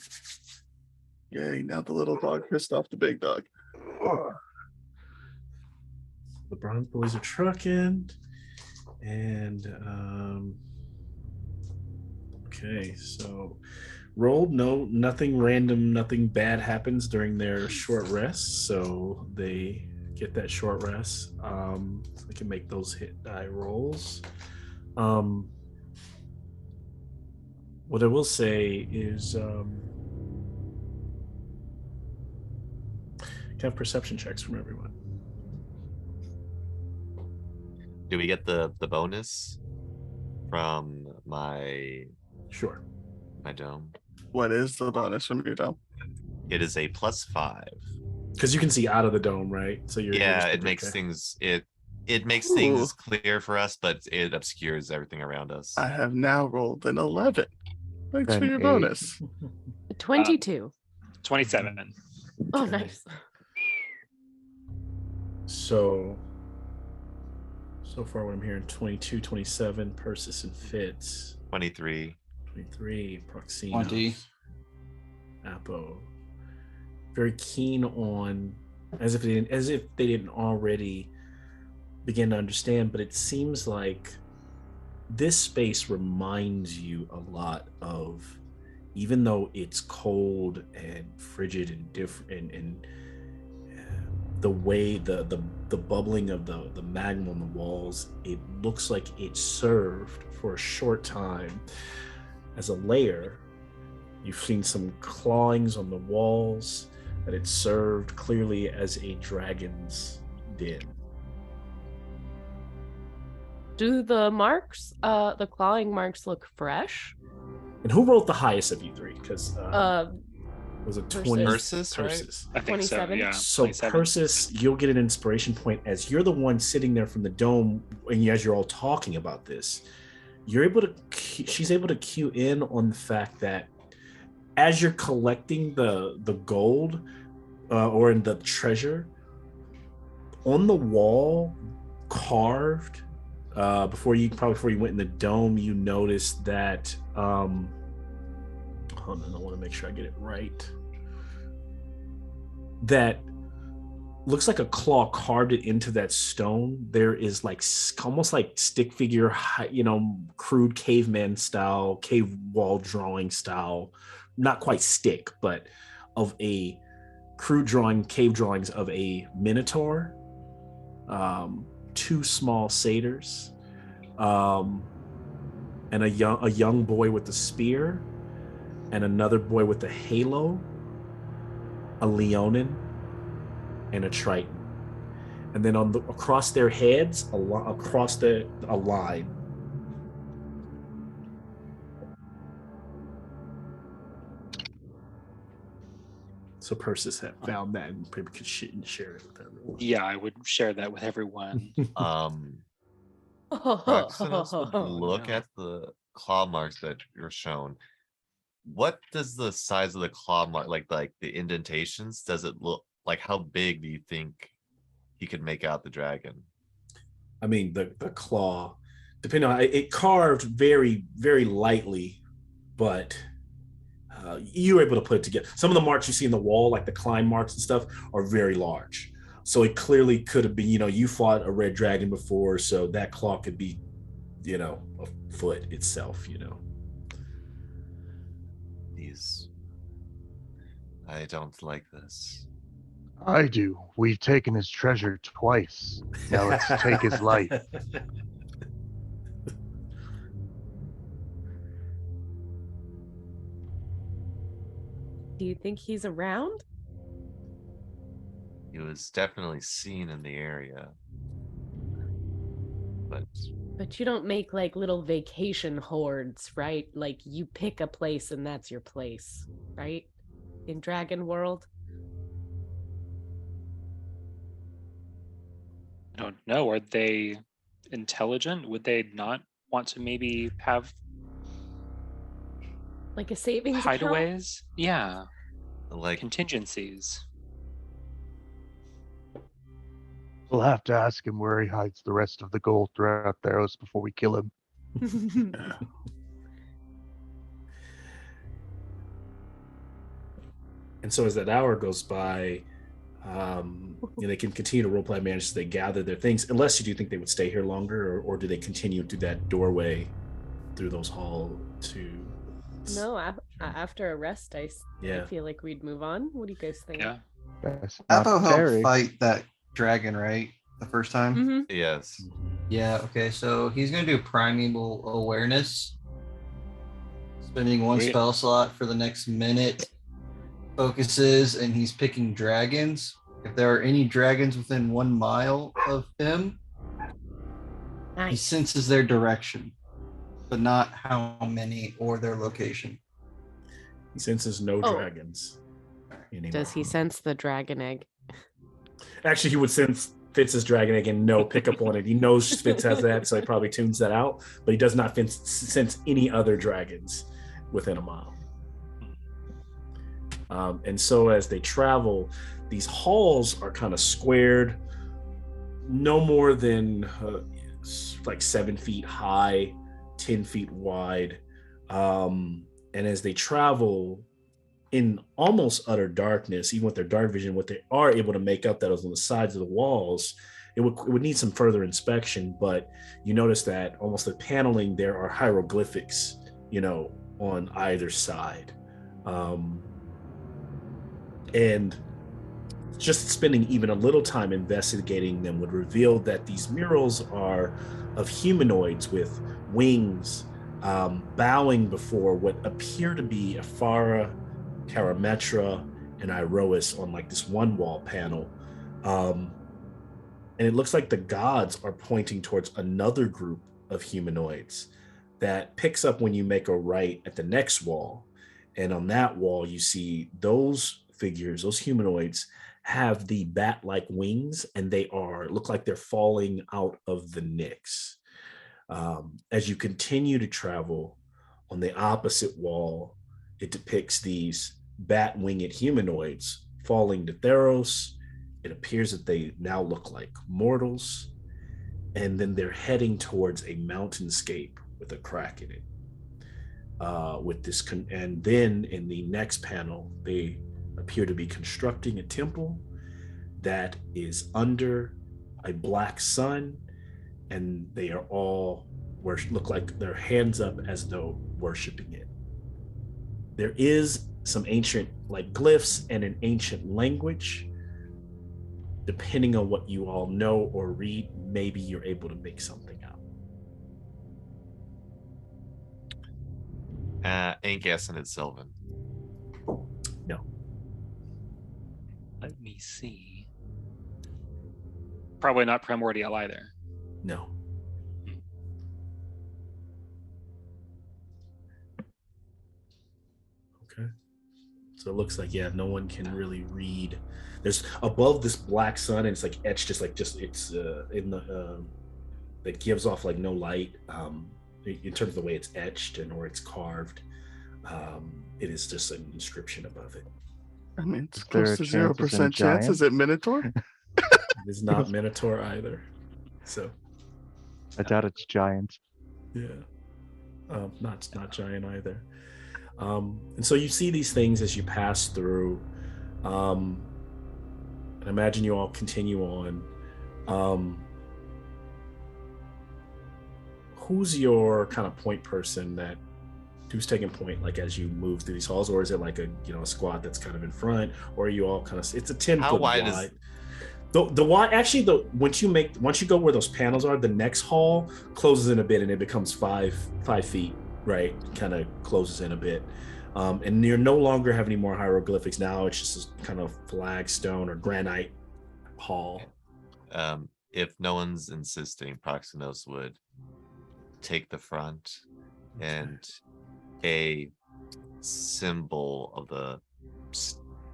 Yay, now the little dog pissed off the big dog. The Bronze Bullies are trucking. And okay, so rolled nothing random, nothing bad happens during their short rest. So they get that short rest. So they can make those hit die rolls. What I will say is can have perception checks from everyone. Do we get the bonus from my Sure. dome? What is the bonus from your dome? It is a +5. Because you can see out of the dome, right? So you're Yeah, just it makes okay. things it makes Ooh. things clear for us, but it obscures everything around us. I have now rolled an 11. Thanks for Then your 8. bonus. 22. 27. Oh, Okay. nice. So far what I'm hearing, 22, 27, Persis and Fitz. 23. 23, Proxima. 20. Apo. Very keen on, as if they didn't already begin to understand, but it seems like this space reminds you a lot of, even though it's cold and frigid and different, and the way the bubbling of the magma on the walls, it looks like it served for a short time as a layer. You've seen some clawings on the walls, that it served clearly as a dragon's den. Do the marks, the clawing marks look fresh? And who rolled the highest of you three? Because was it 20? Persis, right? Persis. I think so. 27? Yeah. So 27. Persis, you'll get an inspiration point as you're the one sitting there from the dome, and as you're all talking about this, she's able to cue in on the fact that as you're collecting the gold or in the treasure, on the wall carved before you went in the dome, you noticed that hold on, I want to make sure I get it right. That looks like a claw carved it into that stone. There is like almost like stick figure, crude caveman style, cave wall drawing style, not quite stick, but of a crude cave drawings of a minotaur, 2 small satyrs, and a young boy with a spear, and another boy with a halo, a leonin, and a triton. And then across their heads, a line. So Persis had found that and maybe could share it with everyone. Yeah, I would share that with everyone. Proximus would look no. at the claw marks that you're shown. What does the size of the claw mark, like the indentations, does it look like? How big do you think he could make out the dragon? I mean, the claw, depending on it, carved very, very lightly, but you were able to put it together. Some of the marks you see in the wall, like the climb marks and stuff, are very large. So it clearly could have been, you fought a red dragon before, so that claw could be, a foot itself. I don't like this. I do. We've taken his treasure twice. Now let's take his life. Do you think he's around? He was definitely seen in the area. But you don't make like little vacation hordes, right? Like you pick a place and that's your place, right? In Dragon World. I don't know. Are they intelligent? Would they not want to maybe have like a savings account? hideaways? Yeah. like Contingencies. We'll have to ask him where he hides the rest of the gold throughout Theros before we kill him. And so as that hour goes by, they can continue to roleplay manage as they gather their things, unless you do think they would stay here longer, or do they continue through that doorway, through those halls to... No, after a rest, I Yeah. feel like we'd move on. What do you guys think? Yeah. That's not Apo helped Terry. fight that dragon, right? The first time? Mm-hmm. yes. Yeah, okay, so he's gonna do primeval awareness. Spending one Sweet. spell slot for the next minute. Focuses and he's picking dragons. If there are any dragons within 1 mile of him, he Nice. senses their direction, but not how many or their location. He senses no Oh. dragons anymore. Does he sense the dragon egg? Actually, he would sense Fitz's dragon egg and pick up on it. He knows Fitz has that, so he probably tunes that out, but he does not sense any other dragons within a mile. And so as they travel, these halls are kind of squared, no more than like 7 feet high, 10 feet wide. And as they travel in almost utter darkness, even with their dark vision, what they are able to make up that is on the sides of the walls, it would need some further inspection, but you notice that almost the paneling, there are hieroglyphics, on either side. And just spending even a little time investigating them would reveal that these murals are of humanoids with wings, bowing before what appear to be Afara, Karametra, and Iroas on like this one wall panel. And it looks like the gods are pointing towards another group of humanoids that picks up when you make a right at the next wall. And on that wall, you see those figures, those humanoids, have the bat-like wings, and they look like they're falling out of the Nyx. As you continue to travel, on the opposite wall, it depicts these bat-winged humanoids falling to Theros. It appears that they now look like mortals, and then they're heading towards a mountainscape with a crack in it. And then in the next panel, they appear to be constructing a temple that is under a black sun, and they are all look like their hands up as though worshiping it. There is some ancient like glyphs and an ancient language. Depending on what you all know or read, maybe you're able to make something out. Ain't guessing it's Sylvan. No. Let me see. Probably not primordial either. No. Okay. So it looks like, no one can really read. There's above this black sun, and it's like etched, it's in the that gives off like no light. In terms of the way it's etched or it's carved, it is just an inscription above it. I mean, it's Is there close a to chance it's in 0% chance. Is it Minotaur? It is not Minotaur either. So I doubt it's giant. yeah, not giant either. And so you see these things as you pass through. and imagine you all continue on. Who's your kind of point person who's taking point, like as you move through these halls, or is it like a a squad that's kind of in front, or are you all kind of? It's a 10 How foot wide wide. is- The wide actually once you go where those panels are, the next hall closes in a bit and it becomes 5 feet, right? Kind of closes in a bit. And you're no longer have any more hieroglyphics now. It's just this kind of flagstone or granite hall. If no one's insisting, Proxinos would take the front, and a symbol of the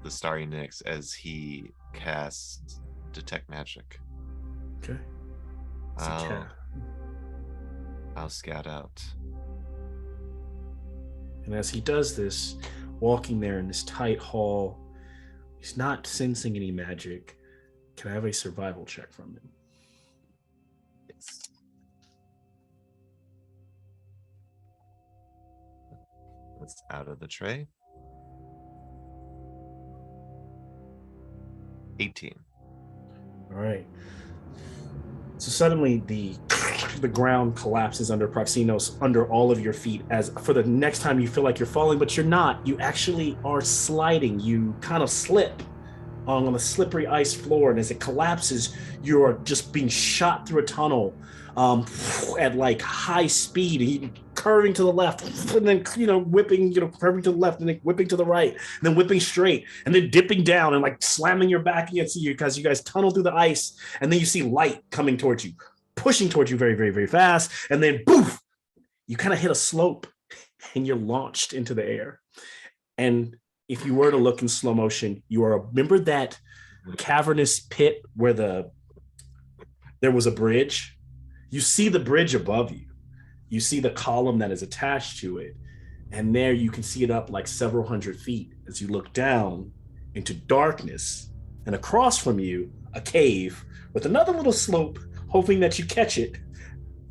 Starry Nix as he casts detect magic. Okay. It's a I'll, cat. I'll scout out. And as he does this, walking there in this tight hall, he's not sensing any magic. Can I have a survival check from him? Yes. That's out of the tray. 18. All right. So suddenly the ground collapses under Proxinos, under all of your feet, as for the next time you feel like you're falling, but you're not. You actually are sliding. You kind of slip on a slippery ice floor, and as it collapses, you are just being shot through a tunnel at like high speed, curving to the left, and then whipping, curving to the left, and then whipping to the right, and then whipping straight, and then dipping down and like slamming your back against you because you guys tunnel through the ice, and then you see light coming towards you, pushing towards you very, very, very fast, and then poof, you kind of hit a slope, and you're launched into the air. And if you were to look in slow motion, remember that cavernous pit where there was a bridge? You see the bridge above you. You see the column that is attached to it. And there you can see it up like several hundred feet as you look down into darkness. And across from you, a cave with another little slope, hoping that you catch it,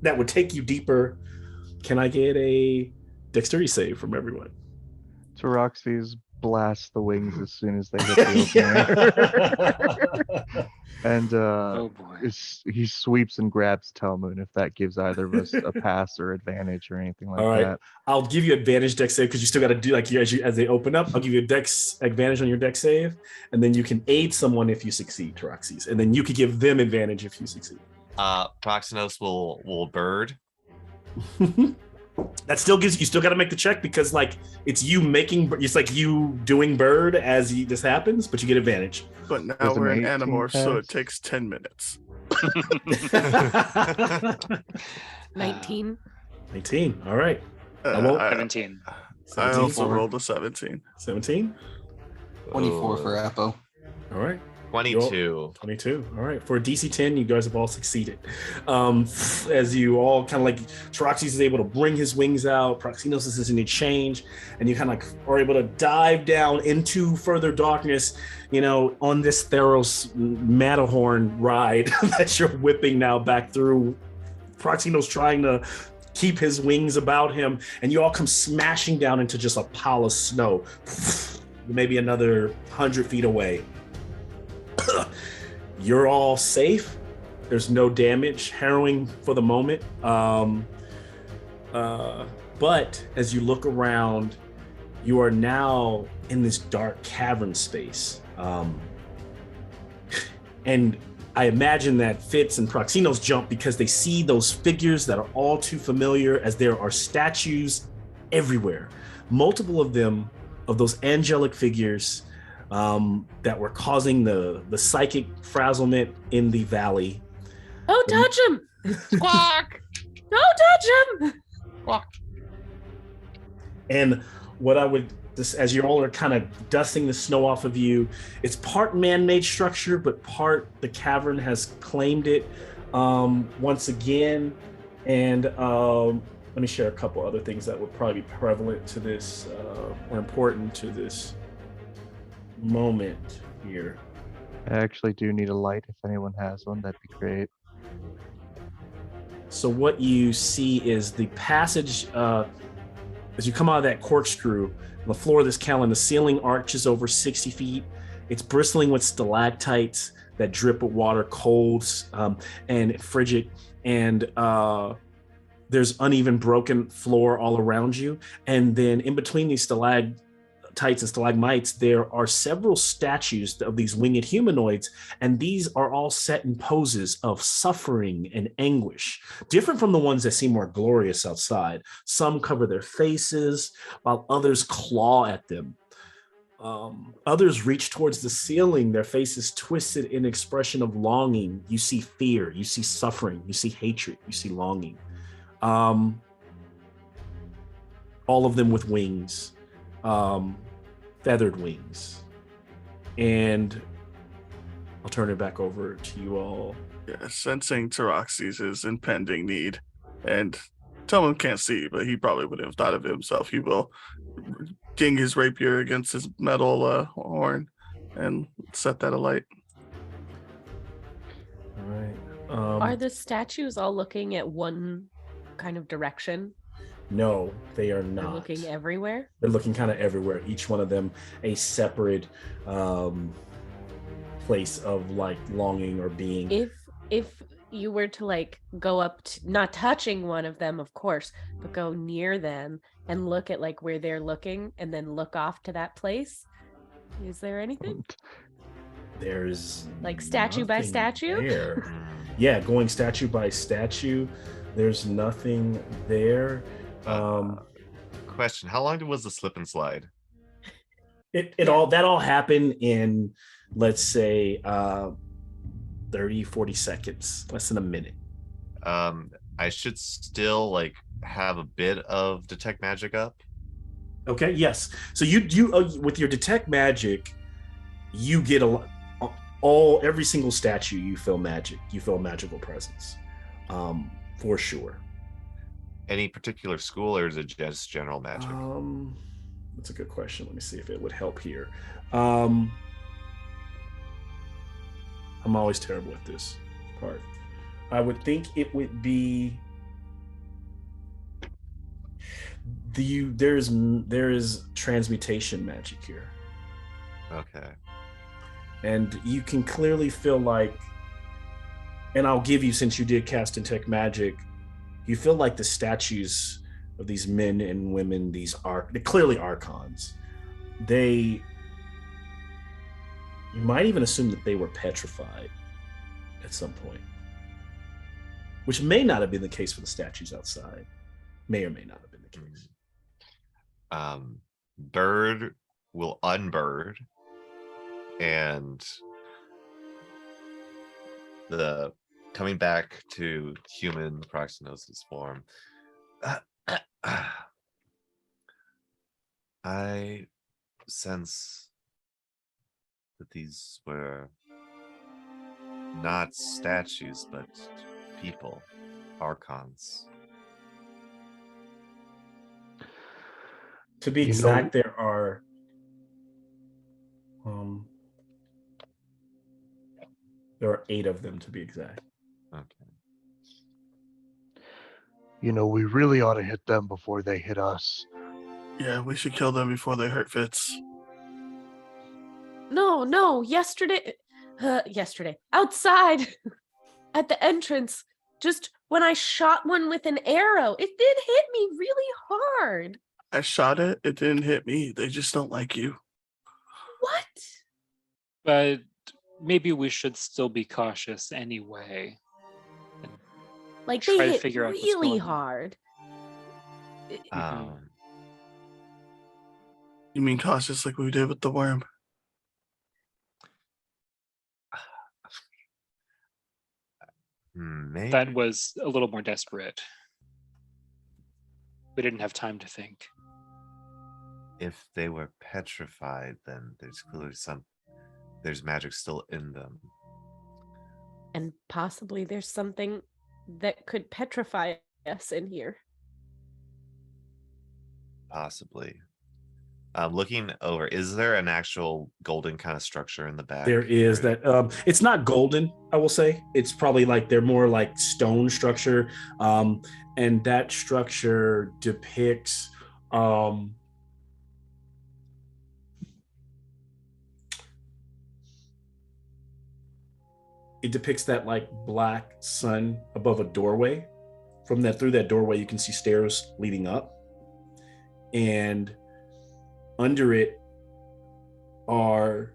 that would take you deeper. Can I get a dexterity save from everyone? Taroxys blast the wings as soon as they hit the open air. And Oh boy. he sweeps and grabs Telmoon if that gives either of us a pass or advantage or anything like All right. that. I'll give you advantage dex save because you still got to do like as they open up. I'll give you a dex advantage on your dex save, and then you can aid someone if you succeed, Taroxys, and then you could give them advantage if you succeed. Proxinos will bird. That still gives you still got to make the check because like it's like you doing bird as this happens, but you get advantage. But now Does an we're in 18 Animorph, so it pass? takes 10 minutes. 19. 19. All right. Uh, won't- I, 17. I 17. also rolled a 17. 17. 24 for Apo. All right. 22. 22. All right. For a DC 10, you guys have all succeeded. As you all kind of like, Taroxys is able to bring his wings out, Proxinos is in a change, and you kind of like are able to dive down into further darkness, on this Theros Matterhorn ride that you're whipping now back through. Proxinos trying to keep his wings about him, and you all come smashing down into just a pile of snow, maybe another 100 feet away. You're all safe. There's no damage. Harrowing for the moment. But as you look around, you are now in this dark cavern space. And I imagine that Fitz and Proxinos jump because they see those figures that are all too familiar, as there are statues everywhere. Multiple of them, of those angelic figures that were causing the psychic frazzlement in the valley. Don't touch him! Squawk! Don't touch him! Squawk. And what I would, as you all are kind of dusting the snow off of you, it's part man-made structure, but part the cavern has claimed it once again. And let me share a couple other things that would probably be prevalent to this or important to this moment here. I actually do need a light. If anyone has one, that'd be great. So what you see is the passage, as you come out of that corkscrew, on the floor of this cavern, the ceiling arches over 60 feet, It's bristling with stalactites that drip with water, cold and frigid, and there's uneven, broken floor all around you. And then in between these stalactites and stalagmites, there are several statues of these winged humanoids, and these are all set in poses of suffering and anguish, different from the ones that seem more glorious outside. Some cover their faces, while others claw at them. Others reach towards the ceiling, their faces twisted in expression of longing. You see fear, you see suffering, you see hatred, you see longing. All of them with wings, feathered wings. And I'll turn it back over to you all. Yeah, sensing Taroxys' impending need, and Tillman can't see, but he probably wouldn't have thought of it himself. He will ding his rapier against his metal horn and set that alight. All right. Are the statues all looking at one kind of direction? No, they are They're not. looking everywhere? They're looking kind of everywhere. Each one of them a separate place of like longing or being. If you were to like go up to, not touching one of them, of course, but go near them and look at like where they're looking and then look off to that place, is there anything? There's like statue by nothing statue? there. Yeah, going statue by statue. There's nothing there. Question: how long was the slip and slide? It all happened in, let's say, 30, 40 seconds, less than a minute. I should still like have a bit of detect magic up. Okay, yes. So you with your detect magic, you get every single statue you feel magic. You feel a magical presence, for sure. Any particular school, or is it just general magic? That's a good question. Let me see if it would help here. I'm always terrible at this part. I would think it would be there is transmutation magic here. Okay. And you can clearly feel like, and I'll give you, since you did cast detect magic, you feel like the statues of these men and women, they're clearly archons. You might even assume that they were petrified at some point, which may not have been the case for the statues outside. May or may not have been the case. Bird will unbird, and the coming back to human proxenosis form. I sense that these were not statues, but people, archons. To be exact, there are there are 8 of them, to be exact. Okay. We really ought to hit them before they hit us. Yeah, we should kill them before they hurt Fitz. No, yesterday, outside at the entrance, just when I shot one with an arrow, it did hit me really hard. I shot it. It didn't hit me. They just don't like you. What? But maybe we should still be cautious anyway. Like Try they to hit figure out what's really going on. hard. You mean cautious like we did with the worm? Maybe. That was a little more desperate. We didn't have time to think. If they were petrified, then there's clearly there's magic still in them. And possibly there's something that could petrify us in here. Possibly. Looking over, is there an actual golden kind of structure in the back? There is that. It's not golden, I will say. It's probably like they're more like stone structure, and that structure depicts it depicts that like black sun above a doorway. From that, through that doorway, you can see stairs leading up, and under it are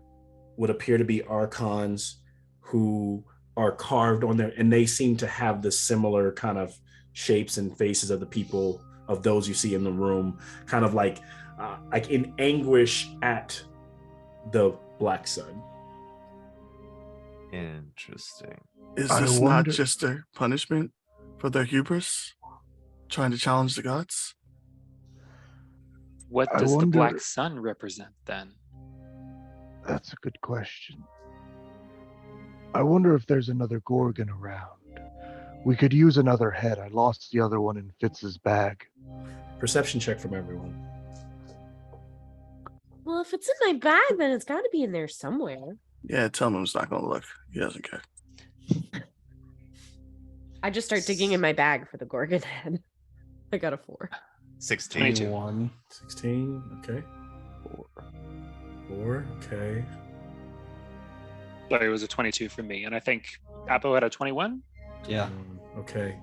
what appear to be archons who are carved on there, and they seem to have the similar kind of shapes and faces of the people of those you see in the room, kind of like in anguish at the black sun. Interesting. Is I this not wonder- just their punishment for their hubris? Trying to challenge the gods? What I does the black wonder- sun represent then? That's a good question. I wonder if there's another Gorgon around. We could use another head. I lost the other one in Fitz's bag. Perception check from everyone. Well, if it's in my bag, then it's got to be in there somewhere. Yeah, Tillman's not going to look. He doesn't care. I just start digging in my bag for the Gorgon head. I got a 4. 16. 22. 1. 16, okay. 4, okay. Sorry, it was a 22 for me, and I think Apo had a 21. Yeah. Okay.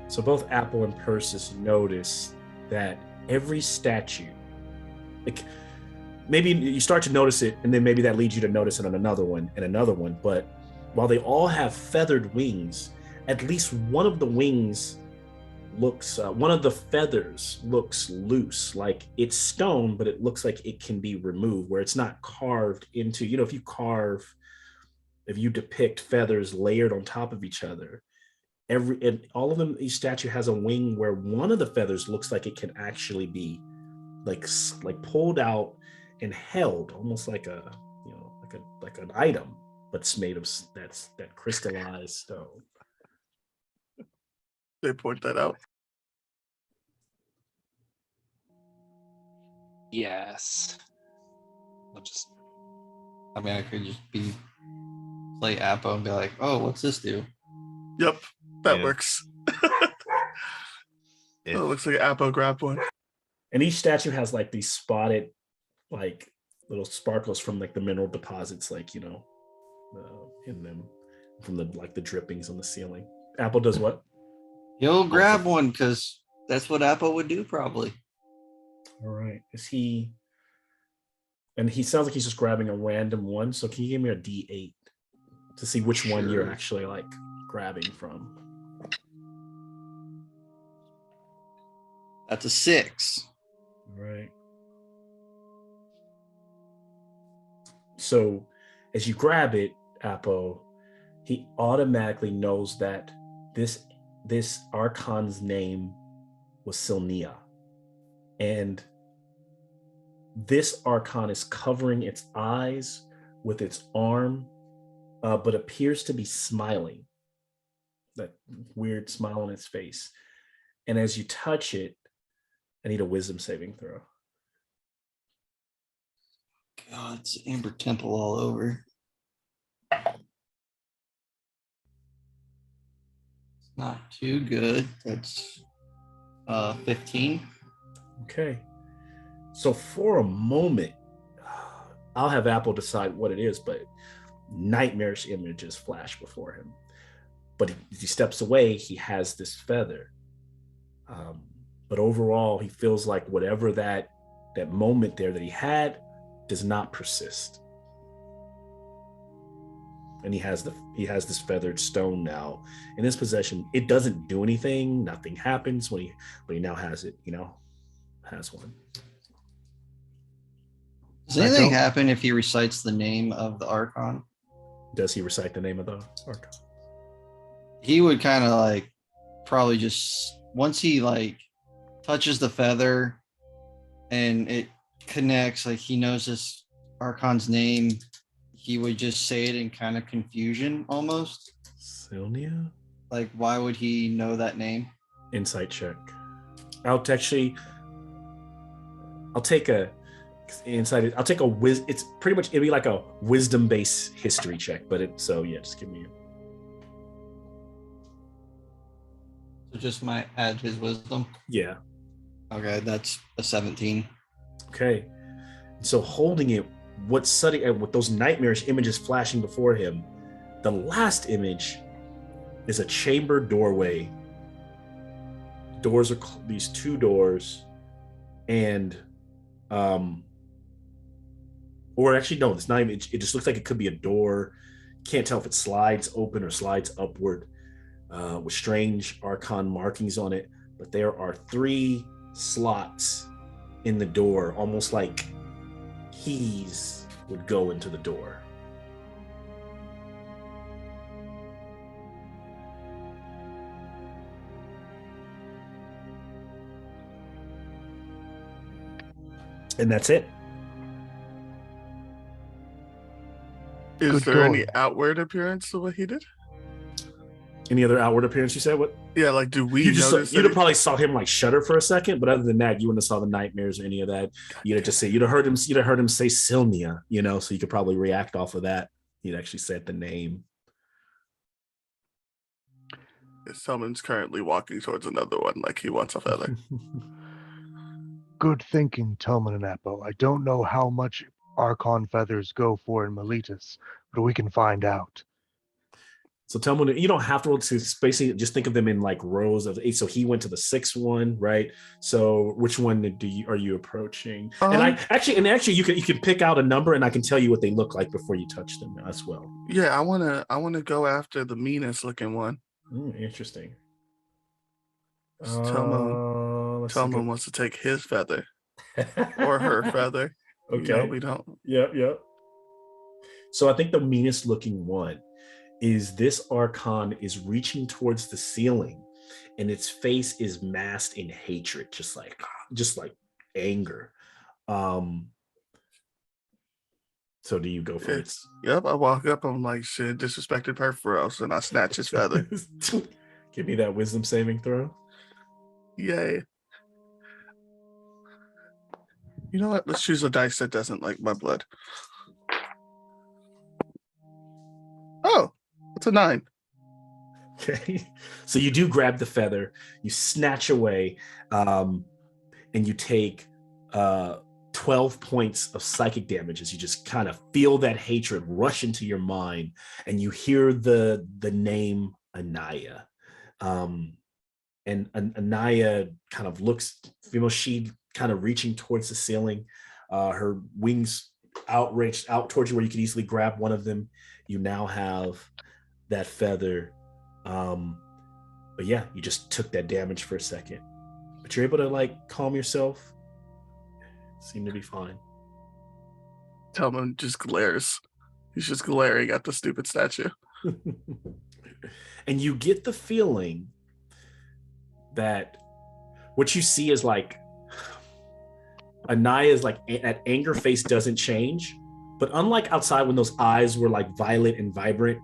So both Apple and Persis notice that every statue, like maybe you start to notice it, and then maybe that leads you to notice it on another one and another one. But while they all have feathered wings, at least one of the wings looks, one of the feathers looks loose, like it's stone, but it looks like it can be removed, where it's not carved into, you know, if you depict feathers layered on top of each other, all of them, each statue has a wing where one of the feathers looks like it can actually be like pulled out and held, almost like a, you know, like an item, but it's made of that crystallized stone. They point that out. Yes. I'll just I mean, I could just play Apo and be like, oh, what's this do? Yep, that Yeah. works. If- Oh, it looks like Apo grabbed one. And each statue has like these spotted, like little sparkles from like the mineral deposits, like, you know, in them, from the like the drippings on the ceiling. Apple does what? He'll grab one because that's what Apo would do probably. All right. Is he? And he sounds like he's just grabbing a random one. So can you give me a D8 to see which one you're Sure. actually like grabbing from? That's a 6. All right. So as you grab it, Apo, he automatically knows that this Archon's name was Silnia. And this Archon is covering its eyes with its arm, but appears to be smiling. That weird smile on its face. And as you touch it, I need a wisdom saving throw. God, it's Amber Temple all over. It's not too good. That's 15. Okay. So for a moment, I'll have Apple decide what it is, but nightmarish images flash before him. But as he steps away, he has this feather. But overall, he feels like whatever that moment there that he had does not persist. And he has this feathered stone now in his possession. It doesn't do anything. Nothing happens but he now has it. You know, has one. Does anything happen if he recites the name of the Archon? Does he recite the name of the Archon? He would kind of like probably just once he like touches the feather and it connects, like he knows this Archon's name, he would just say it in kind of confusion almost. Silnia? Like, why would he know that name? Insight check. I'll take a insight. I'll take a it's pretty much, it'd be like a wisdom based history check, but just give me. So just might add his wisdom. Yeah. Okay, that's a 17. Okay. So holding it, with those nightmarish images flashing before him, The last image is a chamber doorway. Doors are these two doors, and or actually no, it's not even. It just looks like it could be a door. Can't tell if it slides open or slides upward, with strange archon markings on it. But there are 3 slots in the door, almost like keys would go into the door. And that's it. Is Good there any going. outward appearance to what he did? Any other outward appearance you said? What? Yeah, like do we You just notice you'd that have probably saw him like shudder for a second, but other than that, you wouldn't have saw the nightmares or any of that. You'd have just say you'd have heard him say Sylnia, so you could probably react off of that. He'd actually said the name. someone's currently walking towards another one like he wants a feather? Good thinking, Toman and Apple. I don't know how much Archon feathers go for in Miletus, but we can find out. So tell me, you don't have to roll to basically just think of them in like rows of 8. So he went to the 6th one, right? So which one are you approaching? And actually you can pick out a number and I can tell you what they look like before you touch them as well. Yeah, I wanna go after the meanest looking one. Interesting. Telman wants to take his feather or her feather. Okay. We don't. Yep. So I think the meanest looking one is this Archon is reaching towards the ceiling, and its face is masked in hatred, just like anger. So do you go for it? Yep, I walk up, I'm like, shit, disrespected Perforos, and I snatch his feather. Give me that wisdom saving throw. Yay. You know what? Let's choose a dice that doesn't like my blood. Oh, it's a 9. Okay. So you do grab the feather, you snatch away, and you take 12 points of psychic damage as you just kind of feel that hatred rush into your mind, and you hear the name Anaya. And Anaya kind of looks, she kind of reaching towards the ceiling, her wings outreached out towards you where you could easily grab one of them. You now have that feather. But yeah, you just took that damage for a second, but you're able to like calm yourself. Seem to be fine. Telman just glares. He's just glaring at the stupid statue. And you get the feeling that what you see is like Anaya's like that anger face doesn't change, but unlike outside when those eyes were like violet and vibrant,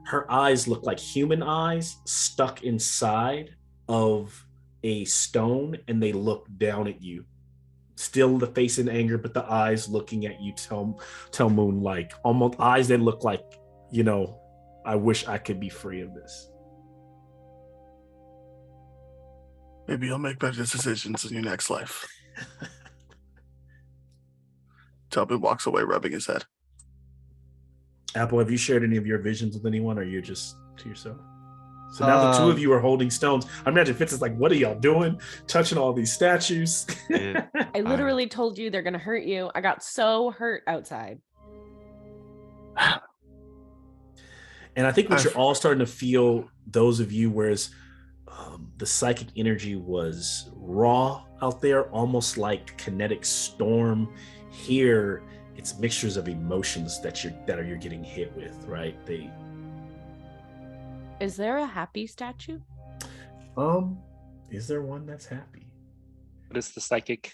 her eyes look like human eyes stuck inside of a stone, and they look down at you. Still the face in anger, but the eyes looking at you, Telmoon, like almost eyes that look like, I wish I could be free of this. Maybe you'll make better decisions in your next life. Telman walks away, rubbing his head. Apple, have you shared any of your visions with anyone, or you're just to yourself? So now the two of you are holding stones. I imagine Fitz is like, what are y'all doing? Touching all these statues. I literally told you they're going to hurt you. I got so hurt outside. And I think what you're all starting to feel, those of you, whereas the psychic energy was raw out there, almost like kinetic storm. Here, it's mixtures of emotions that you're getting hit with, right? Is there a happy statue? Is there one that's happy? What is the psychic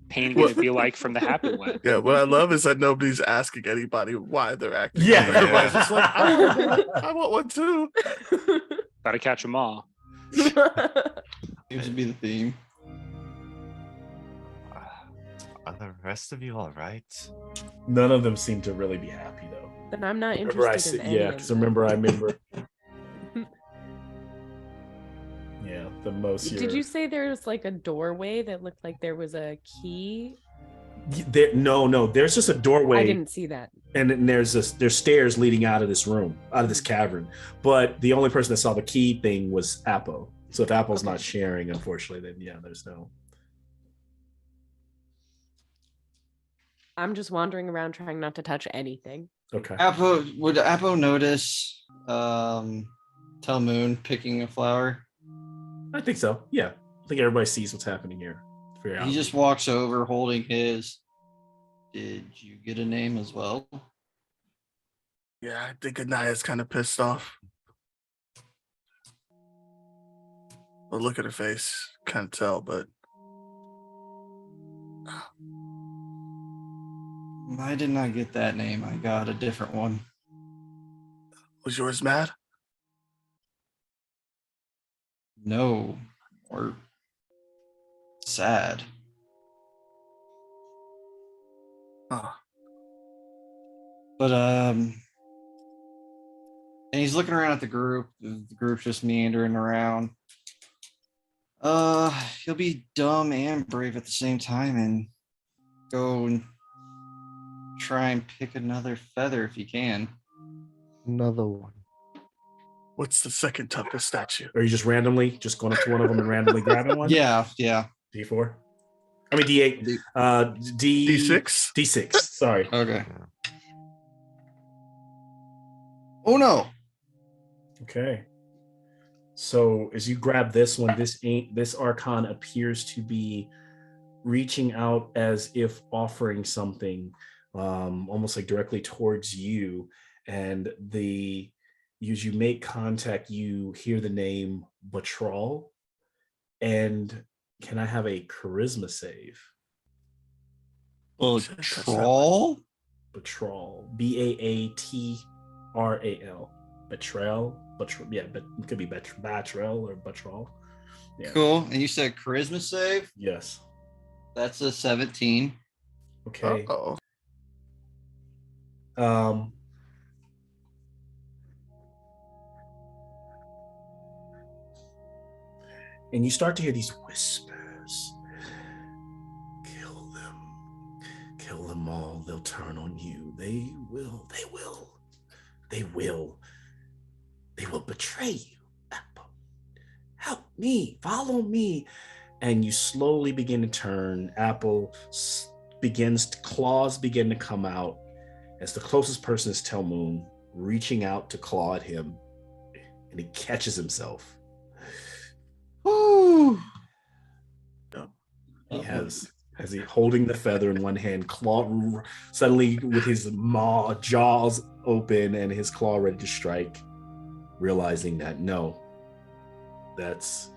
pain going to be like from the happy one? Yeah, what I love is that nobody's asking anybody why they're acting. Yeah. Everybody's just like, I want one too. Gotta catch them all. Seems to be the theme. Are the rest of you all right? None of them seem to really be happy though. Then I'm not Remember interested in any of because them. remember. Yeah, the most. Did you say there was like a doorway that looked like there was a key No. There's just a doorway. I didn't see that. And then there's stairs leading out of this room, out of this cavern. But the only person that saw the key thing was Appo. So if Apple's not sharing, unfortunately, then yeah, there's no. I'm just wandering around trying not to touch anything. Okay. Would Appo notice Telmoon picking a flower? I think so. Yeah. I think everybody sees what's happening here. He just walks over holding his. Did you get a name as well? Yeah, I think Anaya's kind of pissed off. Well, look at her face. Can't tell, but I did not get that name. I got a different one. was yours mad? No, or sad. Oh, But and he's looking around at the group. The group's just meandering around. He'll be dumb and brave at the same time and go and try and pick another feather if he can. Another one. what's the second toughest statue? Are you just randomly just going up to one of them and randomly grabbing one? Yeah. D4. I mean D8. D6? D6. Sorry. Okay. Oh no. Okay. So as you grab this one, this archon appears to be reaching out as if offering something, almost like directly towards you. And as you make contact, you hear the name Batral. And can I have a charisma save? Troll? Batral. Baatral. Betrayal. Yeah, but it could be Batrel or Batral. Yeah. Cool. And you said charisma save? Yes. That's a 17. Okay. Uh-oh. And you start to hear these whispers. Kill them all. They'll turn on you. They will betray you. Help me, follow me. And you slowly begin to turn. Claws begin to come out as the closest person is Telmoon, reaching out to claw at him, and he catches himself. Woo! He has he holding the feather in one hand, claw suddenly with his jaws open and his claw ready to strike, realizing that no, that's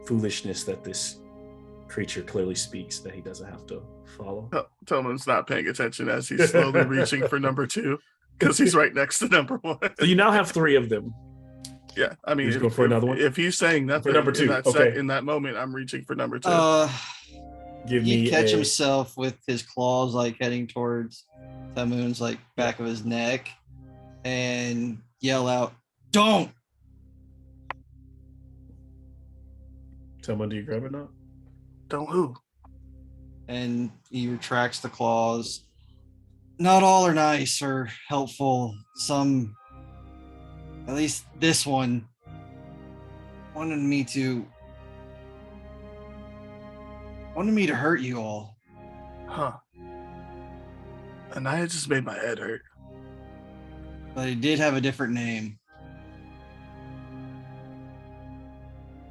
foolishness that this creature clearly speaks, that he doesn't have to follow. Tillman's not paying attention as he's slowly reaching for number 2 because he's right next to number 1. So you now have 3 of them. Yeah, I mean, He's going for another one? If he's saying nothing For number 2, in that moment, I'm reaching for number 2. He catch himself with his claws like heading towards Telmoon's like back of his neck and yell out, "Don't!" Telmoon, do you grab it now? Don't who? And he retracts the claws. Not all are nice or helpful. Some, at least this one, wanted me to hurt you all. Huh. Anaya just made my head hurt. But he did have a different name.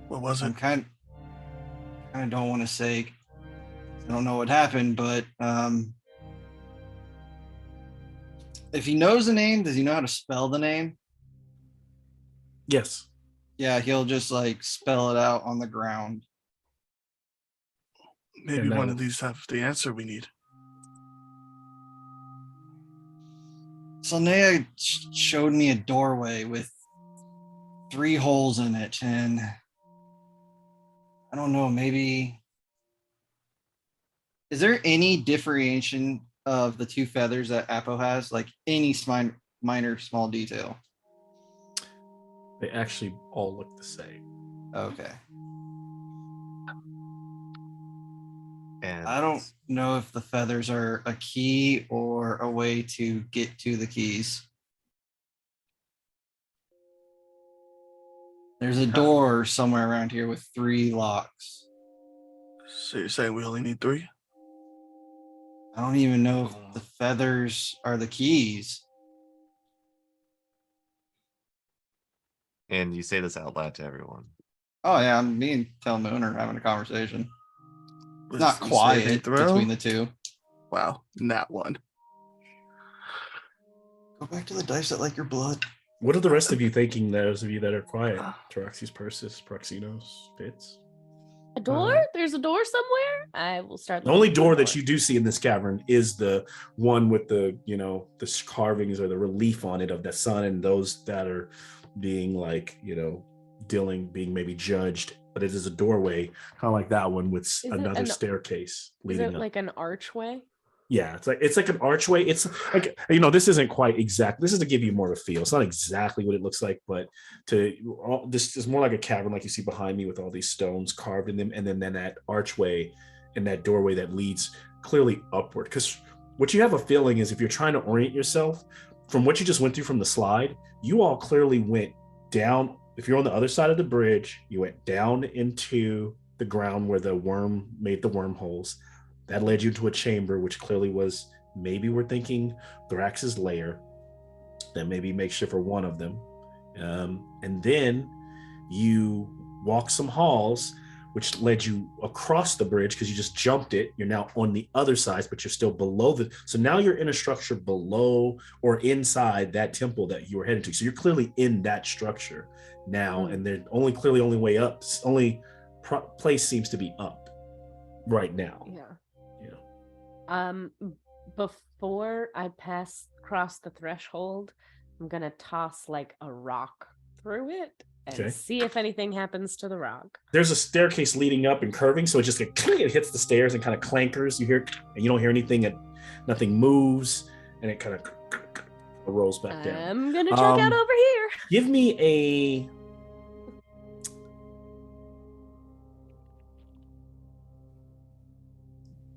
What was I it? kind of don't want to say. I don't know what happened, but if he knows the name, does he know how to spell the name? Yes. Yeah, he'll just like spell it out on the ground. Maybe one of these have the answer we need. So Naya showed me a doorway with 3 holes in it, and I don't know, maybe is there any differentiation of the 2 feathers that Appo has? Like any minor small detail? They actually all look the same. Okay. And I don't know if the feathers are a key or a way to get to the keys. There's a door somewhere around here with 3 locks. So you're saying we only need 3? I don't even know if the feathers are the keys. you say this out loud to everyone. Oh yeah, me and Tell Moon are having a conversation. This Not is a saving quiet throw? between the two. Wow, not one. Go back to the dice that like your blood. What are the rest of you thinking? Those of you that are quiet, Taroxys, Persis, Proxinos, Fitz. A door? There's a door somewhere? I will start. The only door that you do see in this cavern is the one with the, the carvings or the relief on it of the sun and those that are being being maybe judged. But it is a doorway, kind of like that one with another staircase leading up. Like an archway? Yeah, it's like an archway. It's like, this isn't quite exact. This is to give you more of a feel. It's not exactly what it looks like, but this is more like a cavern, like you see behind me with all these stones carved in them, and then that archway and that doorway that leads clearly upward. Because what you have a feeling is, if you're trying to orient yourself from what you just went through from the slide, you all clearly went down. If you're on the other side of the bridge, you went down into the ground where the worm made the wormholes. That led you to a chamber, which clearly was, maybe we're thinking, Thrax's lair. That maybe makeshift for one of them. And then you walk some halls, which led you across the bridge because you just jumped it. You're now on the other side, but you're still below so now you're in a structure below or inside that temple that you were headed to. So you're clearly in that structure now, and they're only way up. Only place seems to be up right now. Yeah. Before I cross the threshold, I'm gonna toss like a rock through it and see if anything happens to the rock. There's a staircase leading up and curving, so it just it hits the stairs and kind of clankers. You hear, and you don't hear anything. Nothing moves, and it kind of rolls back down. I'm gonna check out over here. Give me a.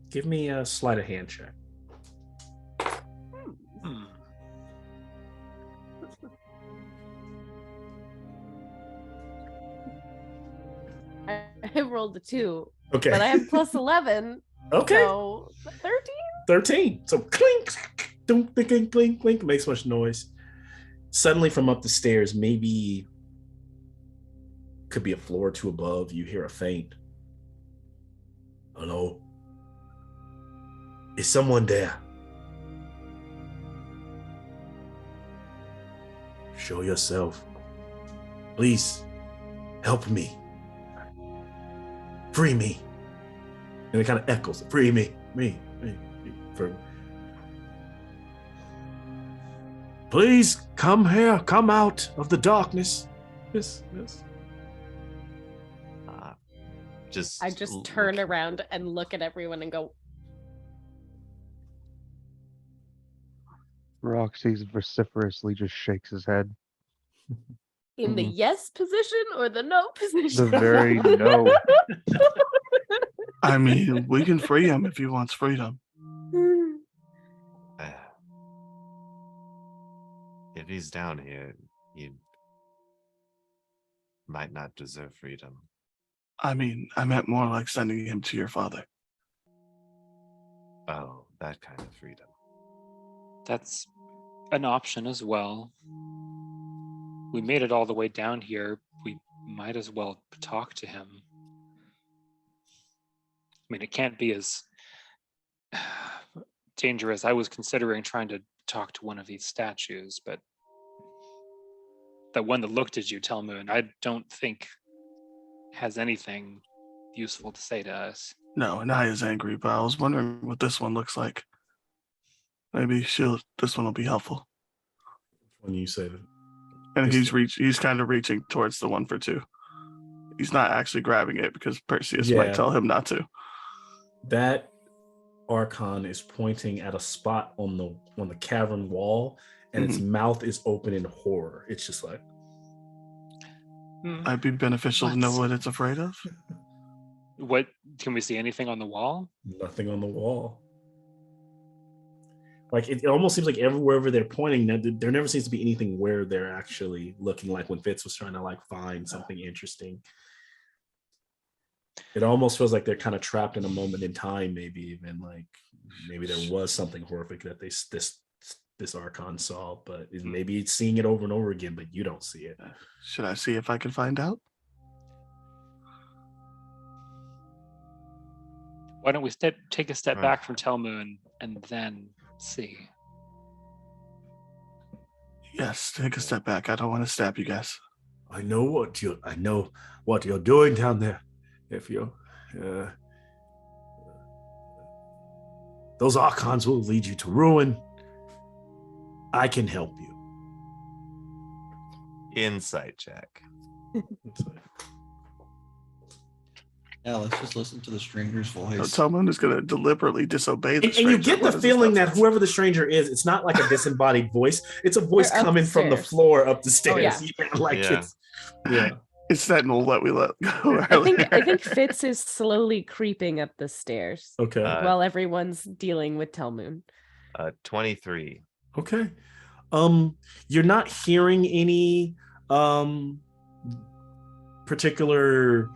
Give me a sleight of hand check. I rolled a 2. Okay. But I have plus 11. Okay. So 13? 13. So clink, clink, clink, clink, clink, makes much noise. Suddenly from up the stairs, maybe could be a floor or two above, you hear a faint. Hello? Is someone there? Show yourself. Please, help me. Free me. And it kind of echoes. Free me. Me. Please come here. Come out of the darkness. Yes. I just turn around and look at everyone and go, Roxy's vociferously just shakes his head. in the yes position or the no position? The very no. I mean, we can free him if he wants freedom. If he's down here, he might not deserve freedom. I mean, I meant more like sending him to your father. Oh, that kind of freedom. That's an option as well. We made it all the way down here. We might as well talk to him. I mean, it can't be as dangerous. I was considering trying to talk to one of these statues, but that one that looked at you, Telmoon, I don't think has anything useful to say to us. No, Anaya's is angry, but I was wondering what this one looks like. Maybe this one will be helpful. When you say that. And he's kind of reaching towards the one for 2. He's not actually grabbing it because Perseus might tell him not to. That Archon is pointing at a spot on the cavern wall, and its mouth is open in horror. It's just like, might be beneficial to know what it's afraid of. What Can we see anything on the wall? Nothing on the wall. Like it almost seems like wherever they're pointing, there never seems to be anything where they're actually looking. Like when Fitz was trying to like find something interesting, it almost feels like they're kind of trapped in a moment in time. Maybe even like maybe there was something horrific that this Archon saw, but maybe it's seeing it over and over again, but you don't see it. Should I see if I can find out? Why don't we take a step back from Telmoon and then see? Yes, take a step back. I don't want to stab you guys. I know what you're doing down there. If you're those Archons will lead you to ruin. I can help you. Insight check. Yeah, let's just listen to the stranger's voice. Someone is going to deliberately disobey the And stranger. you get the What is this feeling that nonsense? whoever the stranger is, it's not like a disembodied voice. It's a voice They're up coming the from the stairs. floor up the stairs. yeah. It's that null that we let go I earlier. think Fitz is slowly creeping up the stairs Okay. while everyone's dealing with Telmoon. 23. Okay. You're not hearing any particular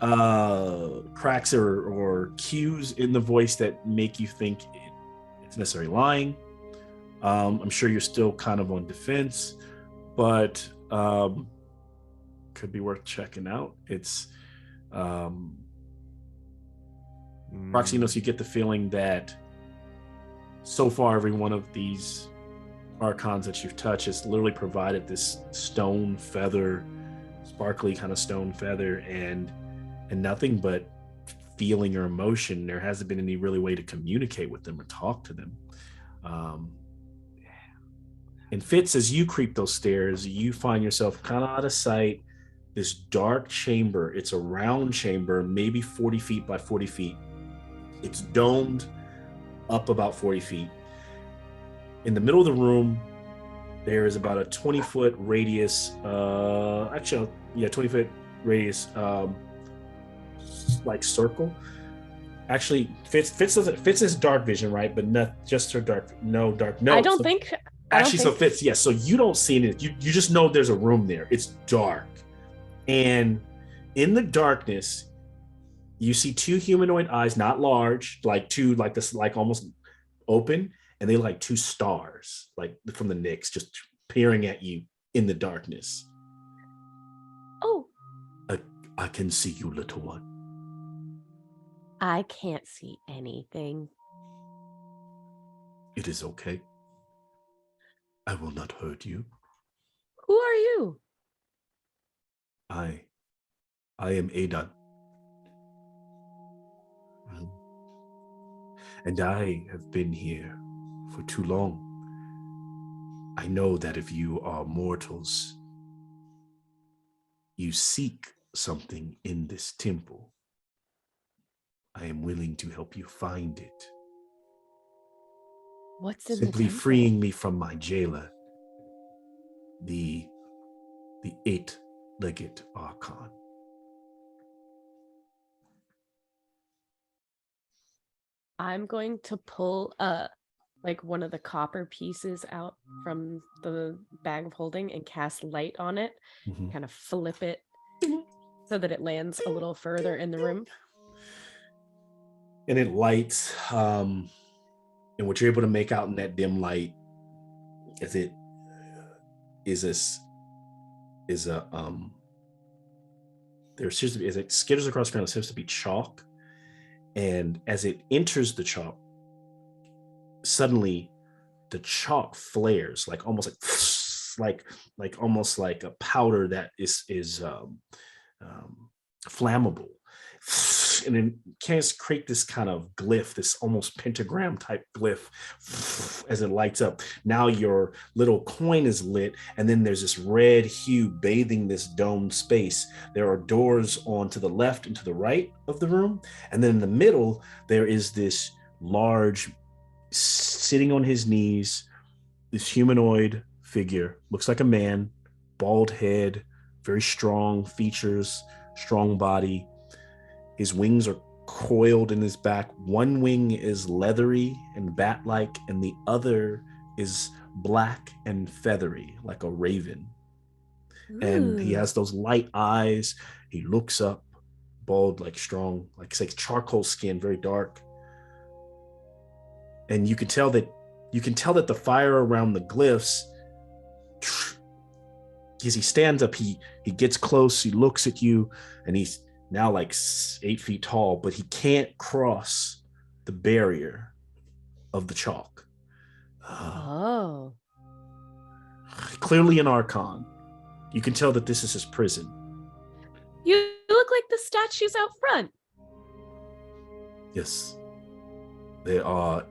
cracks or cues in the voice that make you think it's necessarily lying. I'm sure you're still kind of on defense, but could be worth checking out. It's Proxinos, you get the feeling that so far every one of these Archons that you've touched has literally provided this stone feather, sparkly kind of stone feather, and nothing but feeling or emotion. There hasn't been any really way to communicate with them or talk to them. And Fitz, as you creep those stairs, you find yourself kind of out of sight, this dark chamber. It's a round chamber, maybe 40 feet by 40 feet. It's domed up about 40 feet. In the middle of the room, there is about a 20-foot radius, 20-foot radius, like circle. Actually, Fitz is dark vision, right? But not just her dark. No. I don't think. So Fitz, yes. So you don't see it. You just know there's a room there. It's dark, and in the darkness, you see two humanoid eyes, not large, like this, like almost open, and they like two stars, like from the Knicks, just peering at you in the darkness. Oh, I can see you, little one. I can't see anything. It is okay. I will not hurt you. Who are you? I am Adan. And I have been here for too long. I know that if you are mortals, you seek something in this temple. I am willing to help you find it. What's in Simply the temple? freeing me from my jailer, the eight-legged Archon. I'm going to pull like one of the copper pieces out from the bag of holding and cast light on it, kind of flip it so that it lands a little further in the room. And it lights, and what you're able to make out in that dim light is there seems to be, as it skitters across the ground, it seems to be chalk. And as it enters the chalk, suddenly the chalk flares, like almost like almost like a powder that is flammable, and then can create this kind of glyph, this almost pentagram type glyph as it lights up. Now your little coin is lit, and then there's this red hue bathing this domed space. There are doors on to the left and to the right of the room, and then in the middle there is this large, sitting on his knees, this humanoid figure. Looks like a man, bald head, very strong features, strong body. His wings are coiled in his back. One wing is leathery and bat-like, and the other is black and feathery, like a raven. And he has those light eyes. He looks up, bald, like strong, like say charcoal skin, very dark. And you can tell that the fire around the glyphs, as he stands up, he gets close, he looks at you, and he's now like 8 feet tall, but he can't cross the barrier of the chalk. Oh. Clearly an Archon. You can tell that this is his prison. You look like the statues out front. Yes. They are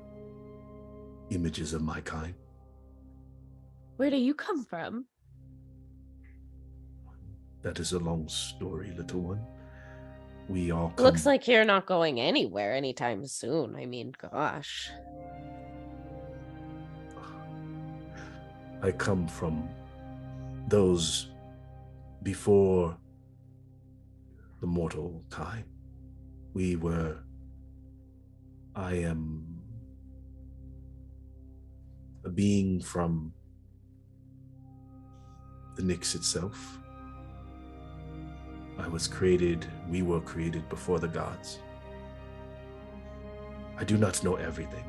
images of my kind. Where do you come from? That is a long story, little one. We all come... Looks like you're not going anywhere anytime soon. I mean, gosh. I come from those before the mortal time. I am a being from the Nyx itself. We were created before the gods. I do not know everything.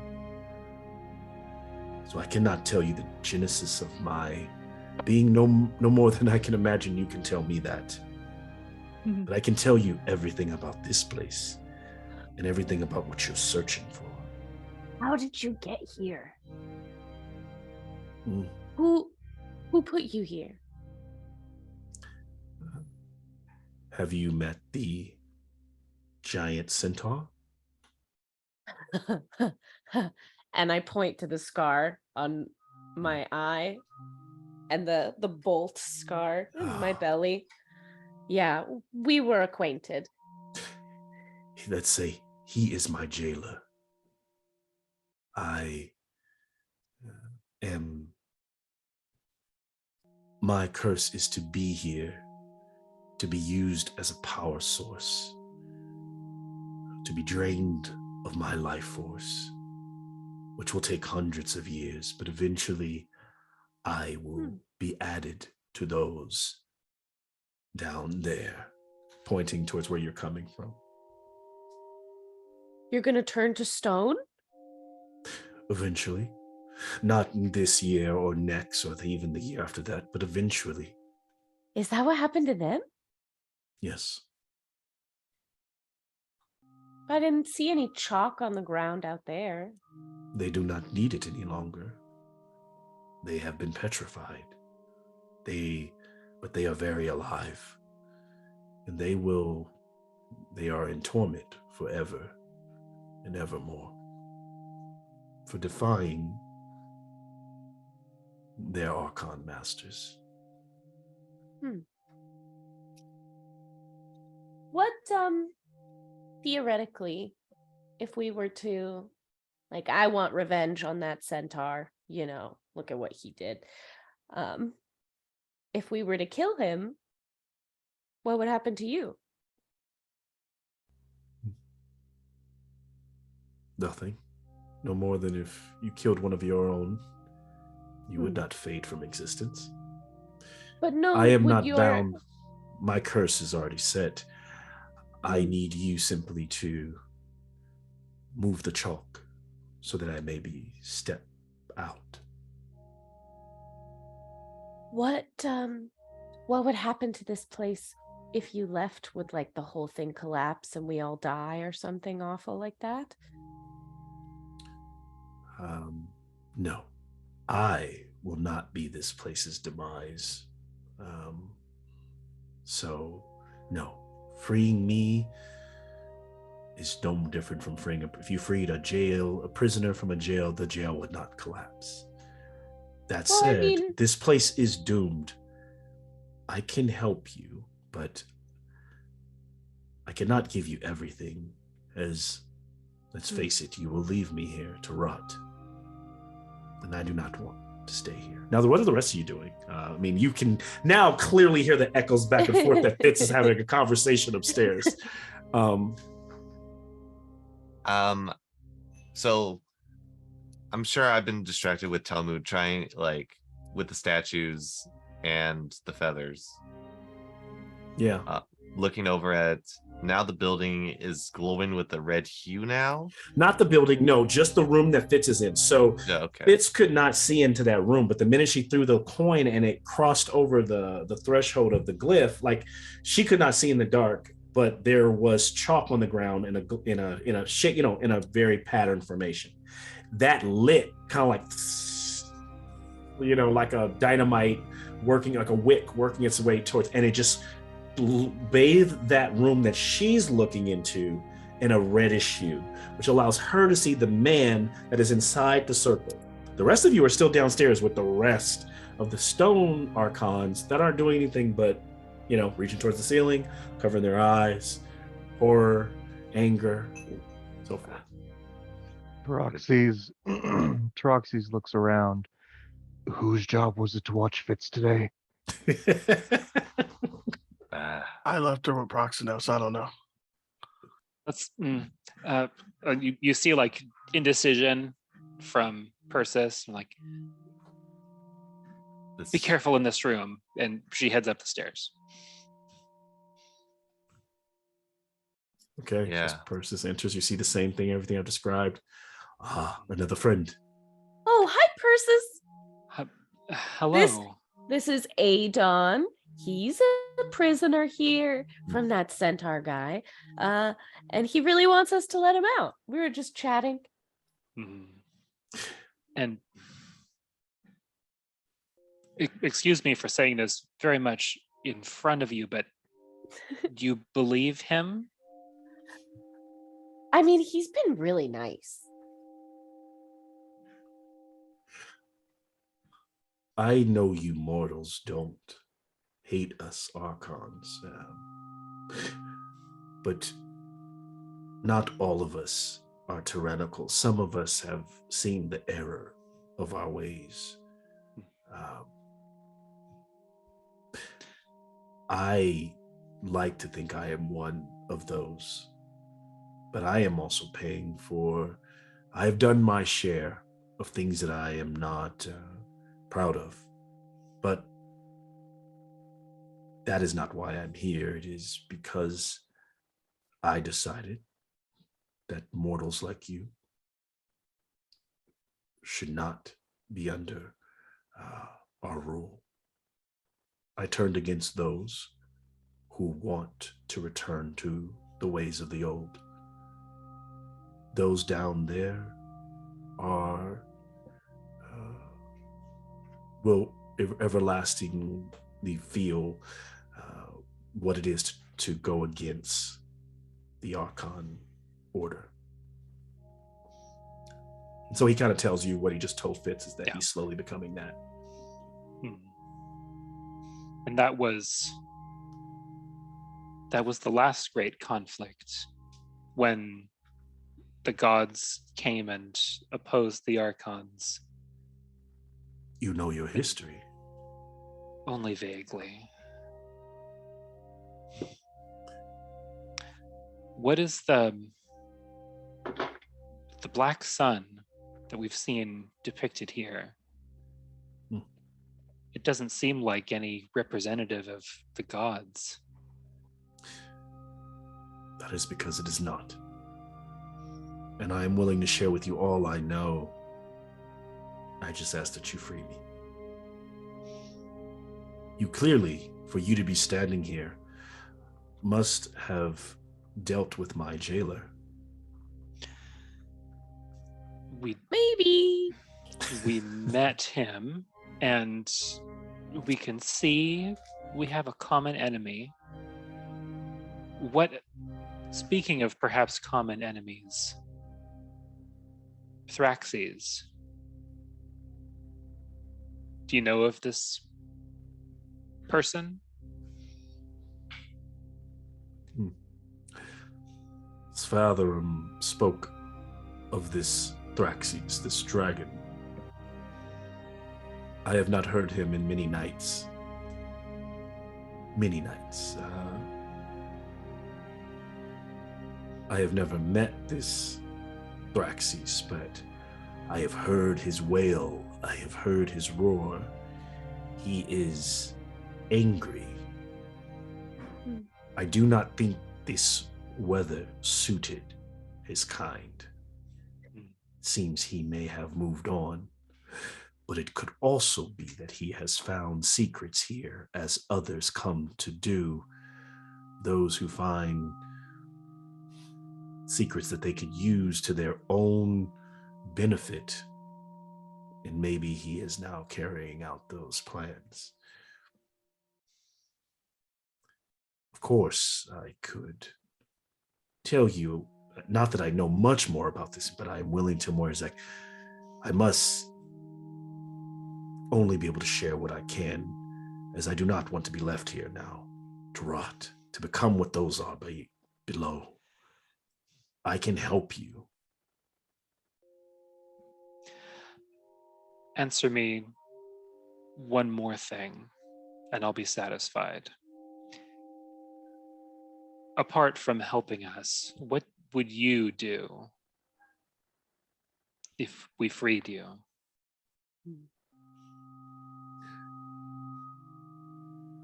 So I cannot tell you the genesis of my being no more than I can imagine you can tell me that. But I can tell you everything about this place and everything about what you're searching for. How did you get here? Mm. Who put you here? Have you met the giant centaur? And I point to the scar on my eye and the bolt scar in my belly. Yeah, we were acquainted. Let's say he is my jailer. My curse is to be here, to be used as a power source, to be drained of my life force, which will take hundreds of years, but eventually I will be added to those down there, pointing towards where you're coming from. You're gonna turn to stone? Eventually. Not this year or next or even the year after that, but eventually. Is that what happened to them? Yes. I didn't see any chalk on the ground out there. They do not need it any longer. They have been petrified. But they are very alive. And they are in torment forever and evermore for defying their Archon masters. What, theoretically, if we were to, like, I want revenge on that centaur, look at what he did. If we were to kill him, what would happen to you? Nothing. No more than if you killed one of your own, you would not fade from existence. But no, I am not bound. My curse is already set. I need you simply to move the chalk so that I maybe step out. What would happen to this place if you left? Would like the whole thing collapse and we all die or something awful like that? No, I will not be this place's demise. So no, freeing me is no different from freeing if you freed a prisoner from a jail, the jail would not collapse. That said, this place is doomed. I can help you, but I cannot give you everything, as, let's face it, you will leave me here to rot. And I do not want to stay here. Now, what are the rest of you doing? You can now clearly hear the echoes back and forth that Fitz is having a conversation upstairs. So I'm sure I've been distracted with Talmud trying like with the statues and the feathers. Yeah. Looking over at now the building is glowing with the red hue now. Not the building, no, just the room that Fitz is in. So Yeah, okay. Fitz could not see into that room, but the minute she threw the coin and it crossed over the threshold of the glyph, like she could not see in the dark, but there was chalk on the ground in a shape, in a very pattern formation. That lit kind of like a dynamite working, like a wick working its way towards, and it just bathed that room that she's looking into in a reddish hue, which allows her to see the man that is inside the circle. The rest of you are still downstairs with the rest of the stone archons that aren't doing anything but, reaching towards the ceiling, covering their eyes, horror, anger, so forth. Taroxys looks around. Whose job was it to watch Fitz today? I left her with Proxino, so I don't know. That's you see like indecision from Persis, like be careful in this room, and she heads up the stairs. Okay, Yeah. as Persis enters, you see the same thing, everything I've described. Another friend. Oh, hi, Persis. Hello. This is Adon. He's a prisoner here from that centaur guy. And he really wants us to let him out. We were just chatting. Mhm. And excuse me for saying this very much in front of you, but do you believe him? I mean, he's been really nice. I know you mortals don't hate us archons, but not all of us are tyrannical. Some of us have seen the error of our ways. I like to think I am one of those, but I am also paying for, I have done my share of things that I am not proud of, but that is not why I'm here. It is because I decided that mortals like you should not be under our rule. I turned against those who want to return to the ways of the old. Those down there are will everlastingly feel what it is to go against the Archon order. And so he kind of tells you what he just told Fitz, is that he's slowly becoming that. And that was the last great conflict, when the gods came and opposed the Archons. You know your history. Only vaguely. What is the black sun that we've seen depicted here? It doesn't seem like any representative of the gods. That is because it is not. And I am willing to share with you all I know. I just ask that you free me. You clearly, for you to be standing here, must have dealt with my jailer. Maybe. We met him, and we can see we have a common enemy. Speaking of perhaps common enemies, Thraxes. Do you know of this person? His father spoke of this Thraxes, this dragon. I have not heard him in many nights. Many nights. I have never met this Thraxes, but I have heard his wail. I have heard his roar. He is angry. I do not think this weather suited his kind. Seems he may have moved on, but it could also be that he has found secrets here, as others come to do. Those who find secrets that they could use to their own benefit, and maybe he is now carrying out those plans. Of course, I could tell you, not that I know much more about this, but I am willing to more. Is like, I must only be able to share what I can, as I do not want to be left here now to rot, to become what those are below. I can help you. Answer me one more thing, and I'll be satisfied. Apart from helping us, what would you do if we freed you?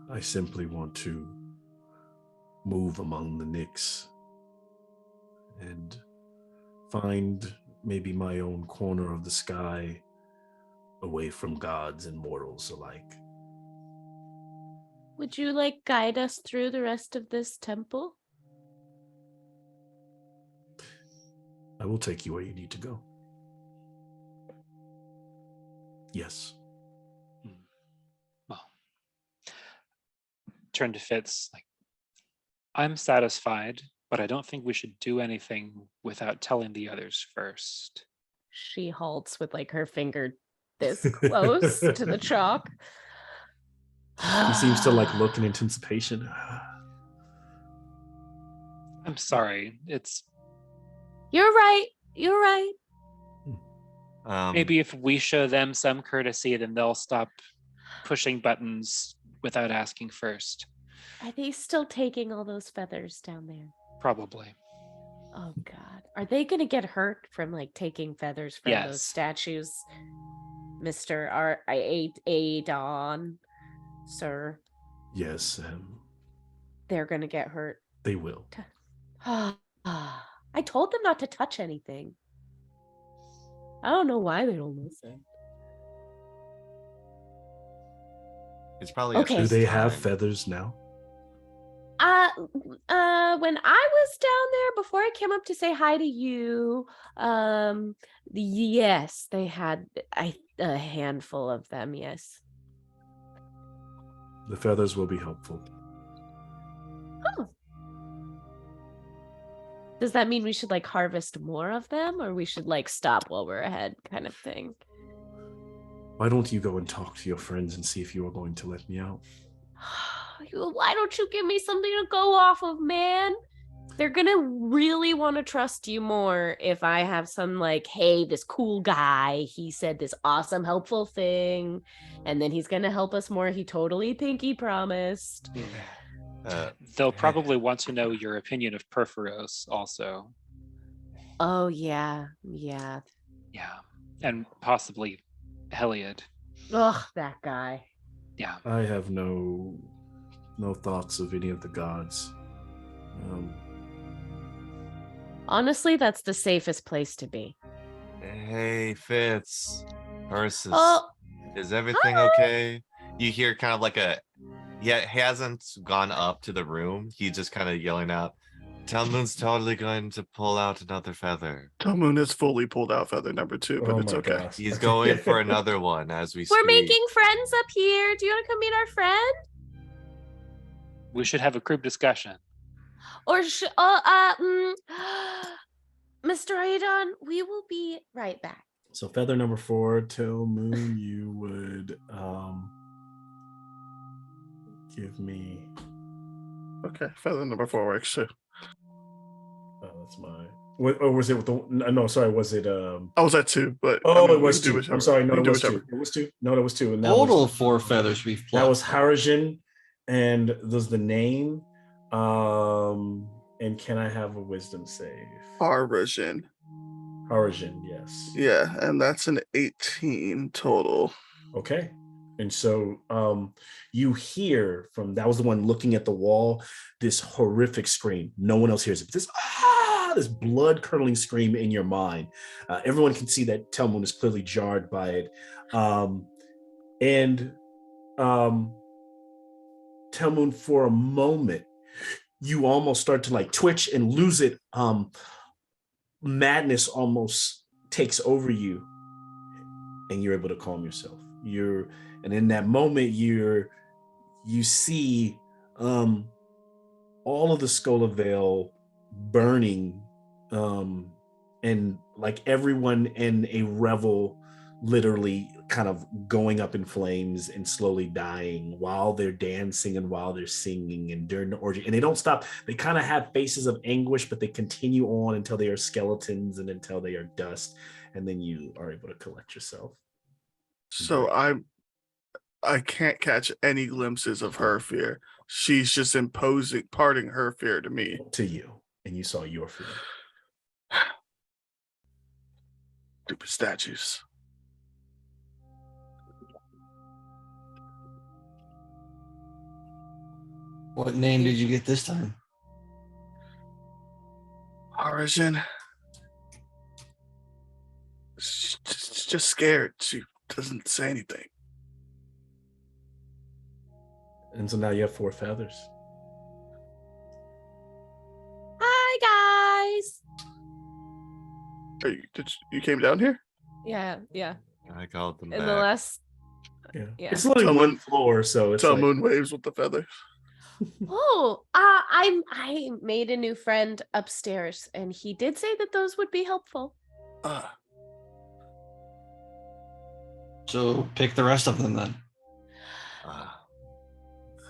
I simply want to move among the Knicks and find maybe my own corner of the sky away from gods and mortals alike. Would you like guide us through the rest of this temple? I will take you where you need to go. Yes. Well, turn to Fitz. Like, I'm satisfied, but I don't think we should do anything without telling the others first. She halts with like her finger this close to the chalk. He seems to like look in anticipation. I'm sorry. It's You're right. You're right. maybe if we show them some courtesy, then they'll stop pushing buttons without asking first. Are they still taking all those feathers down there? Probably. Oh God. Are they gonna get hurt from like taking feathers from those Yes. statues? Mr. Adon, sir. Yes, They're gonna get hurt. they will. I told them not to touch anything. I don't know why they don't listen. It's probably Okay. at Do this they have time. feathers now? When I was down there before I came up to say hi to you, yes, they had a handful of them, yes. The feathers will be helpful. Oh. Does that mean we should like harvest more of them, or we should like stop while we're ahead kind of thing? Why don't you go and talk to your friends and see if you are going to let me out? Why don't you give me something to go off of, man? They're gonna really want to trust you more if I have some like, hey, this cool guy, he said this awesome helpful thing, and then he's gonna help us more. He totally pinky promised. They'll probably want to know your opinion of Perforos also. Oh yeah. Yeah. And possibly Heliod. Ugh, that guy. Yeah. I have no thoughts of any of the gods. Honestly, that's the safest place to be. Hey, Fitz. Ursus. Oh, Is everything hi. okay? You hear kind of like he hasn't gone up to the room. He's just kind of yelling out, Talmoon's totally going to pull out another feather. Talmoon has fully pulled out feather number 2, but it's okay. gosh. He's going for another one as we We're speak. making friends up here. Do you want to come meet our friend? We should have a group discussion. Or Mr. Aidon, we will be right back. So feather number 4, till Moon, you would give me. Okay, feather number 4 works too. Oh, that's mine. Or was it with the? No, sorry. Was it? I was at 2, but Oh, I mean, it was we can do 2. whichever. I'm sorry. No, We it can do was 2. whichever. It was 2. No, that was 2. And that Total was, 4 feathers we've plucked. that was Harajin, and there's the name. And can I have a wisdom save? Our version. Origin, yes. Yeah, and that's an 18 total. Okay. And so you hear from that was the one looking at the wall, this horrific scream. No one else hears it. This blood curdling scream in your mind. Everyone can see that Telmoon is clearly jarred by it. And Telmoon, for a moment, you almost start to like twitch and lose it. Madness almost takes over you, and you're able to calm yourself. And in that moment, you see all of the Skola Vale burning, and like everyone in a revel literally kind of going up in flames and slowly dying while they're dancing and while they're singing and during the orgy. And they don't stop. They kind of have faces of anguish, but they continue on until they are skeletons and until they are dust. And then you are able to collect yourself. So I can't catch any glimpses of her fear. She's just imparting her fear to me. To you. And you saw your fear. Stupid statues. What name did you get this time? Origin. She's just scared. She doesn't say anything. And so now you have 4 feathers. Hi guys. You came down here? Yeah. I called them In back. the last. Yeah. Yeah. It's only Telmoon- one floor, so it's like, Moon waves with the feathers. Oh, I made a new friend upstairs, and he did say that those would be helpful. So pick the rest of them then.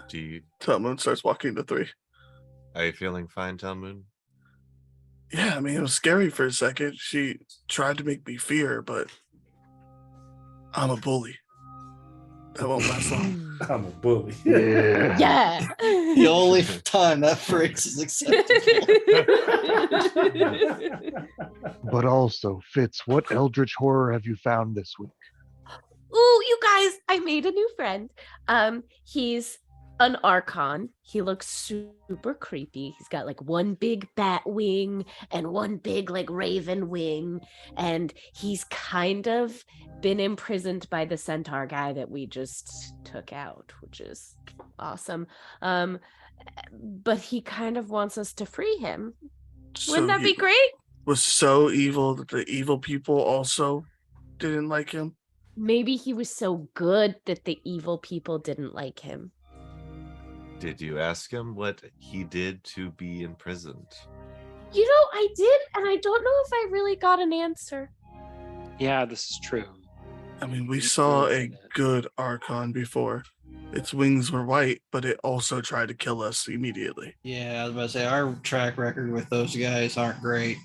Do you Telmoon starts walking to 3. are you feeling fine, Telmoon? Yeah, I mean, it was scary for a second. She tried to make me fear, but I'm a bully. That won't last long. I'm a bully. Yeah. The only time that phrase is acceptable. But also, Fitz, what eldritch horror have you found this week? Ooh, you guys, I made a new friend. He's an Archon. He looks super creepy. He's got like one big bat wing and one big like raven wing, and he's kind of been imprisoned by the centaur guy that we just took out, which is awesome. But he kind of wants us to free him. Wouldn't that he be great? was so evil that the evil people also didn't like him. Maybe he was so good that the evil people didn't like him. Did you ask him what he did to be imprisoned? You know, I did, and I don't know if I really got an answer. Yeah, this is true. I mean, we He's saw really a in it. good Archon before. Its wings were white, but it also tried to kill us immediately. Yeah, I was about to say our track record with those guys aren't great.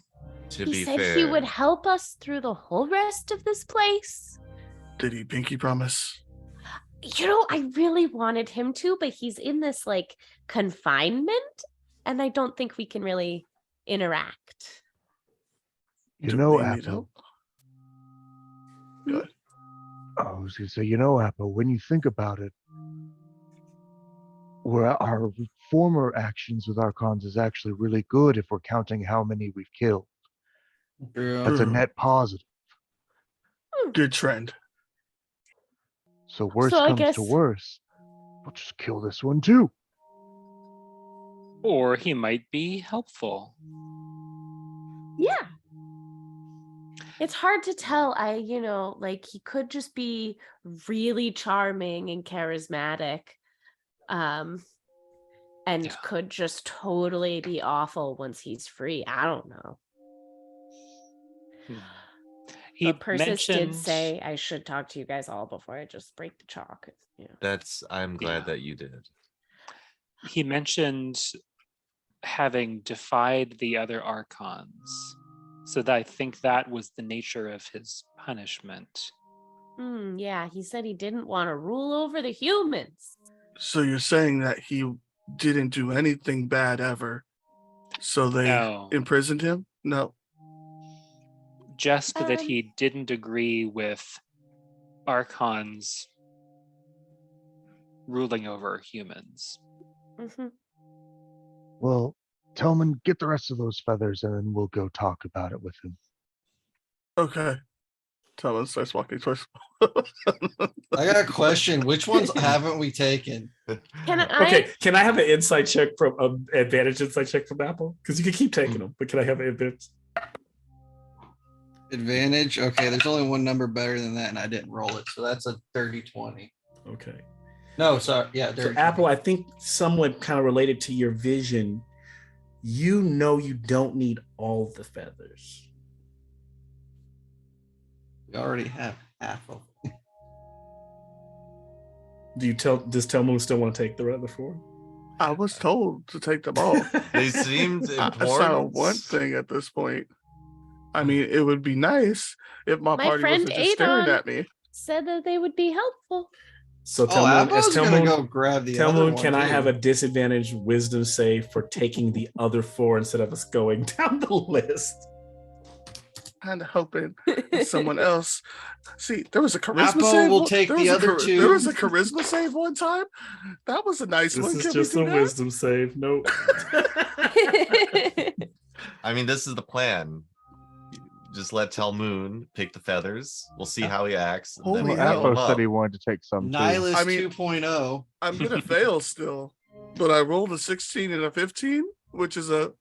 To He be said fair, he would help us through the whole rest of this place. Did he pinky promise? You know, I really wanted him to, but he's in this like confinement, and I don't think we can really interact. You Do know, we need Apple. help? Good. I was going to say, you know, Apple, when you think about it, our former actions with Archons is actually really good if we're counting how many we've killed. That's a net positive. Good trend. So worst So I comes guess- to worst, we'll just kill this one too. Or he might be helpful. Yeah. It's hard to tell. Like he could just be really charming and charismatic. And Yeah. could just totally be awful once he's free. I don't know. He But Persis did mentioned say I should talk to you guys all before I just break the chalk. Yeah. I'm glad Yeah. that you did. he mentioned having defied the other archons. So that I think that was the nature of his punishment. Yeah, he said he didn't want to rule over the humans. So you're saying that he didn't do anything bad ever, so they No. imprisoned him? No. just that Um, he didn't agree with archons ruling over humans. mhm. Well, Tillman, get the rest of those feathers and then we'll go talk about it with him. Okay. Talon starts walking towards. I got a question. Which ones haven't we taken? Can I? Okay, can I have an insight check from advantage insight check from Apple? Because you can keep taking them, but can I have an advantage? Advantage. Okay, there's only one number better than that, and I didn't roll it. So that's a 30-20. Okay. No, sorry. Yeah, So 30. Apple, I think somewhat kind of related to your vision, you know you don't need all the feathers. We already have half of them. Does Telmoon still want to take the other 4? I was told to take them all. They seemed That's not a important. one thing at this point. I mean, it would be nice if my My party friend wasn't just staring Adon at me. said that they would be helpful. So Oh, Telmoon, Apple's gonna go grab the other Telmoon, one. can I too. have a disadvantage wisdom save for taking the other 4 instead of us going down the list? Kind of hoping that someone else. See, there was a charisma Apple save. will take there the was a other two. There was a charisma save one time. That was a nice This one. is Can just we a do that? wisdom save. Nope. I mean, this is the plan. Just let Telmoon pick the feathers. We'll see how he acts. And then Holy we'll hell. heal him Apo said up. he wanted to take some too. Nihilus I mean- 2.0. I'm gonna fail still, but I rolled a 16 and a 15, which is a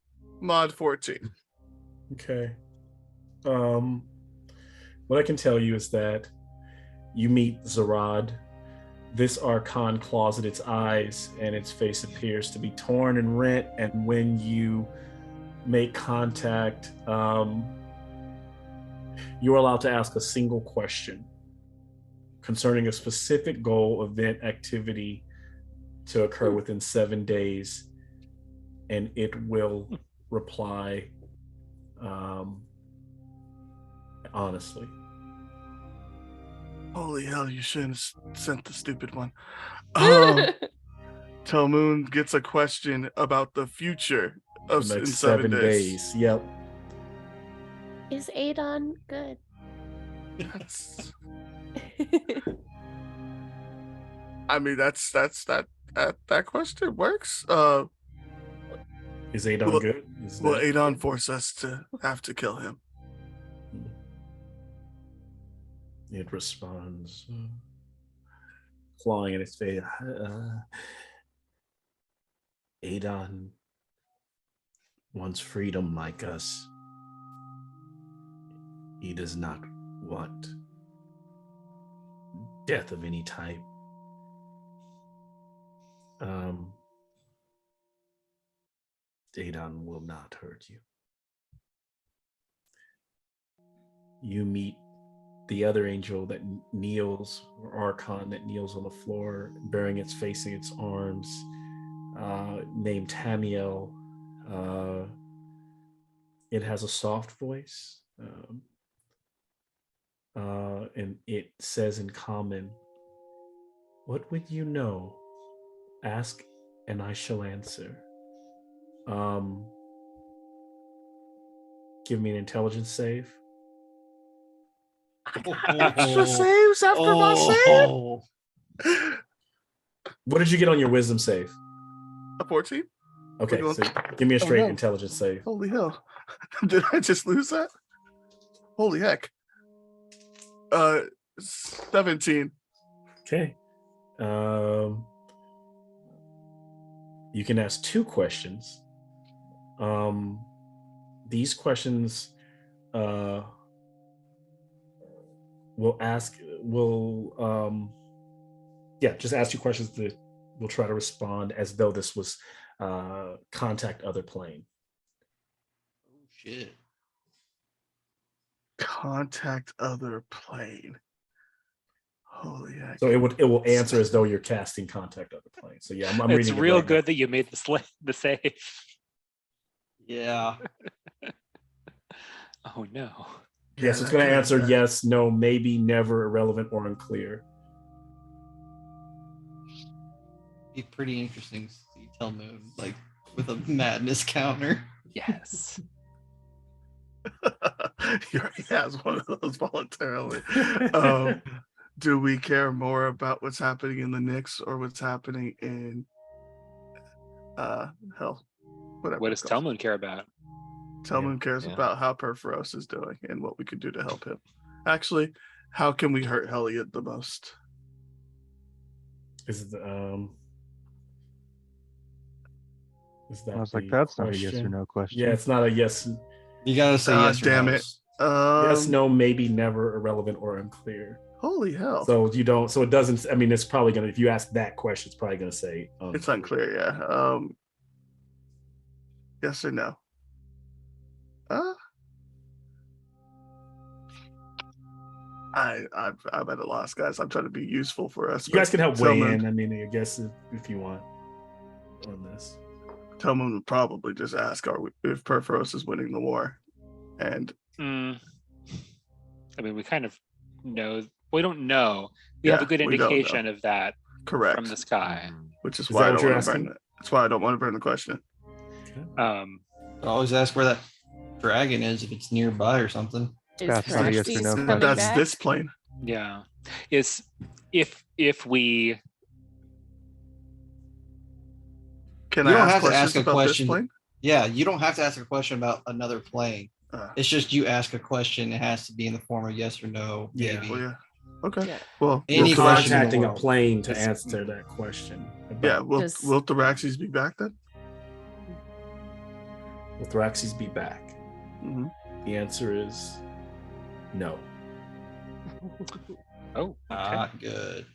mod 14. Okay. What I can tell you is that you meet Zarad. This Archon claws at its eyes, and its face appears to be torn and rent. And when you make contact, you are allowed to ask a single question concerning a specific goal, event, activity to occur within 7 days, and it will reply honestly. Holy hell, you shouldn't have sent the stupid one. Telmoon gets a question about the future of The in next 7 days. Yep. Is Adon good? That's, I mean, that question works. Is Adon Well- good? Is Will that- Adon force us to have to kill him? It responds, clawing at its face. Adon wants freedom like us. He does not want death of any type. Adon will not hurt you. You meet the other angel that kneels, or Archon that kneels on the floor, bearing its facing its arms, named Tamiel. It has a soft voice, and it says in common, "What would you know? Ask, and I shall answer." Give me an intelligence save. Extra saves after my save? What did you get on your wisdom save? A 14? Okay, We're so going- give me a Oh, straight no. intelligence save. Holy hell. Did I just lose that? Holy heck. 17. Okay. You can ask 2 questions. These questions just ask you questions that will try to respond as though this was contact other plane. Oh, shit. Contact other plane. Holy heck. So it will answer as though you're casting contact other plane. So yeah, I'm It's reading it real right now. good that you made the save. Yeah. Oh no. Yes, it's going to answer yes, no, maybe, never, irrelevant, or unclear. Be pretty interesting to see Telmoon like with a madness counter. Yes. He already has one of those voluntarily. Do we care more about what's happening in the Knicks or what's happening in hell? Whatever. What does Telmoon care about? Telmoon cares Yeah. about how Perforos is doing and what we can do to help him. Actually, how can we hurt Elliot the most? Is the is that I was like, the that's not a yes or question? no question. Yeah, it's not a yes. You gotta say yes or Damn no. it. Yes, no, maybe, never, irrelevant, or unclear. Holy hell. So you don't. So it doesn't. I mean, it's probably gonna. If you ask that question, it's probably gonna say it's unclear, yeah. Yes or no? I'm at a loss, guys. I'm trying to be useful for us. You guys can help weigh Telmoon- in. I mean, I guess if you want on this. Telmoon would probably just ask, if Perforos is winning the war? And I mean, we kind of know. We don't know. We have a good we don't know. indication of that correct, from the sky. which is Is why that I what don't you're want to burn asking? it. That's why I don't want to burn the question. Always ask where that dragon is if it's nearby or something. Is That's not a yes or Thraxes no coming That's back? this plane. Yeah, is if we Can You I don't ask have to questions ask a about question. this plane? Yeah, you don't have to ask a question about another plane. Uh, It's just you ask a question. It has to be in the form of yes or no. Yeah. Maybe. well, yeah. Okay. Yeah. Well, Any We're question in the contacting a world. plane to It's- answer that question. yeah. About, Will Does- Will Theraxes be back then? will Thraxes be back? hmm The answer is no. oh okay. Not good.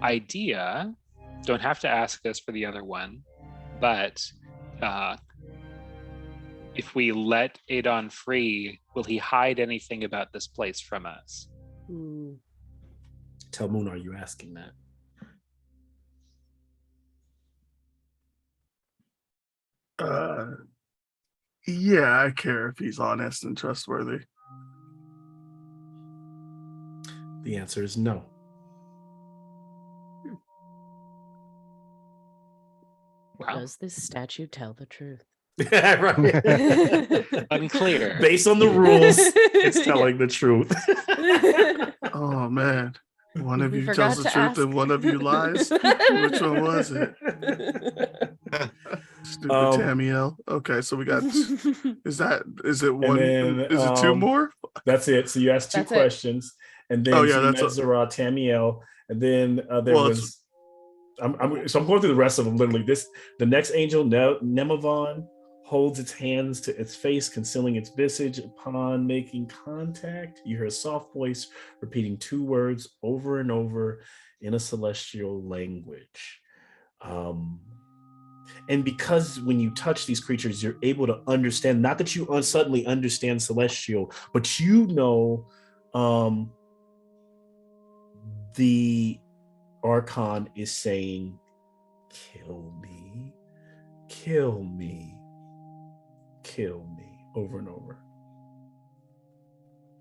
Idea. Don't have to ask this for the other one, but if we let Adon free, will he hide anything about this place from us? Hmm. Tell Moon, are you asking that? Yeah, I care if he's honest and trustworthy. The answer is no. Wow. Does this statue tell the truth? Right. Unclear. Based on the rules, it's telling the truth. Oh man, one of We you forgot tells the to truth ask. and one of you lies. Which one was it? Stupid Tamiel. Okay, so we got. Is it one? then, is it two more? That's it. So you asked two That's it. questions, and then Oh, yeah, so you met that's Zara, Tamiel, and then there Well, it's- was. I'm going through the rest of them. Literally, the next angel, Nemavon, holds its hands to its face, concealing its visage. Upon making contact, you hear a soft voice repeating two words over and over in a celestial language. And because when you touch these creatures, you're able to understand, not that you suddenly understand celestial, but you know the Archon is saying, kill me, kill me, kill me, over and over.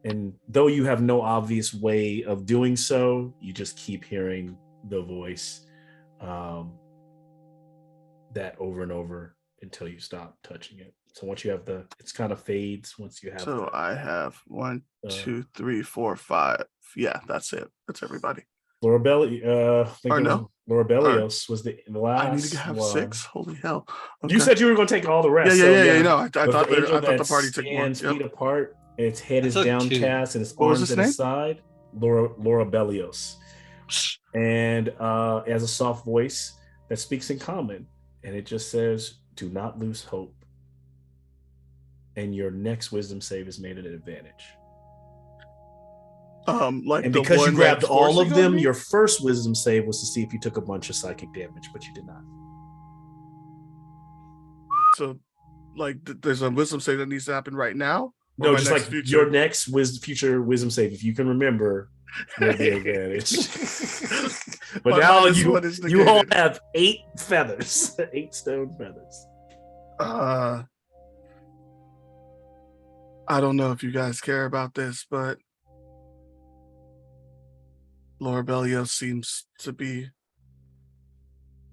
And though you have no obvious way of doing so, you just keep hearing the voice that over and over until you stop touching it. So once you have it's kind of fades once you have. So I have 1, uh, 2, 3, 4, 5. Yeah, that's it. That's everybody. Laura Belli, Or no? Laura Bellios was the last. I need to have one. 6. Holy hell! You said you were going to take all the rest. Yeah, so yeah, yeah. You know, I But thought the angel I thought the that party took more. stands Yep. feet apart, its head I is took 2. downcast, and its What was arms its at name? its side. Laura Bellios, and it has a soft voice that speaks in common, and it just says, "Do not lose hope." And your next wisdom save is made at an advantage. Like And the because you one grabbed that's all of forcing on them, me? your first wisdom save was to see if you took a bunch of psychic damage, but you did not. So, like, there's a wisdom save that needs to happen right now. Or No, my just next like future? your next future wisdom save, if you can remember, will be advantage. But My now minus one is you all negated. have 8 feathers, 8 stone feathers. I don't know if you guys care about this, but Laura Bellios seems to be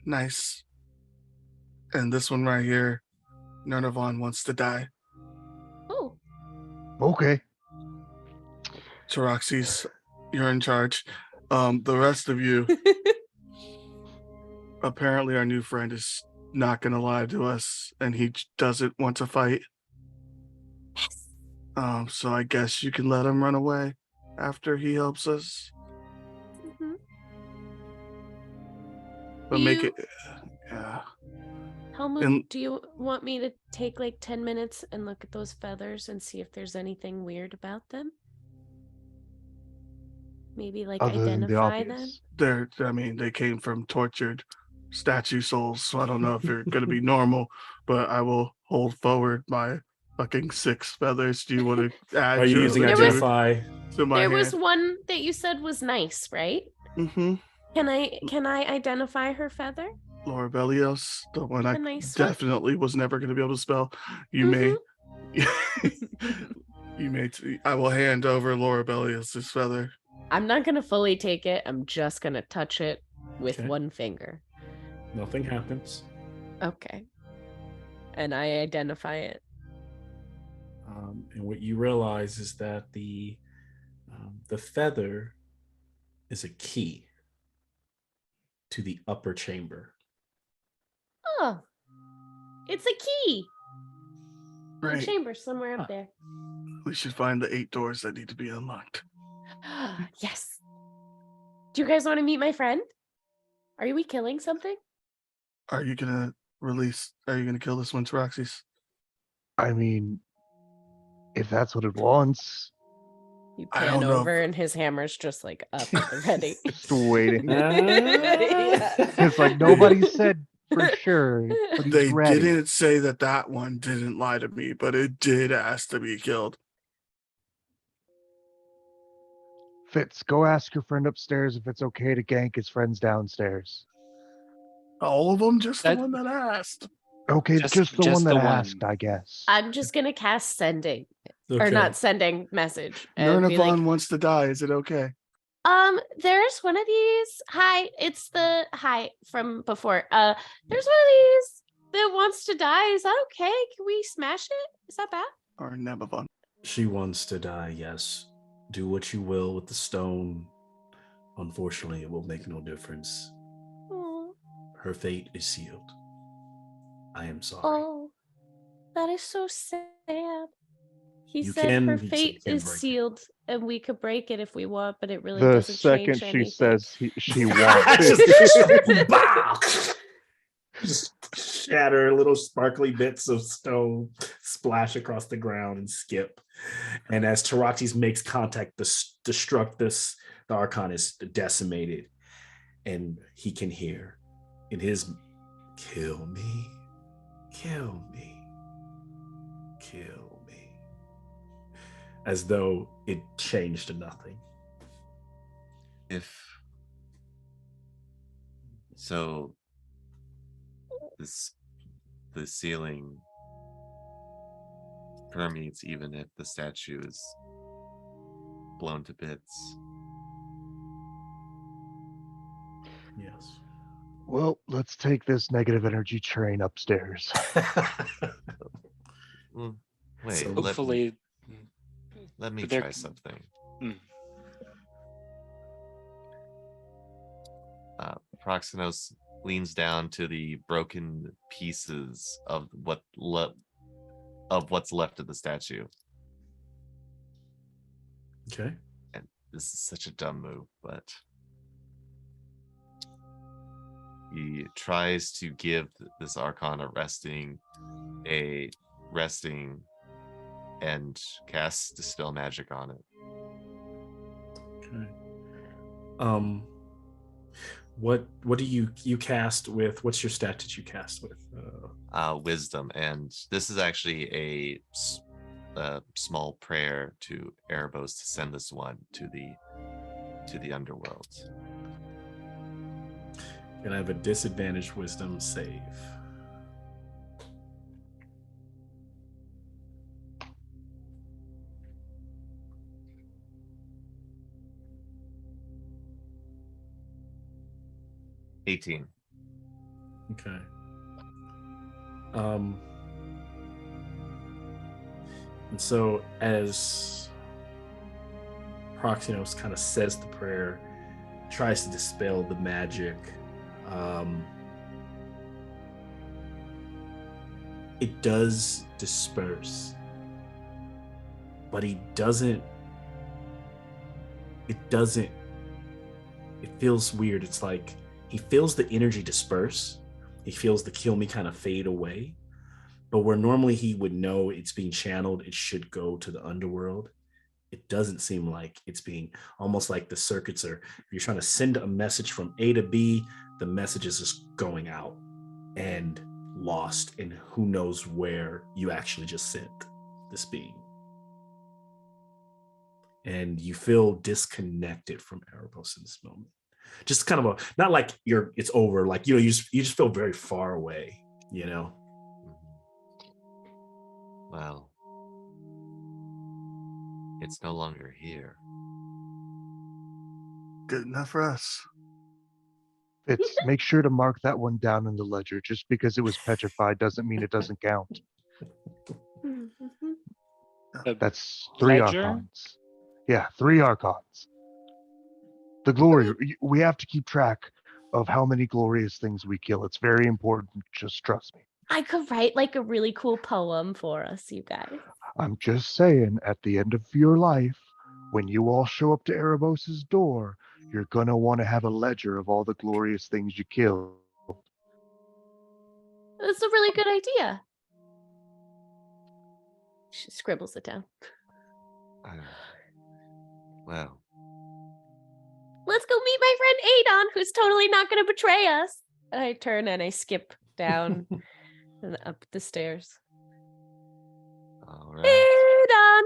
nice. And this one right here, Nernavon wants to die. Oh, Okay. Taroxys, you're in charge. The rest of you, apparently our new friend is not going to lie to us, and he doesn't want to fight. So I guess you can let him run away after he helps us. Mhm. But Do make you- it, yeah. Helmut, And- do you want me to take like 10 minutes and look at those feathers and see if there's anything weird about them? Maybe like Other than the identify them? obvious. They came from tortured statue souls, so I don't know if they're going to be normal, but I will hold forward my fucking 6 feathers. Do you want to add Are you your using other There was- two identify? to my There was hand? one that you said was nice, right? Mm-hmm. Can I identify her feather? Laura Bellios, the one Like I a nice one? definitely was never going to be able to spell. You may, you may. I will hand over Laura Bellios's feather. I'm not gonna fully take it. I'm just gonna touch it with Okay. one finger. Nothing happens. Okay. And I identify it. And what you realize is that the feather is a key to the upper chamber. Oh, it's a key. A Right. chamber somewhere up there. We should find the 8 doors that need to be unlocked. Yes. Do you guys want to meet my friend? Are we killing something? Are you gonna kill this one, Taroxys? I mean, if that's what it wants, You I pan don't know. over and his hammer's just like up at the ready. just waiting. Yeah. It's like nobody said for sure, but he's They ready. didn't say that one didn't lie to me, but it did ask to be killed. Fitz, go ask your friend upstairs if it's okay to gank his friends downstairs. All of them, just the That- one that asked. Okay, just the one that asked, one. I guess. I'm just gonna cast sending. Or Okay. not sending message. And be Nernavon like, wants to die. Is it okay? there's one of these. Hi, it's the hi from before. There's one of these that wants to die. Is that okay? Can we smash it? Is that bad? Or Nebavon? She wants to die, yes. Do what you will with the stone. Unfortunately, it will make no difference. Oh, Her fate is sealed. I am sorry. oh, that is so sad. He You said her can- you fate can is break it. sealed and we could break it if we want, but it really The doesn't second change she anything. says she wants Just, Bow! Just shatter little sparkly bits of stone, splash across the ground and skip. And as Taroxys makes contact, the Archon is decimated. And he can hear in his kill me, kill me, kill me. As though it changed to nothing. If so, the ceiling permeates even if the statue is blown to bits. Yes. Well, let's take this negative energy train upstairs. Wait, So- Hopefully, let me but there- try something. Proxenos leans down to the broken pieces of what's left of the statue. Okay. And this is such a dumb move, but he tries to give this Archon a resting and casts Dispel Magic on it. Okay. What do you cast with? What's your stat that you cast with? Wisdom, and this is actually a small prayer to Erebos to send this one to the underworld. And I have a disadvantaged wisdom save. $18. Okay. And so as Proxinos kind of says the prayer, tries to dispel the magic, it does disperse, but it feels weird. It's like he feels the energy disperse. He feels the kill me kind of fade away. But where normally he would know it's being channeled, it should go to the underworld. It doesn't seem like it's being, almost like the circuits are, if you're trying to send a message from A to B, the message is just going out and lost, and who knows where you actually just sent this being. And you feel disconnected from Erebos in this moment. Just kind of a, not like it's over, like, you just feel very far away, Well, it's no longer here. Good enough for us. Fitz, make sure to mark that one down in the ledger. Just because it was petrified doesn't mean it doesn't count. The That's 3 ledger? archons. Yeah, 3 archons. The glory, we have to keep track of how many glorious things we kill. It's very important. Just trust me. I could write like a really cool poem for us, you guys. I'm just saying, at the end of your life, when you all show up to Erebos' door, you're gonna want to have a ledger of all the glorious things you killed. That's a really good idea. She scribbles it down. Well, Let's go meet my friend Adon, who's totally not going to betray us. And I turn and I skip down and up the stairs. all right. Adon!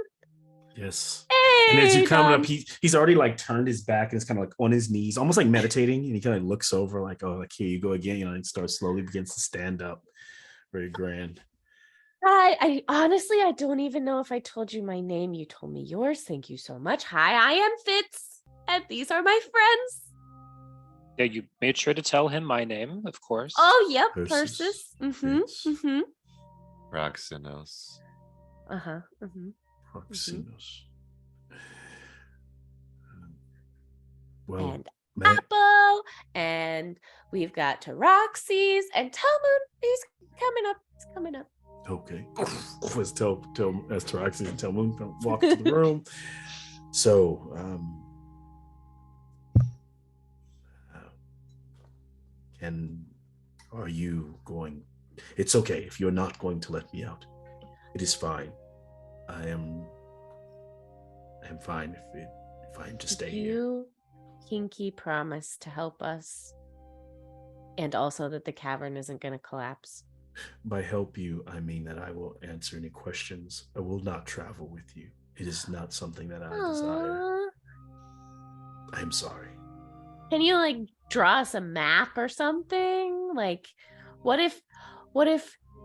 Yes. And as you're coming up, Adon! he's already like turned his back and is kind of like on his knees, almost like meditating. And he kind of looks over like, oh, like, here you go again. And starts slowly begins to stand up. Very grand. I honestly, I don't even know if I told you my name. You told me yours. Thank you so much. Hi, I am Fitz. And these are my friends. Yeah, you made sure to tell him my name, of course. Oh, yep. Persis, Persis. Fitz. Proxinos. Proxinos. Well, And Apple. And we've got Taroxys and Talmud. He's coming up. He's coming up. okay. As Taroxys and Talmud walk into the room. So, and are you going? It's okay if you're not going to let me out. It is fine. I am fine if I am to stay here. You, Kinky, promise to help us, and also that the cavern isn't going to collapse. By help you, I mean that I will answer any questions. I will not travel with you. It is not something that I desire. Aww. I am sorry. Can you like draw us a map or something? Like, what if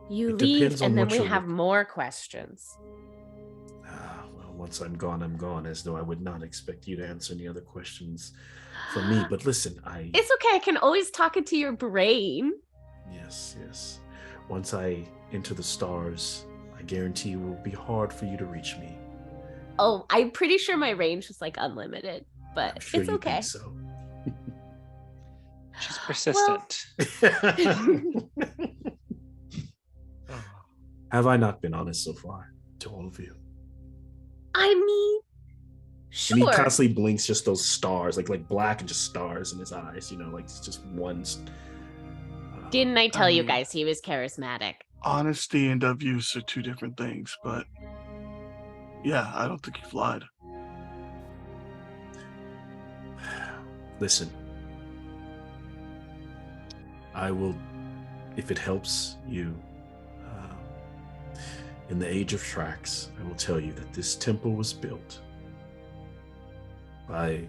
you It leave depends on and then what we you're have looking- more questions? Well, once I'm gone, I'm gone, as though I would not expect you to answer any other questions from me. But listen, It's okay. I can always talk into your brain. Yes. Once I enter the stars, I guarantee it will be hard for you to reach me. Oh, I'm pretty sure my range was like unlimited, but I'm sure it's you okay. think so. She's persistent. Have I not been honest so far to all of you? I mean, sure. And he constantly blinks just those stars, like black and just stars in his eyes, like it's just one. Didn't I tell you mean- guys he was charismatic? Honesty and abuse are 2 different things, but yeah, I don't think you've lied. Listen, I will, if it helps you, in the age of tracks, I will tell you that this temple was built by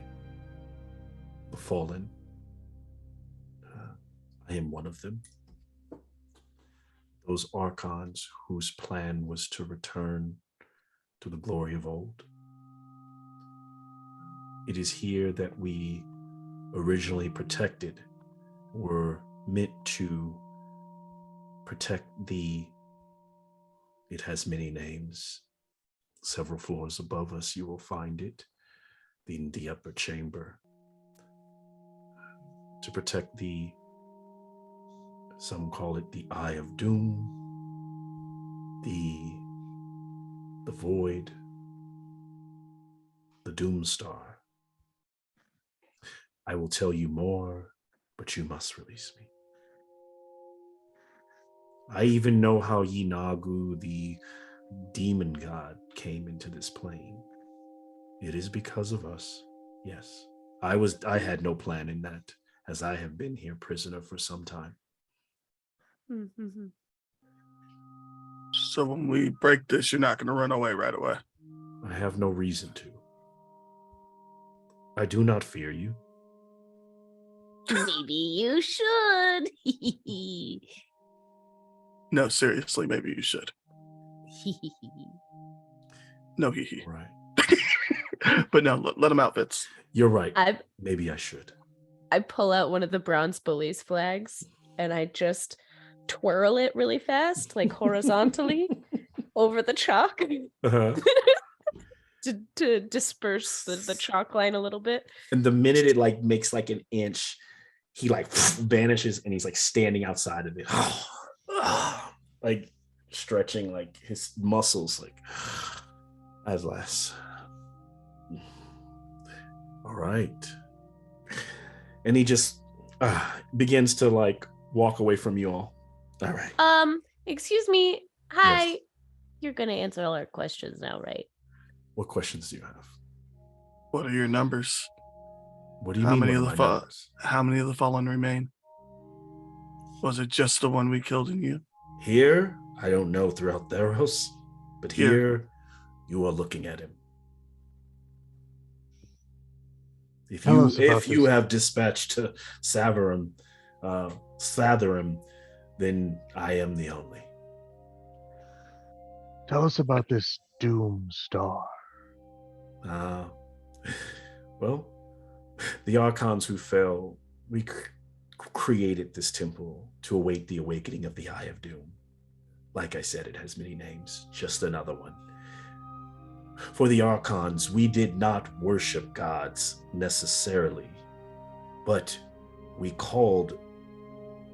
the fallen. I am one of them. Those archons whose plan was to return to the glory of old. It is here that we originally protected, were meant to protect it has many names, several floors above us, you will find it in the upper chamber to protect some call it the Eye of Doom, the Void, the Doom Star. I will tell you more, but you must release me. I even know how Yinagu, the demon god, came into this plane. It is because of us. Yes. I had no plan in that, as I have been here prisoner for some time. Mm-hmm. So when we break this, you're not going to run away right away. I have no reason to. I do not fear you. Maybe you should. No, seriously, maybe you should. No, hee hee. Right. But no, let him out, Fitz. You're right. I Maybe I should. pull out one of the bronze bullies flags and I just twirl it really fast, like horizontally over the chalk Uh-huh. to disperse the chalk line a little bit. And the minute it like makes like an inch, he like vanishes and he's like standing outside of it. Like stretching like his muscles like as less. All right. And he just begins to like walk away from you all. All right. Excuse me. Hi. Yes. You're gonna answer all our questions now, right? What questions do you have? What are your numbers? What do you How mean? many What of are the my fa- numbers? How many of the fallen remain? Was it just the one we killed in you? Here, I don't know throughout Theros, but Here. here you are looking at him. If Tell us about you this. have dispatched to Satharim, then I am the only. Tell us about this Doom Star. Well, the Archons who fell, we created this temple to await the awakening of the Eye of Doom. Like I said, it has many names, just another one. For the Archons, we did not worship gods necessarily, but we called,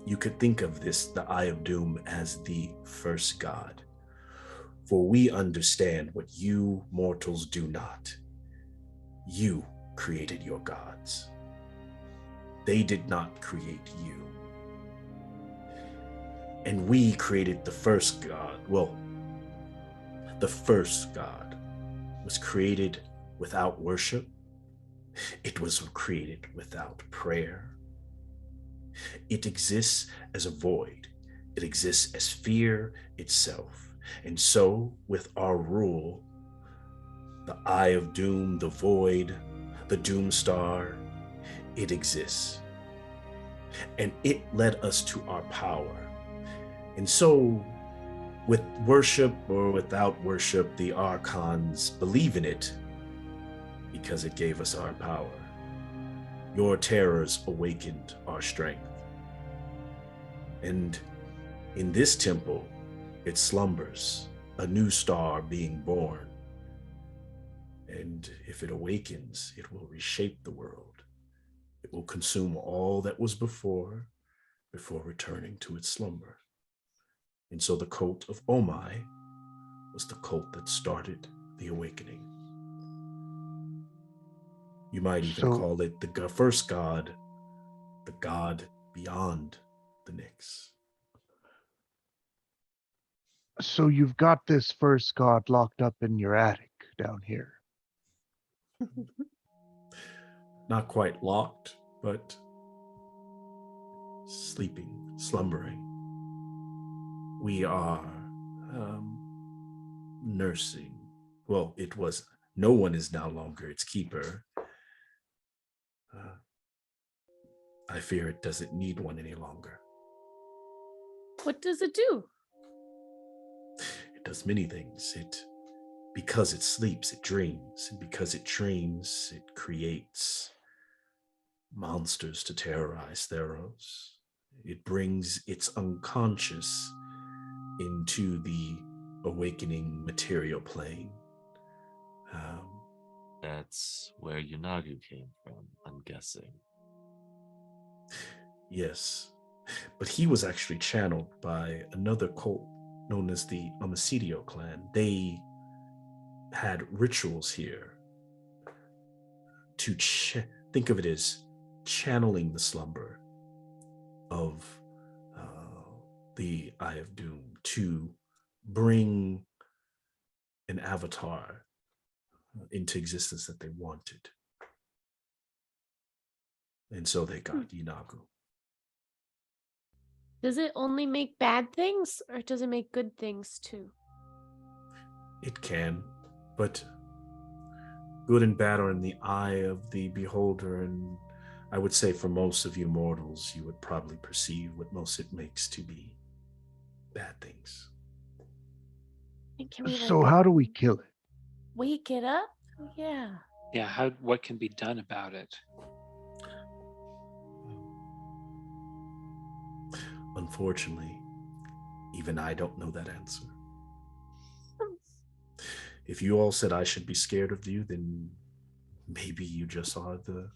you could think of this, the Eye of Doom, as the first god. For we understand what you mortals do not. You created your gods. They did not create you. And we created the first god. Well, the first god was created without worship. It was created without prayer. It exists as a void. It exists as fear itself. And so, with our rule, the Eye of Doom, the Void, the Doom Star, it exists. And it led us to our power. And so, with worship or without worship, the Archons believe in it because it gave us our power. Your terrors awakened our strength. And in this temple, it slumbers, a new star being born. And if it awakens, it will reshape the world. It will consume all that was before returning to its slumber. And so the cult of Omai was the cult that started the awakening. You might even call it the first god, the god beyond the Nyx. So you've got this first god locked up in your attic down here. Not quite locked, but sleeping, slumbering. We are nursing. Well, it was, no one is now longer its keeper. I fear it doesn't need one any longer. What does it do? It does many things. Because it sleeps, it dreams. And because it dreams, it creates monsters to terrorize Theros. It brings its unconscious into the awakening material plane. That's where Yunagu came from, I'm guessing. Yes, but he was actually channeled by another cult known as the Omicidio clan. They had rituals here to think of it as channeling the slumber of the Eye of Doom to bring an avatar into existence that they wanted. And so they got Yunagu. Does it only make bad things or does it make good things too? It can, but good and bad are in the eye of the beholder, and I would say for most of you mortals, you would probably perceive what most it makes to be bad things. And can we So how do we kill it? wake it up? Yeah. Yeah, what can be done about it? Unfortunately, even I don't know that answer. If you all said I should be scared of you, then maybe you just are the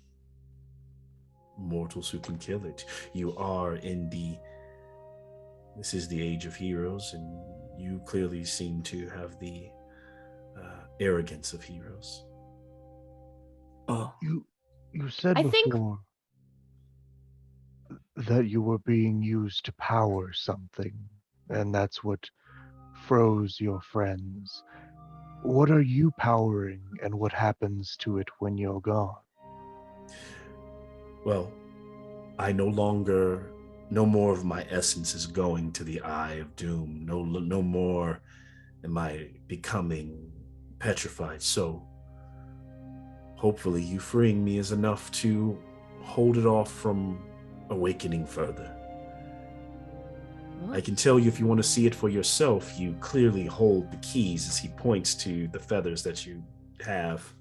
mortals who can kill it. You are this is the age of heroes, and you clearly seem to have the arrogance of heroes. Oh, You said I think- before that you were being used to power something, and that's what froze your friends. What are you powering, and what happens to it when you're gone? Well, I no more of my essence is going to the Eye of Doom. No more am I becoming petrified. So hopefully you freeing me is enough to hold it off from awakening further. I can tell you, if you want to see it for yourself, you clearly hold the keys as he points to the feathers that you have.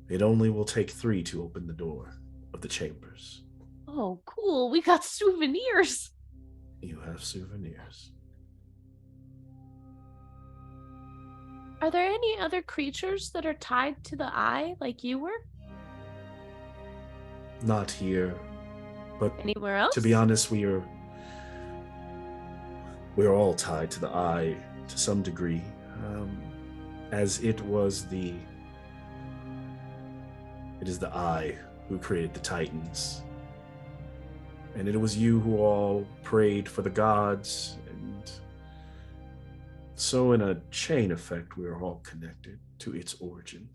It only will take 3 to open the door of the chambers. Oh, cool. We got souvenirs. You have souvenirs. Are there any other creatures that are tied to the eye like you were? Not here, but Anywhere else? to be honest, we're all tied to the eye to some degree, as it is the eye who created the Titans, and it was you who all prayed for the gods, and so in a chain effect, we are all connected to its origin.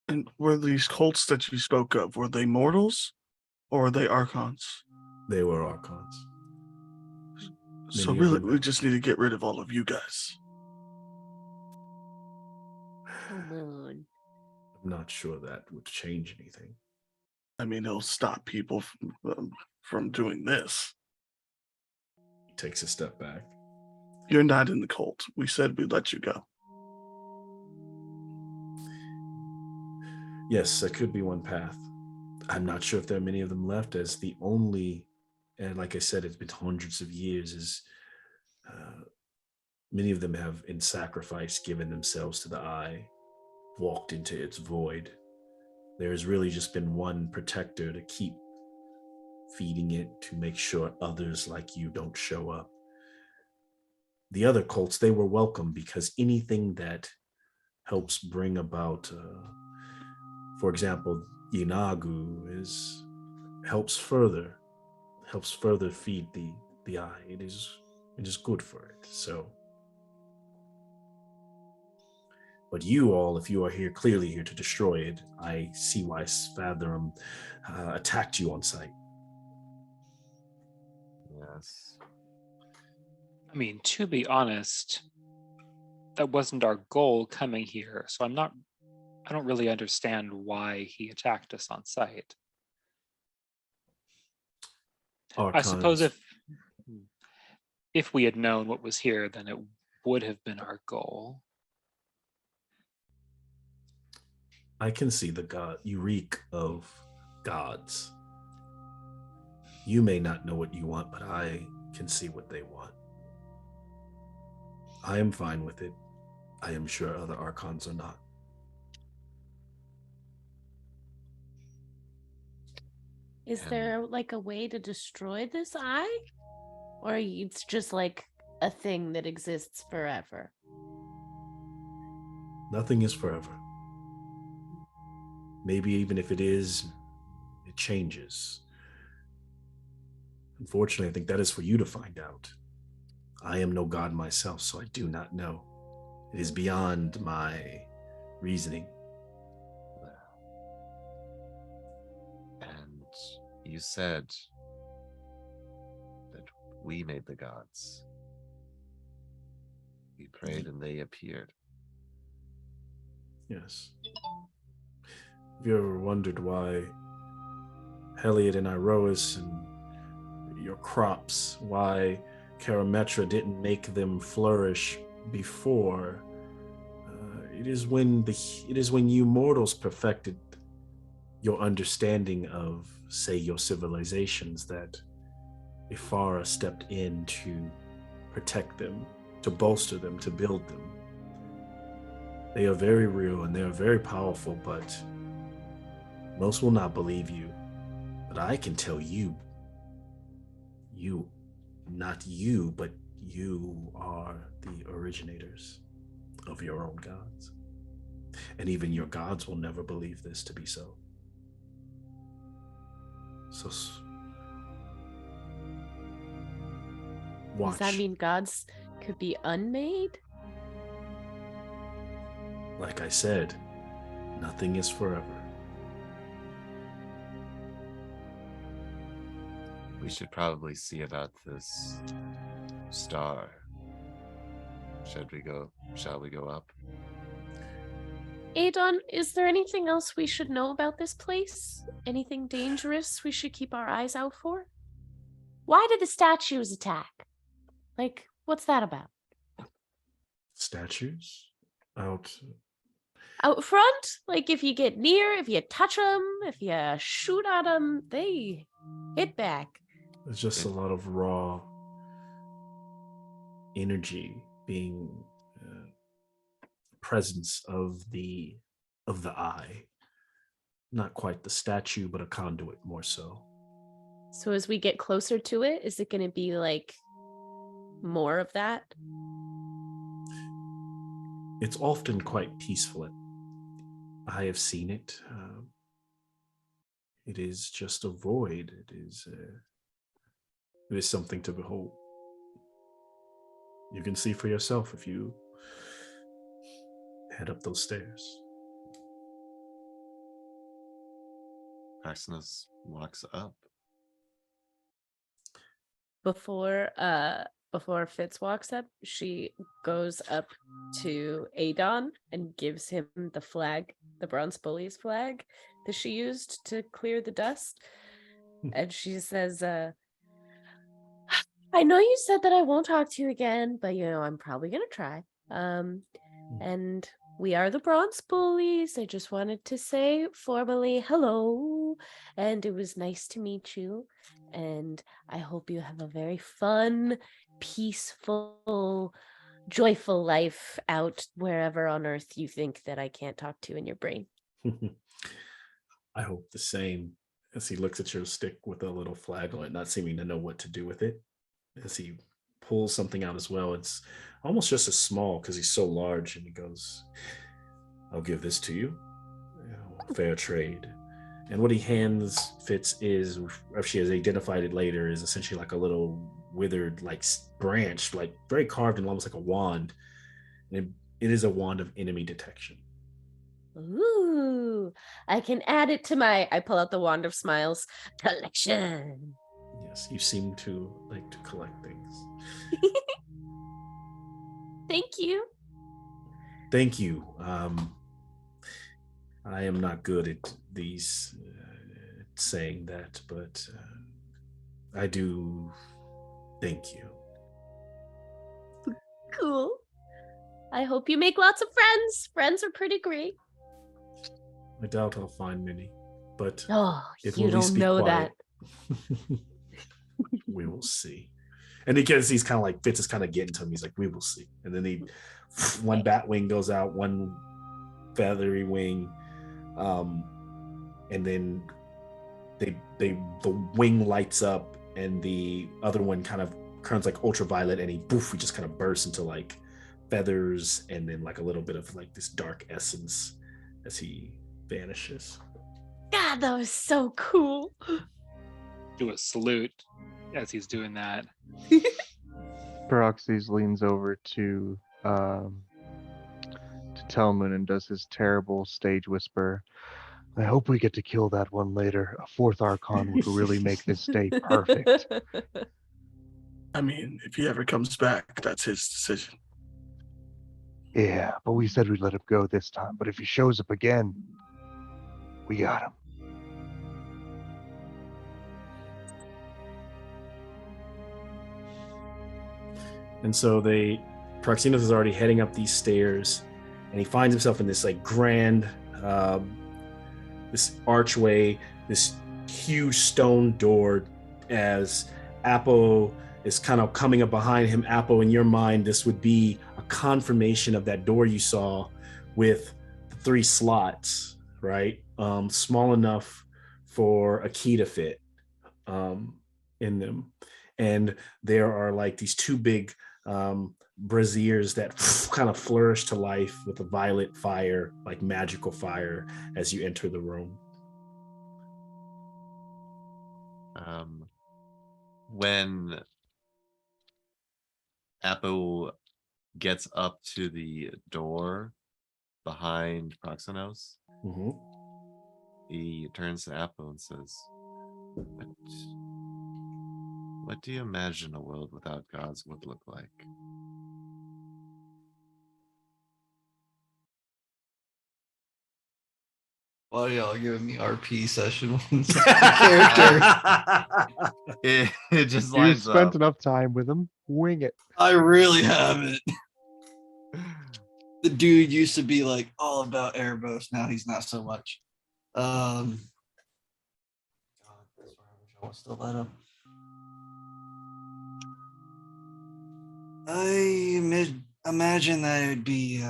and were these cults that you spoke of, were they mortals or were they archons? They were archons. So Many of really, them- we just need to get rid of all of you guys. Come on. I'm not sure that would change anything. I mean, it'll stop people from doing this. He takes a step back. You're not in the cult. We said we'd let you go. Yes, that could be one path. I'm not sure if there are many of them left, as the only, and like I said, it's been hundreds of years, is many of them have in sacrifice given themselves to the eye, walked into its void. There has really just been one protector to keep feeding it, to make sure others like you don't show up. The other cults, they were welcome because anything that helps bring about, for example, Inagu helps further feed the eye. It is good for it. So, but you all, if you are here, clearly here to destroy it, I see why Fathom attacked you on sight. Yes. I mean, to be honest, that wasn't our goal coming here. So I don't really understand why he attacked us on sight. I suppose Archons. if we had known what was here, then it would have been our goal. I can see the god. You reek of gods. You may not know what you want, but I can see what they want. I am fine with it. I am sure other Archons are not. Is And- there like a way to destroy this eye? Or it's just like a thing that exists forever? Nothing is forever. Maybe even if it is, it changes. Unfortunately, I think that is for you to find out. I am no god myself, so I do not know. It is beyond my reasoning. And you said that we made the gods. We prayed and they appeared. Yes. Have you ever wondered why Heliod and Iroas and your crops, why Karametra didn't make them flourish before? It is when you mortals perfected your understanding of, say, your civilizations that Ifara stepped in to protect them, to bolster them, to build them. They are very real and they are very powerful, but most will not believe you. But I can tell you, not you, but you are the originators of your own gods. And even your gods will never believe this to be so. So watch. Does that mean gods could be unmade? Like I said, nothing is forever. We should probably see about this star. Shall we go up? Adon, is there anything else we should know about this place? Anything dangerous we should keep our eyes out for? Why did the statues attack? Like, what's that about? Statues out. Out front? Like, if you get near, if you touch them, if you shoot at them, they hit back. There's just a lot of raw energy being presence of the eye. Not quite the statue, but a conduit more so. So as we get closer to it, is it going to be like more of that? It's often quite peaceful. I have seen it. It is just a void. It is something to behold. You can see for yourself if you head up those stairs. Maximus walks up. Before Fitz walks up, she goes up to Adon and gives him the flag, the Bronze Bullies flag that she used to clear the dust. And she says, I know you said that I won't talk to you again, but I'm probably gonna try. And we are the Bronze Bullies. I just wanted to say formally hello, and it was nice to meet you. And I hope you have a very fun, peaceful, joyful life out wherever on earth you think that I can't talk to in your brain. I hope the same. As he looks at your stick with a little flag on it, not seeming to know what to do with it. As he pulls something out as well, it's almost just as small because he's so large, and he goes, I'll give this to you. Fair trade. And what he hands Fitz is, if she has identified it later, is essentially like a little withered like branch, like very carved and almost like a wand. And it is a wand of enemy detection. Ooh, I can add it to I pull out the Wand of Smiles collection. Yes, you seem to like to collect things. Thank you. Thank you. I am not good at these saying that, but I do thank you. Cool. I hope you make lots of friends. Friends are pretty great. I doubt I'll find many, but Oh, it you will at least don't be know quiet. that. We will see. And because he's kind of like Fitz is kind of getting to him, he's like, "We will see." And then one bat wing goes out, one feathery wing, and then the wing lights up, and the other one kind of turns like ultraviolet, and he just kind of bursts into like feathers, and then like a little bit of like this dark essence as he vanishes. God, that was so cool. Do a salute as he's doing that. Peroxes leans over to Telman and does his terrible stage whisper. I hope we get to kill that one later. A fourth Archon would really make this day perfect. I mean, if he ever comes back, that's his decision. Yeah, but we said we'd let him go this time. But if he shows up again, we got him. And so Proximus is already heading up these stairs, and he finds himself in this like grand, this archway, this huge stone door. As Appo is kind of coming up behind him, Appo, in your mind, this would be a confirmation of that door you saw with the 3 slots, right? Small enough for a key to fit in them. And there are like these 2 big braziers that kind of flourish to life with a violet fire, like magical fire, as you enter the room. When Appo gets up to the door behind Proxenos, he turns to Appo and says, what do you imagine a world without gods would look like? Why are y'all giving me RP session character? It just You lines spent up. enough time with him. Wing it. I really haven't. The dude used to be like all about Erebos. Now he's not so much. God, that's why I wish I was still let up. I imagine that it'd be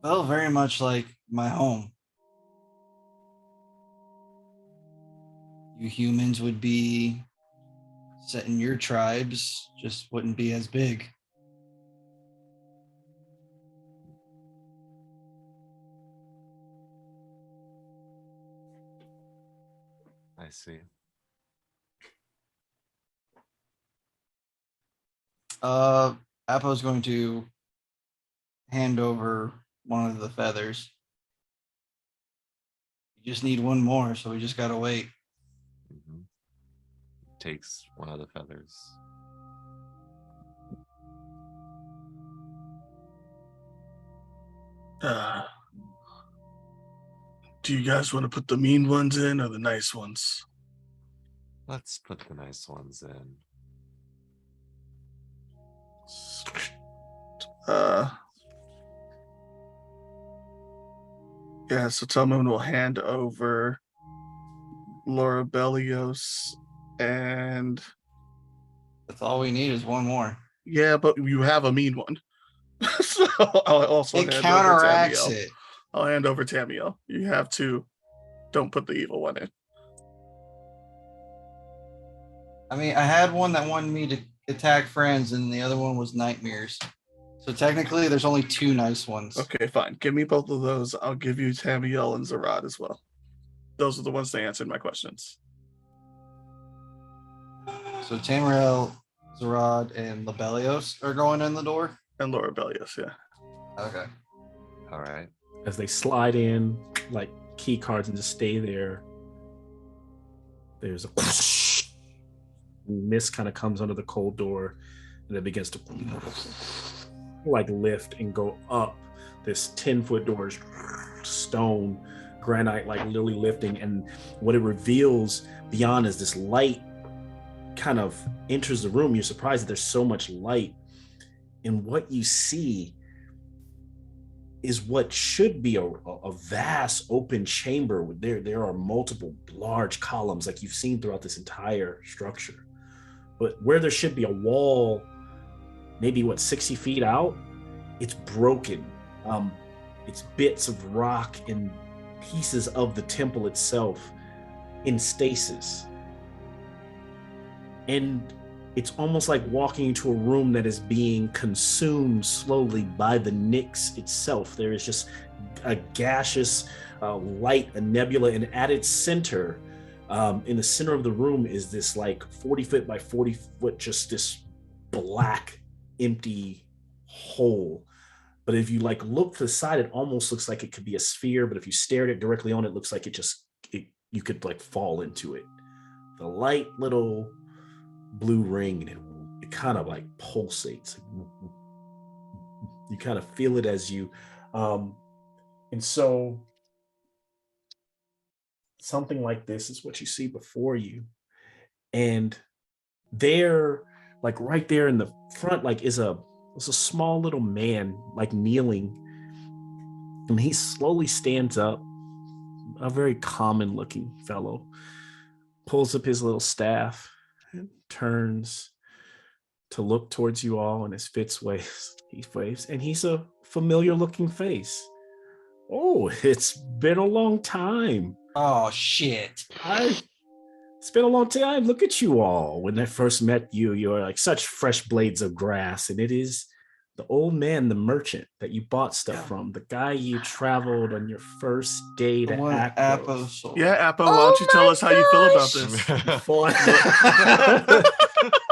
well, very much like my home. You humans would be set in your tribes, just wouldn't be as big. I see. Appo's going to hand over one of the feathers. You just need one more, so we just gotta wait. Takes one of the feathers. Do you guys want to put the mean ones in or the nice ones? Let's put the nice ones in. Yeah, so Telman will hand over Laura Bellios and That's all we need is one more. yeah, but you have a mean one. So I'll also It hand counteracts over Tamiel. it. I'll hand over Tamiel. You have to. Don't put the evil one in. I mean, I had one that wanted me to attack friends, and the other one was nightmares. So technically, there's only 2 nice ones. Okay, fine. Give me both of those. I'll give you Tamiel and Zarad as well. Those are the ones that answered my questions. So Tamriel, Zarad, and Labelios are going in the door? And Laura Bellios, yeah. Okay. All right. As they slide in like key cards and just stay there, there's a mist kind of comes under the cold door, and it begins to like lift and go up this 10-foot door, stone, granite, like literally lifting. And what it reveals beyond is this light kind of enters the room. You're surprised that there's so much light. And what you see is what should be a vast open chamber. There are multiple large columns like you've seen throughout this entire structure. But where there should be a wall, maybe 60 feet out, it's broken. It's bits of rock and pieces of the temple itself in stasis. And it's almost like walking into a room that is being consumed slowly by the Nyx itself. There is just a gaseous light, a nebula, and at its center, in the center of the room, is this like 40 foot by 40 foot, just this black, empty hole. But if you like look to the side, it almost looks like it could be a sphere. But if you stared it directly on, it looks like you could like fall into it. The light little blue ring, and it kind of like pulsates. You kind of feel it as you and so something like this is what you see before you. And there, like right there in the front, like is a small little man like kneeling, and he slowly stands up, a very common looking fellow, pulls up his little staff and turns to look towards you all, and his Fitz waves. He waves, and he's a familiar looking face. Oh, it's been a long time. Oh shit. It's been a long time. Look at you all. When I first met you, you were like such fresh blades of grass, and it is the old man, the merchant that you bought stuff from, the guy you traveled on your first day to Akros. Yeah, Appa, why don't you tell us how you feel about this?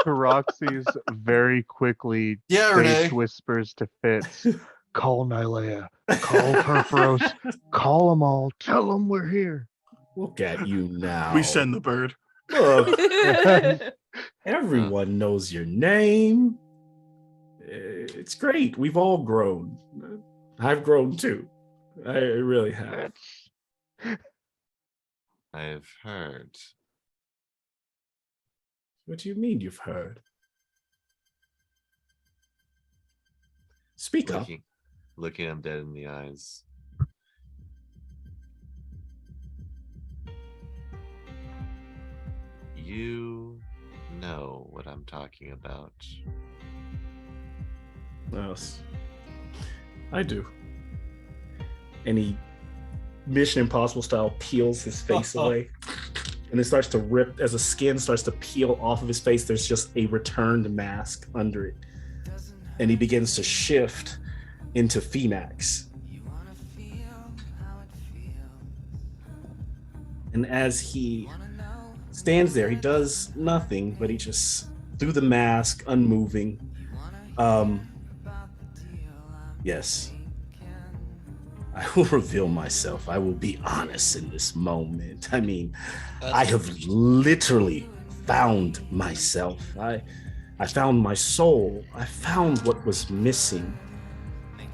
Taroxys very quickly stage whispers to Fitz, call Nylea, call Perforos, call them all, tell them we're here. Look at you now. We send the bird. Look, everyone knows your name. It's great. We've all grown. I've grown too. I really have. I've heard. What do you mean you've heard? Speak up. Looking him dead in the eyes. You know what I'm talking about. Yes, I do. And he, Mission Impossible style, peels his face away. And it starts to rip as the skin starts to peel off of his face. There's just a returned mask under it. And he begins to shift into Phoenix. And as he stands there, he does nothing, but he just, through the mask, unmoving. Yes. I will reveal myself. I will be honest in this moment. I mean, I have literally found myself. I found my soul. I found what was missing.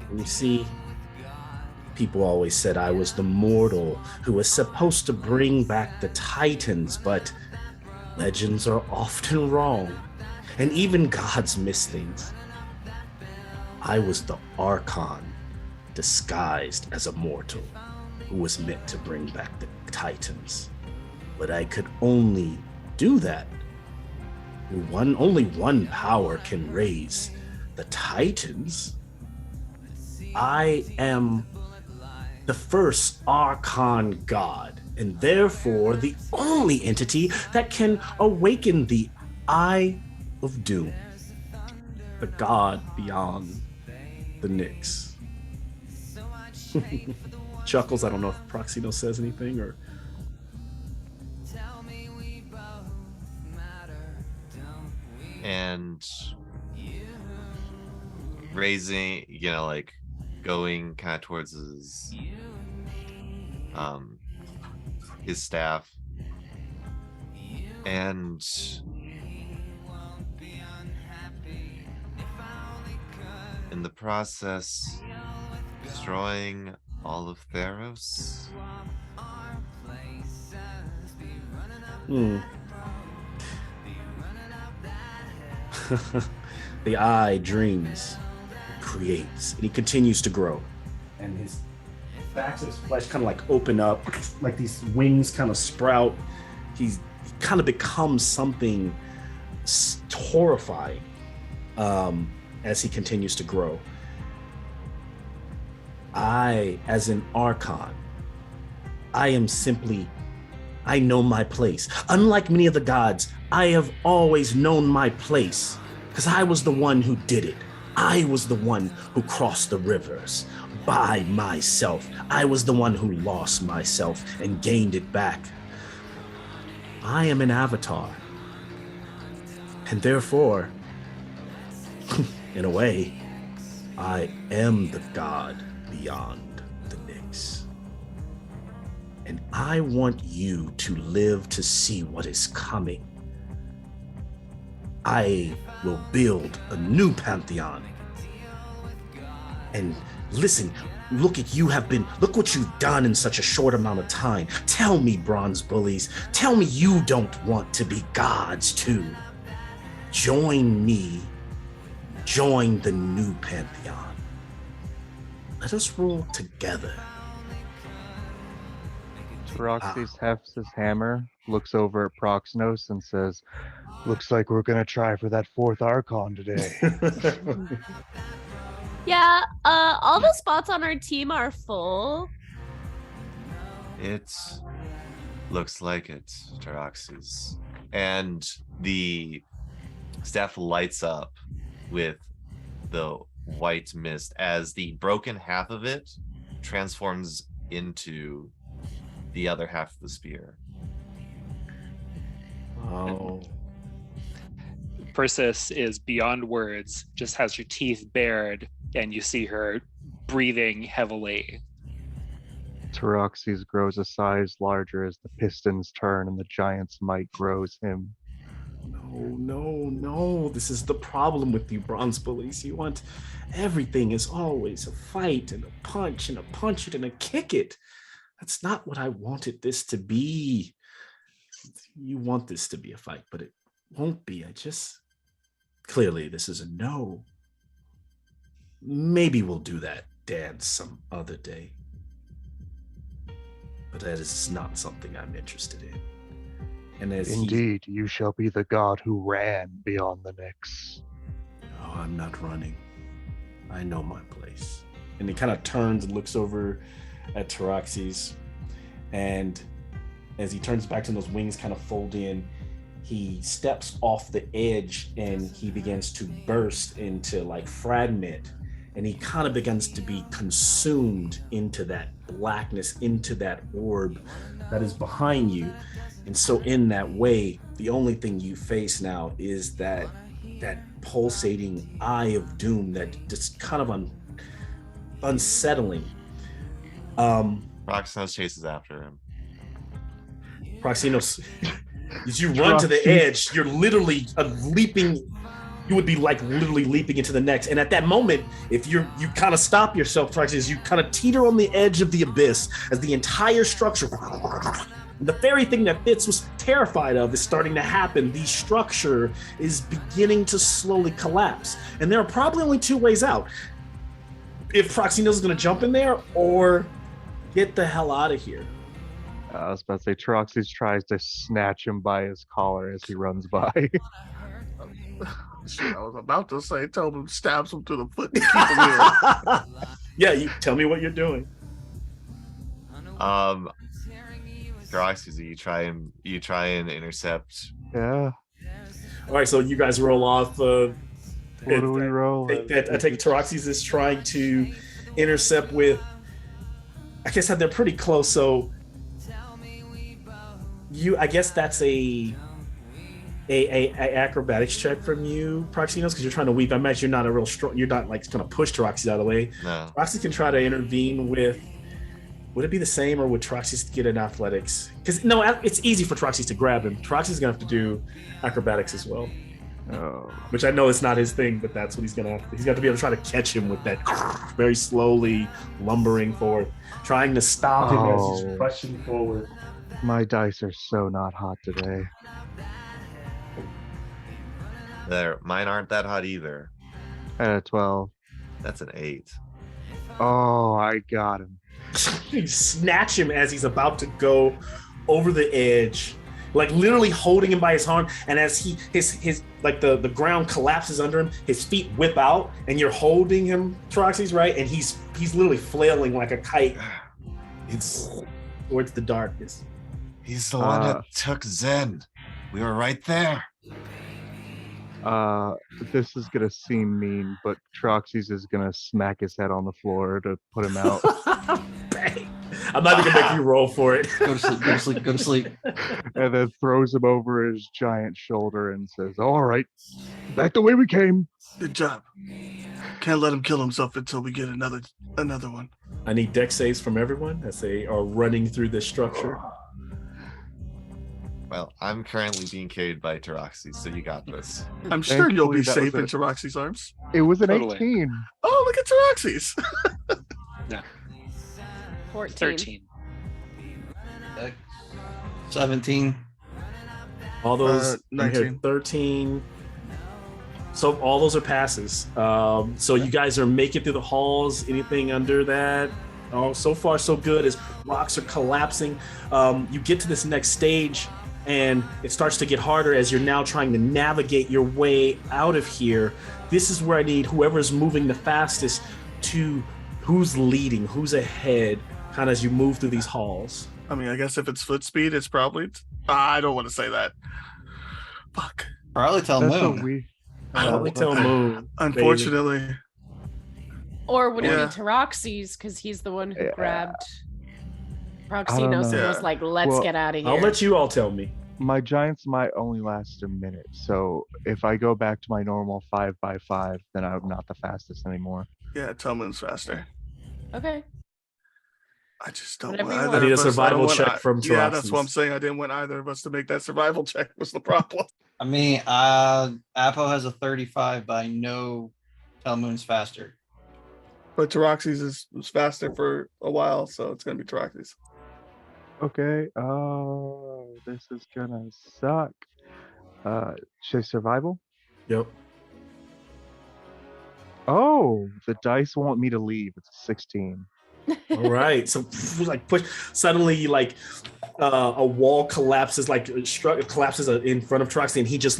And you see, people always said I was the mortal who was supposed to bring back the Titans, but legends are often wrong, and even gods miss things. I was the Archon, disguised as a mortal, who was meant to bring back the Titans. But I could only do that. Only one power can raise the Titans. I am the first Archon god, and therefore the only entity that can awaken the Eye of Doom, the god beyond the Nyx. Chuckles. I don't know if Proxino says anything or. And raising, like going kind of towards his staff, and in the process destroying all of Theros. The eye dreams, creates, and he continues to grow. and his backs of his flesh kind of like open up, like these wings kind of sprout. He kind of becomes something horrifying as he continues to grow. I, as an Archon, I know my place. Unlike many of the gods, I have always known my place because I was the one who did it. I was the one who crossed the rivers by myself. I was the one who lost myself and gained it back. I am an avatar. And therefore, in a way, I am the god beyond the Nyx. And I want you to live to see what is coming. I will build a new pantheon. And listen, look what you've done in such a short amount of time. Tell me, bronze bullies, tell me you don't want to be gods too. Join me, join the new pantheon. Let us rule together. Taroxys hefts his hammer, looks over at Proxnos and says, "Looks like we're gonna try for that 4th Archon today." Yeah, all the spots on our team are full. It looks like it, Taroxys. And the staff lights up with the white mist as the broken half of it transforms into the other half of the spear. Oh. Persis is beyond words, just has her teeth bared, and you see her breathing heavily. Taroxys grows a size larger as the pistons turn and the giant's might grows him. No. This is the problem with you bronze bullies. You want everything is always a fight and a punch and a punch it and a kick it. That's not what I wanted this to be. You want this to be a fight, but it won't be. Clearly this is a no. Maybe we'll do that dance some other day. But that is not something I'm interested in. And as Indeed, you shall be the god who ran beyond the Nyx. No, I'm not running. I know my place. And he kind of turns and looks over at Taroxys. And as he turns back to those wings kind of fold in, he steps off the edge and he begins to burst into like fragment. And he kind of begins to be consumed into that blackness, into that orb that is behind you. And so in that way, the only thing you face now is that pulsating eye of doom that just kind of unsettling. Proxnos chases after him. Proxnos, as you run to the edge, you're literally leaping. You would be like literally leaping into the next. And at that moment, if you kind of stop yourself, Proxnos, you kind of teeter on the edge of the abyss as the entire structure, the very thing that Fitz was terrified of is starting to happen. The structure is beginning to slowly collapse. And there are probably only two ways out. If Proxnos is going to jump in there or get the hell out of here. I was about to say, Taroxys tries to snatch him by his collar as he runs by. Shit, I was about to say, tell him stabs him to the foot to keep him here. Yeah, you tell me what you're doing. Taroxys, you try and intercept. Yeah. All right, so you guys roll off. What do we roll? I take Taroxys is trying to intercept with. I guess that they're pretty close, so I guess that's a acrobatics check from you, Proxnos, because you're trying to weave. I imagine you're not a real strong. You're not like going to push Taroxys out of the way. No. Taroxys can try to intervene with. Would it be the same, or would Taroxys get an athletics? Because no, it's easy for Taroxys to grab him. Taroxys is going to have to do acrobatics as well. Oh. Which I know is not his thing, but that's what he's gonna have to. He's got to be able to try to catch him with that very slowly lumbering forward, trying to stop him as he's rushing forward. My dice are so not hot today. Mine aren't that hot either. At a 12. That's an 8. Oh, I got him. You snatch him as he's about to go over the edge, like literally holding him by his arm. And as his like the ground collapses under him, his feet whip out, and you're holding him, Troxy's right, and he's literally flailing like a kite. It's Towards the darkness. he's the one that took Zen. We were right there. This is gonna seem mean, but Troxy's is gonna smack his head on the floor to put him out. Bang. I'm not even gonna make you roll for it. Go to sleep. Go to sleep. Go to sleep. And then throws him over his giant shoulder and says, "All right, back the way we came." Good job. Can't let him kill himself until we get another one. I need dex saves from everyone as they are running through this structure. Well, I'm currently being carried by Taroxy, so you got this. I'm sure you'll be Thankfully, that safe in was Taroxy's arms. It was an Totally. 18. Oh, look at Taroxy's. 14. 13. 17. All those I'm here, 19. 13. So all those are passes. So you guys are making through the halls. Anything under that? Oh, so far so good. As rocks are collapsing, you get to this next stage, and it starts to get harder as you're now trying to navigate your way out of here. This is where I need whoever's moving the fastest to who's leading, who's ahead, kind of as you move through these halls. I mean, I guess if it's foot speed, it's probably. I don't want to say that. Fuck. Probably tell That's Moon. what we. Probably tell Moon. Unfortunately, Or would it Yeah. be Taroxy's because he's the one who Yeah. grabbed I don't Proxenos and know. was like, let's Well, get out of here. I'll let you all tell me. My giants might only last a minute, so if I go back to my normal 5x5, then I'm not the fastest anymore. yeah, Tillman's faster. Okay. I just don't Whatever want you either want. I need a of us- don't survival want check from Yeah, that's what I'm Taroxy's. saying. I didn't want either of us to make that survival check. Was the problem? I mean, Apo has a 35, but I know Telmoon's faster. But Taroxy's is faster for a while, so it's gonna be Taroxy's. Okay, oh, this is gonna suck. Should I survival? Yep. Oh, the dice want me to leave. It's a 16. All right. So like push suddenly like a wall collapses, like collapses in front of Troxy, and he just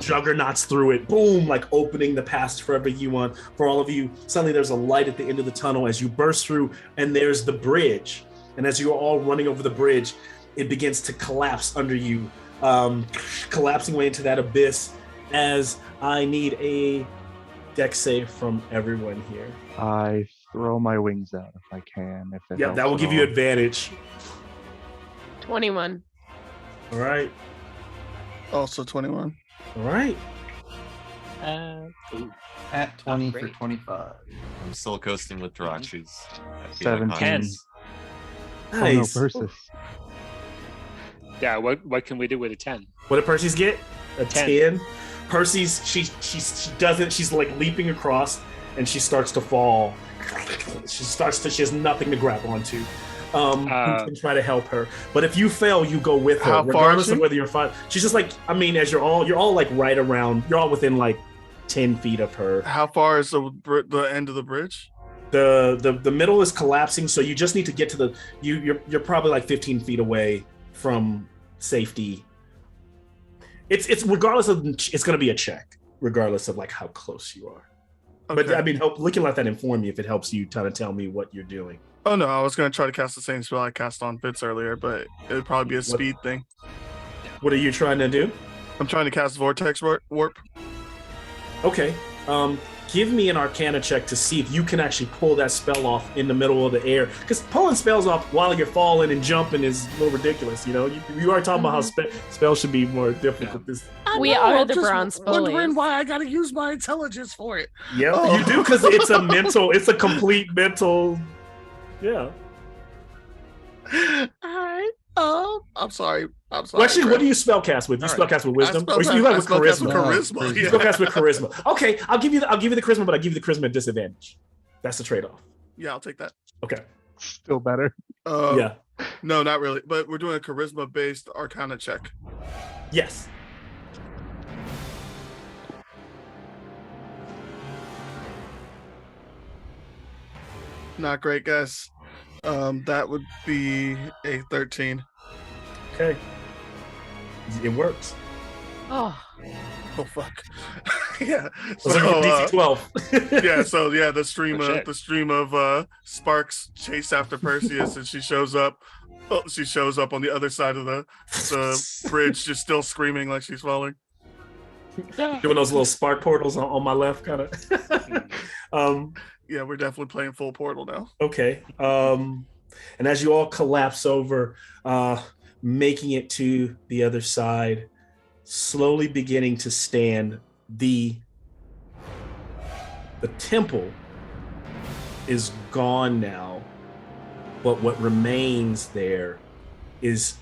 juggernauts through it. Boom, like opening the passage for everyone, for all of you. Suddenly there's a light at the end of the tunnel as you burst through, and there's the bridge. And as you're all running over the bridge, it begins to collapse under you, collapsing away into that abyss. As I need a dex save from everyone here. I throw my wings out if I can. If it Yeah, helps that will at give you all. advantage. 21. All right. Also 21. All right. Ooh, At 20 for great. 25. I'm still coasting with Taroxy's. 17. Oh, no, Nice. Persis. yeah, what can we do with a 10? What did Percy's get? A 10. 10. Percy's she doesn't. She's like leaping across, and she starts to fall. She has nothing to grab onto. You can try to help her, but if you fail, you go with her, How far is regardless of she? whether you're fine. She's just like, I mean, as you're all like right around. You're all within like 10 feet of her. How far is the end of the bridge? The middle is collapsing, so you just need to get to the. You're probably like 15 feet away from safety. It's regardless of, it's going to be a check, regardless of like how close you are. But Okay. I mean, we can let that inform you if it helps you kind of tell me what you're doing. Oh no, I was gonna try to cast the same spell I cast on Fitz earlier, but it would probably be a speed thing. What are you trying to do? I'm trying to cast Vortex Warp. Okay. Give me an Arcana check to see if you can actually pull that spell off in the middle of the air. Because pulling spells off while you're falling and jumping is a little ridiculous. You know, you already talking about how spells should be more difficult. This. We are the bronze Wondering bullies. why I gotta use my intelligence for it. Yeah, Oh. you do, because it's a mental. It's a complete mental. Yeah. All right. Oh, I'm sorry. I'm sorry. Well, actually, what Brett. do you spellcast with? You All right. spellcast with wisdom, I or you like with spellcast with charisma? charisma. You Yeah. spellcast with charisma. Okay, I'll give you the charisma, but I give you the charisma at disadvantage. That's the trade-off. Yeah, I'll take that. Okay. Still better. Yeah. No, not really. But we're doing a charisma-based Arcana check. Yes. Not great, guys. That would be a 13. Okay. It works. Oh, Oh fuck. Yeah. So like your DC 12. Yeah, the shit. stream of sparks chase after Perseus, and she shows up. Oh, she shows up on the other side of the bridge, just still screaming like she's falling. Doing those little spark portals on my left, kind of. Yeah, we're definitely playing full Portal now. Okay. And as you all collapse over, making it to the other side, slowly beginning to stand, the temple is gone now, but what remains there is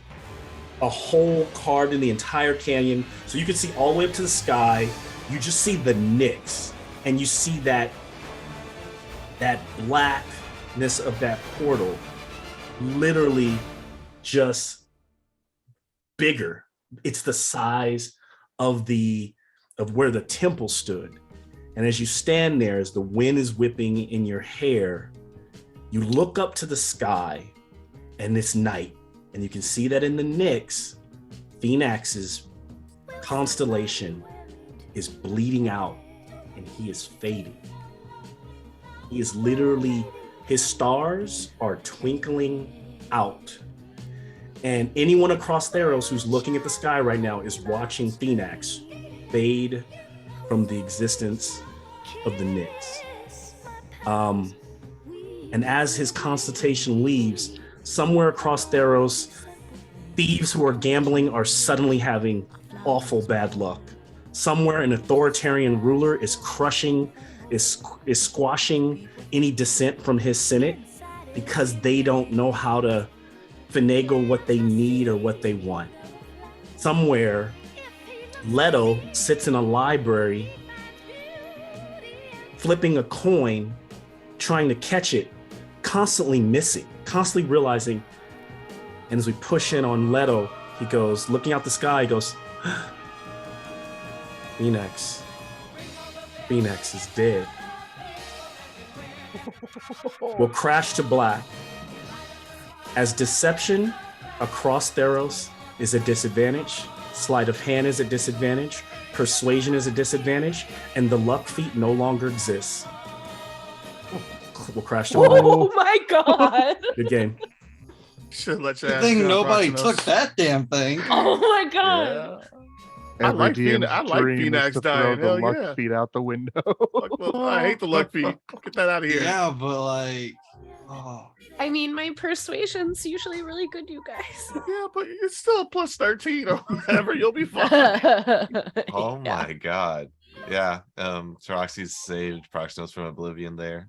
a hole carved in the entire canyon. So you can see all the way up to the sky. You just see the Nyx, and you see that blackness of that portal literally just bigger. It's the size of where the temple stood. And as you stand there, as the wind is whipping in your hair, you look up to the sky and it's night. And you can see that in the Nyx, Phoenix's constellation is bleeding out and he is fading. He is literally, his stars are twinkling out. And anyone across Theros who's looking at the sky right now is watching Phoenix fade from the existence of the Nyx. And as his constellation leaves, somewhere across Theros, thieves who are gambling are suddenly having awful bad luck. Somewhere an authoritarian ruler is squashing any dissent from his senate because they don't know how to finagle what they need or what they want. Somewhere, Leto sits in a library flipping a coin, trying to catch it, constantly missing, constantly realizing. And as we push in on Leto, he goes, looking out the sky, he goes, Phoenix is dead. We'll crash to black. As deception across Theros is a disadvantage, sleight of hand is a disadvantage, persuasion is a disadvantage, and the luck feat no longer exists. We'll crash to black. oh my god. Good game. Should let you Good ask thing John nobody Proxinos. took that damn thing. Oh my god. I Every like DM's I like dream is Phoenix to throw dying. the Hell luck yeah. feet out the window. I hate the luck feet. Get that out of here. Yeah, but like, oh, I mean, my persuasion's usually really good, you guys. Yeah, but it's still plus 13 or whatever. You'll be fine. Oh Yeah. my god. Yeah. Taroxy saved Proxinos from oblivion there.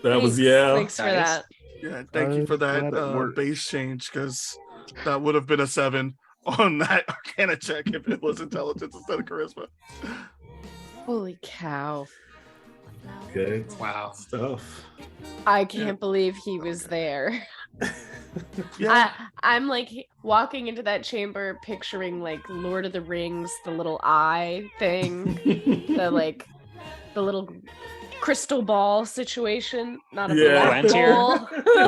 That was, Thanks for Nice. that. Yeah, thank you for Glad it that worked. base change, because that would have been a 7 on that Arcana check if it was intelligence instead of charisma. Holy cow. Good Wow. stuff. I can't believe he was there. Yeah, I'm like walking into that chamber picturing like Lord of the Rings, the little eye thing, the little crystal ball situation, not a Yeah. black Palantir. hole.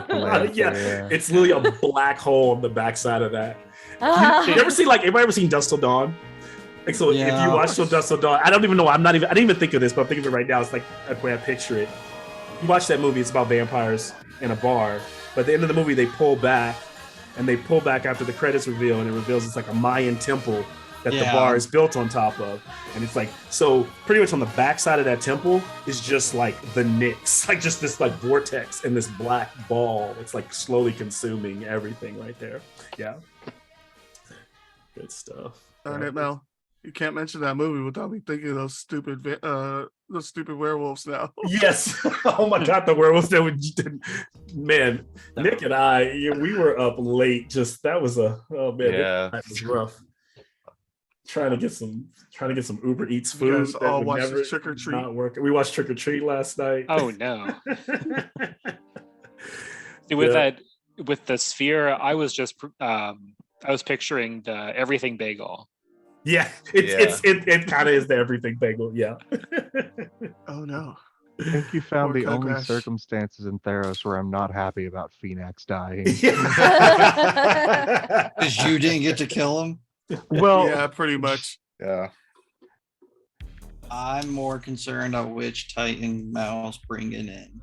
Palantir, Yeah, yeah. it's literally a black hole on the backside of that. You ever seen anybody ever seen Dust Till Dawn? Like, so if Yeah. you watch Till Dust Till Dawn, I don't even know. I didn't even think of this, but I'm thinking of it right now. It's like the way I picture it. You watch that movie, it's about vampires in a bar, but at the end of the movie they pull back after the credits reveal, and it reveals it's like a Mayan temple that the Yeah. bar is built on top of. And it's like, so pretty much on the backside of that temple is just like the Nyx, like just this like vortex and this black ball. It's like slowly consuming everything right there. Yeah. Good stuff. darn it, Mel. You can't mention that movie without me thinking of those stupid werewolves now. Yes. Oh my God, the werewolves that would, man, Nick and I, we were up late. Just that was oh man, Yeah. that was rough. Trying to get some Uber Eats You food. guys that all would watched never Trick or Treat? not work. We watched Trick or Treat last night. Oh no. See, with Yeah. that, with the sphere, I was just I was picturing the everything bagel. Yeah, it kind of is the everything bagel. Yeah. Oh no. I think you found Poor the only Kogash. circumstances in Theros where I'm not happy about Phoenix dying. Because you didn't get to kill him. Well, Yeah, pretty much. Yeah. I'm more concerned on which Titan Mouse bringing in.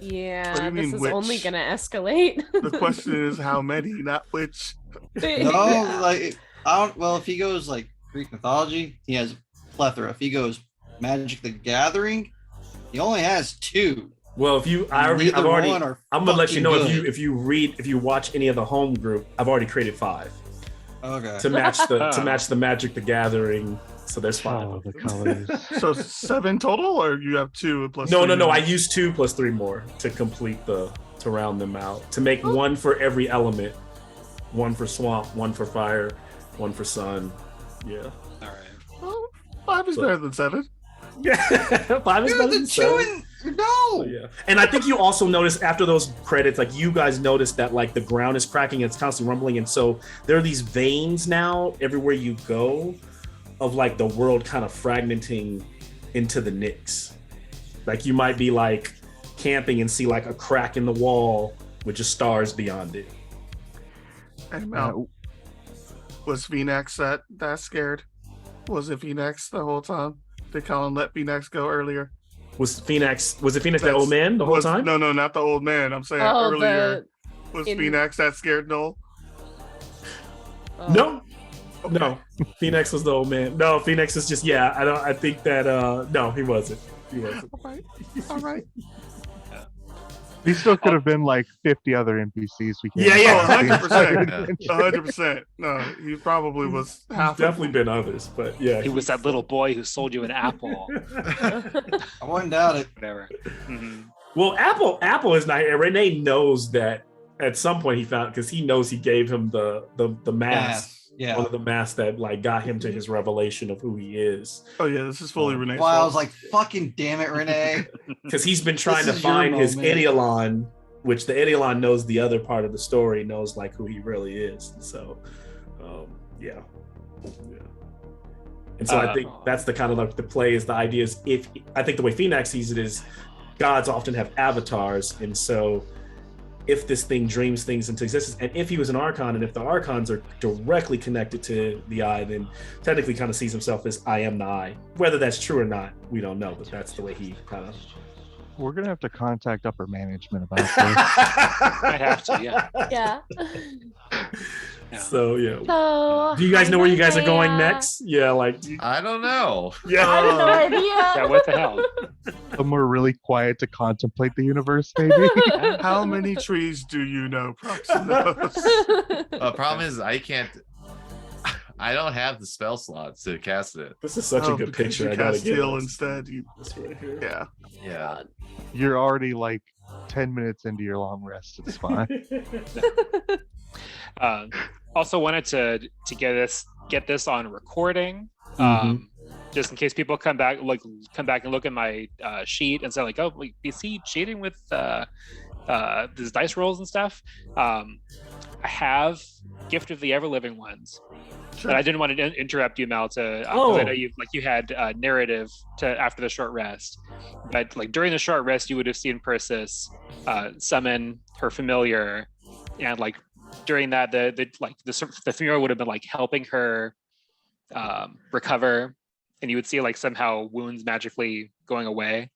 Yeah, What do you this mean, is only which? gonna escalate. The question is how many, not which. No, Yeah. like I don't. Well, if he goes like Greek mythology, he has plethora. If he goes Magic the Gathering, he only has 2. Well, if you, I've Neither already. one are I'm gonna let you know fucking if you watch any of the home group. I've already created 5 Okay. to match the Magic the Gathering. So there's 5. oh, the colors. So 7 total, or you have 2 plus? No. 3 I more? used 2 plus 3 more to complete to round them out, to make 1 for every element, 1 for swamp, 1 for fire, 1 for sun. Yeah. All right. Well, 5 is better than 7. Yeah. 5 is better than 7. No. Yeah. And I think you also noticed after those credits, like you guys noticed that like the ground is cracking and it's constantly rumbling. And so there are these veins now everywhere you go of like the world kind of fragmenting into the Nyx. Like you might be like camping and see like a crack in the wall with just stars beyond it. Hey, Mel, was Phoenix that scared? Was it Phoenix the whole time? Did Colin let Phoenix go earlier? Was it Phoenix the That's- old man the whole time? No, not the old man. I'm saying Oh, earlier. Was in- Phoenix that scared Noel? No. No. Phoenix was the old man. No, Phoenix is just I think that no, he wasn't. He wasn't. All right. He still could have been like 50 other NPCs. We can't. Yeah. Oh, 100%. Yeah. 100%. No, he probably was half. Definitely been others, but yeah. He was that little boy who sold you an apple. I wouldn't doubt it. Whatever. Mhm. Well, Apple is not. Renee knows that at some point he found, because he knows he gave him the mask, Yeah. one of the masks that like got him to his revelation of who he is. Oh yeah, this is fully Renee's Well, I fault. was like, "Fucking damn it, Renee!" Because he's been trying to This is your find his moment. Idiolon, which the Idiolon knows the other part of the story, knows like who he really is. So, yeah. And so I think that's the kind of like the play is the idea is if I think the way Phoenix sees it is gods often have avatars, and so if this thing dreams things into existence, and if he was an Archon, and if the Archons are directly connected to the Eye, then technically kind of sees himself as I am the Eye. Whether that's true or not, we don't know, but that's the way he kind of. We're gonna have to contact upper management about this. I have to, yeah. Yeah. Yeah. So yeah. So, Do you guys know where you guys are going Isaiah. next? Yeah, like I don't know. yeah. I have no idea. Yeah, what the hell? Somewhere really quiet to contemplate the universe, maybe. How many trees do you know, Proximus? The problem is I don't have the spell slots to cast it. This is such a good because picture. You I gotta cast get heal this. instead. This right here. Yeah. Yeah. You're already like 10 minutes into your long rest. It's fine. Also wanted to get this on recording, just in case people come back and look at my sheet and say like, oh, is he cheating with these dice rolls and stuff? I have Gift of the Ever Living Ones, but I didn't want to interrupt you, Mal, to because I know you had narrative to after the short rest, but like during the short rest, you would have seen Persis summon her familiar, and like during that the familiar would have been like helping her recover, and you would see like somehow wounds magically going away.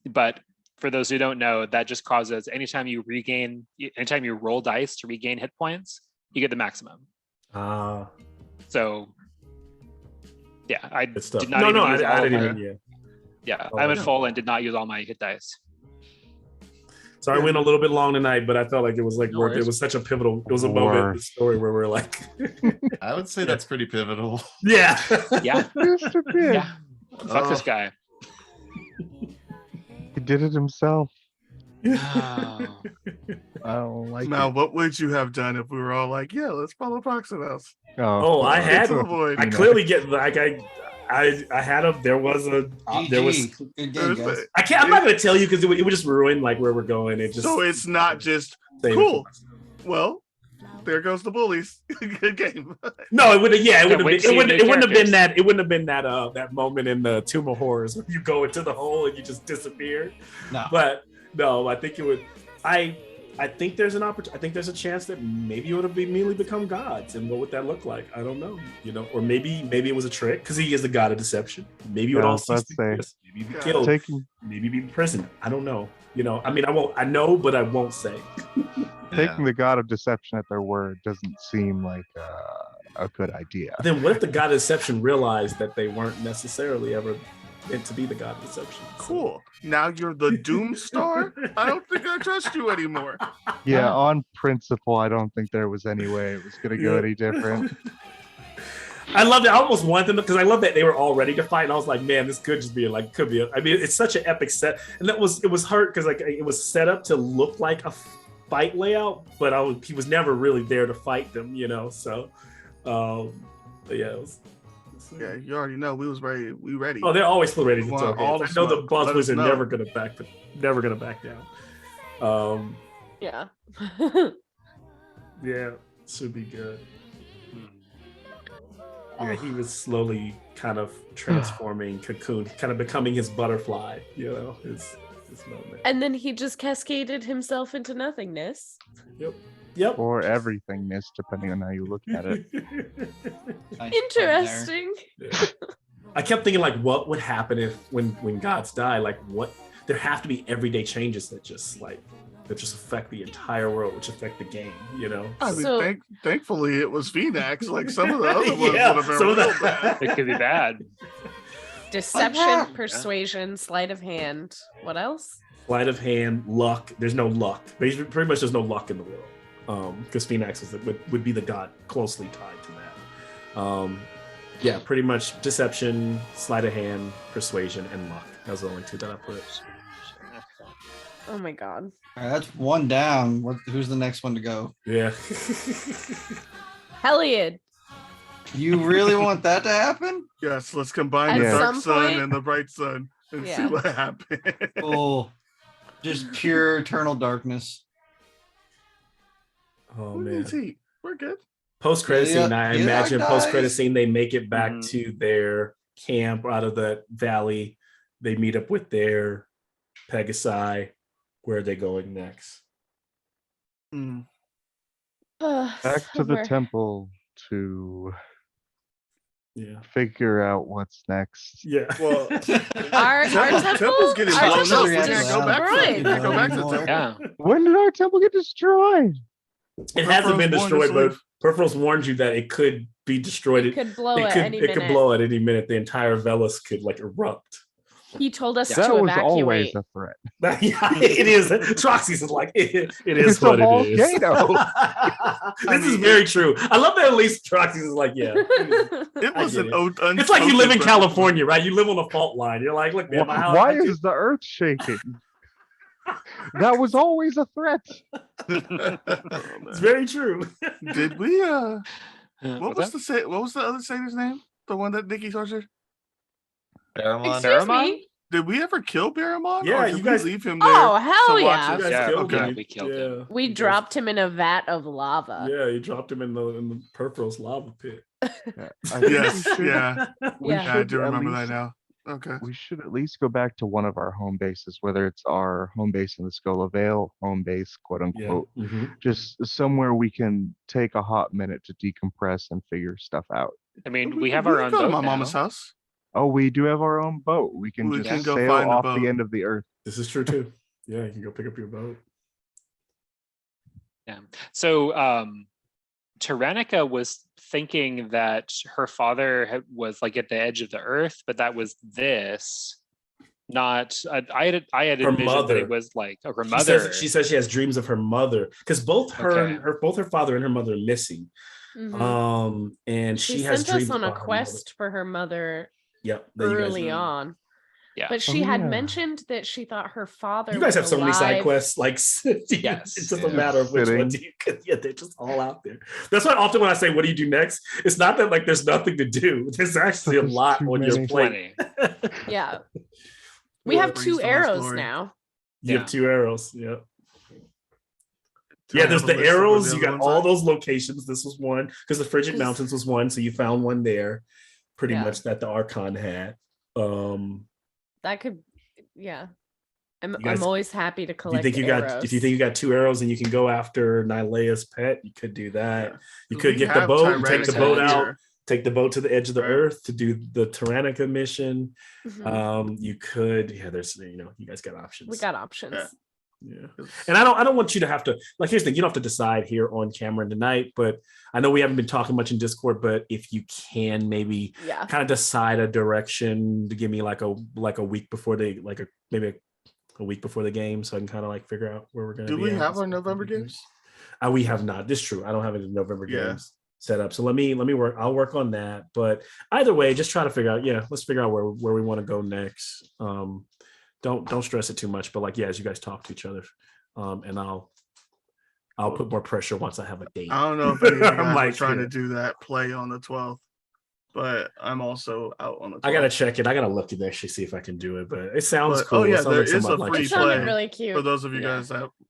But for those who don't know, that just causes anytime you roll dice to regain hit points, you get the maximum. So yeah, I Good stuff. did not even use all I of didn't my, even. yeah, Oh, I'm at yeah. full and did not use all my hit dice. So I went a little bit long tonight, but I felt like it was like No worth it. worries. It was such a pivotal. It was a moment in the story where we're like, I would say that's pretty pivotal. yeah, Yeah, Just a bit. yeah. Fuck this guy. He did it himself. Oh. I don't like Now, it. what would you have done if we were all like, yeah, let's follow Proximus? Oh, I had- To avoid. I clearly get like I had a there was a there was GG. Good game, guys. I can't I'm not gonna tell you because it would just ruin like where we're going. It just So it's not just save it cool. for myself. Well, there goes the bullies. Good game. No, it would have. Yeah, it would have wait been. to see It wouldn't have been characters. that. It wouldn't have been that. That moment in the Tomb of Horrors where you go into the hole and you just disappear. No. But no, I think it would. I think there's an opportunity. I think there's a chance that maybe it would have immediately become gods, and what would that look like? I don't know. Or maybe it was a trick because he is the god of deception. Maybe it would Yeah, all cease let's to say. exist. Maybe be killed. Taking Maybe be imprisoned. I don't know. I mean, I won't. I know, but I won't say. taking the god of deception at their word doesn't seem like a good idea. Then what if the god of deception realized that they weren't necessarily ever meant to be the god of deception? Cool. Now you're the Doom Star? I don't think I trust you anymore. Yeah, on principle, I don't think there was any way it was going to go Yeah. any different. I love that. I almost want them because I love that they were all ready to fight, and I was like, man, this could just be like, could be. I mean, it's such an epic set, and it was hard because like it was set up to look like a fight layout, but he was never really there to fight them, So, but yeah, it was. Yeah, you already know we was ready. We ready. Oh, they're always still ready to Want throw all hands. the I know the smoke. boss Let boys us are know. never gonna back down. Yeah. Yeah, should be good. Yeah, he was slowly kind of transforming Cocoon, kind of becoming his butterfly, his moment. And then he just cascaded himself into nothingness. Yep. Or everythingness, depending on how you look at it. Nice pun there. Interesting. Yeah. I kept thinking, like, what would happen if when gods die? Like, what? There have to be everyday changes that just affect the entire world, which affect the game. I mean, So- thankfully it was Phoenix. Like some of the other ones Yeah, would have been some of real the- bad. It could be bad. Deception, persuasion, sleight of hand. What else? Sleight of hand, luck. There's no luck. Pretty much, there's no luck in the world. Because Phoenix would be the god closely tied to that. Yeah, pretty much deception, sleight of hand, persuasion, and luck. Those are the only two that I put. Oh my god. All right, that's one down. Who's the next one to go? Yeah. Heliod. You really want that to happen? Yes, let's combine At the dark some sun point- and the bright sun and see Yeah. what happens. Oh, just pure eternal darkness. Oh Who man. needs heat? We're good. Post credit Yeah, scene. I yeah, imagine post credit guys. scene they make it back Mhm. to their camp out of the valley. They meet up with their Pegasi. Where are they going next? Mm. Back to the Somewhere. temple to Yeah. figure out what's next. Yeah. Well, Our temple's getting our blown up. temple's We can't go back to it. destroyed. We can't go back to the temple. Yeah. When did our temple get destroyed? It hasn't been Peripheral's warned destroyed, us but leave. Peripherals warned you that it could be destroyed. It could blow it at could, any it minute. could blow at any minute. The entire Velos could like erupt. He told us That to was evacuate. always a threat. Yeah, it is. Troxy's is like it is It's a what it is. volcano. This is very true. I love that at least Troxy's is like, yeah. It I was get an it. It's like you live in unspoken California, right? You live on a fault line. You're like, look, man, my house. Why I could- is the earth shaking? That was always a threat. It's very true. Did we? What What was the other satyr's name? The one that Nikki tortured? Paramount? Excuse me? Did we ever kill Baramon? Yeah, or you did guys- we leave him there? Oh, hell to watch yeah. You guys Yeah, killed okay. him. We killed him. We You guys- dropped him in a vat of lava. Yeah, you dropped him in the Peripherals lava pit. Yeah, I think Yes, we should- yeah, we Yeah. yeah, I should do at remember that least- now. Okay. We should at least go back to one of our home bases, whether it's our home base in the Skull of Vale, home base, quote Yeah. unquote, Mhm. just somewhere we can take a hot minute to decompress and figure stuff out. I mean, we have our can own go to boat my now. mama's house. Oh, we do have our own boat. We can We just can go sail find a off boat. the end of the earth. This is true too. Yeah, you can go pick up your boat. Yeah. So Tyrannica was thinking that her father was like at the edge of the earth, but that was this. Not I had Her envisioned that mother. it was like her She mother. says she has dreams of her mother because both Okay. her father and her mother are missing. Mhm. And She she has sent us dreams on a about her quest for her mother mother. Yep. that you guys early know. on. Yeah. But she Oh, had yeah. mentioned that she thought her father You guys have was so many side alive. quests. Like, Yes. it's just a Yeah. matter of which Fitting. one do you. Yeah, they're just all out there. That's why often when I say, "What do you do next?" It's not that like there's nothing to do. There's actually a There's lot too on your many. plate. 20. Yeah. We Whoever have brings 2 the most arrows glory. now. You Yeah. have 2 arrows. Yep. to Yeah, have there's a the list of where arrows. the You other got ones all are. those locations. This was one because the Frigid 'Cause- Mountains was one, so you found one there, pretty Yeah. much that the Archon had. That could, yeah. I'm You guys- always happy to If you collect think you arrows. if you think you got 2 arrows and you can go after Nylea's pet, you could do that. Yeah. You 'Cause could we get the have boat and take the Tyrannica boat out, here. take the boat to the edge of the Right. earth to do the Tyrannica mission. Mhm. You could, there's you guys got options. We got options. Yeah. Yeah. And I don't want you to have to, like, here's the thing, you don't have to decide here on camera tonight, but I know we haven't been talking much in Discord, but if you can maybe Yeah. kind of decide a direction to give me like a week before they maybe a week before the game, so I can kind of like figure out where we're gonna Do be we at. have our November games? We have not. This is true. I don't have any November Yeah. games set up. So let me work. I'll work on that. But either way, just try to figure out. Yeah, let's figure out where we want to go next. Don't stress it too much. But like, as you guys talk to each other, and I'll put more pressure once I have a date. I don't know if any of you I'm guys like, are trying yeah. to do that play on the 12th, but I'm also out on the 12th. I gotta check it. I gotta look and actually see if I can do it. But it sounds But- cool. oh, It yeah, sounds there like is something a I'd like free It to sounded try. play really cute. for those of you Yeah. guys that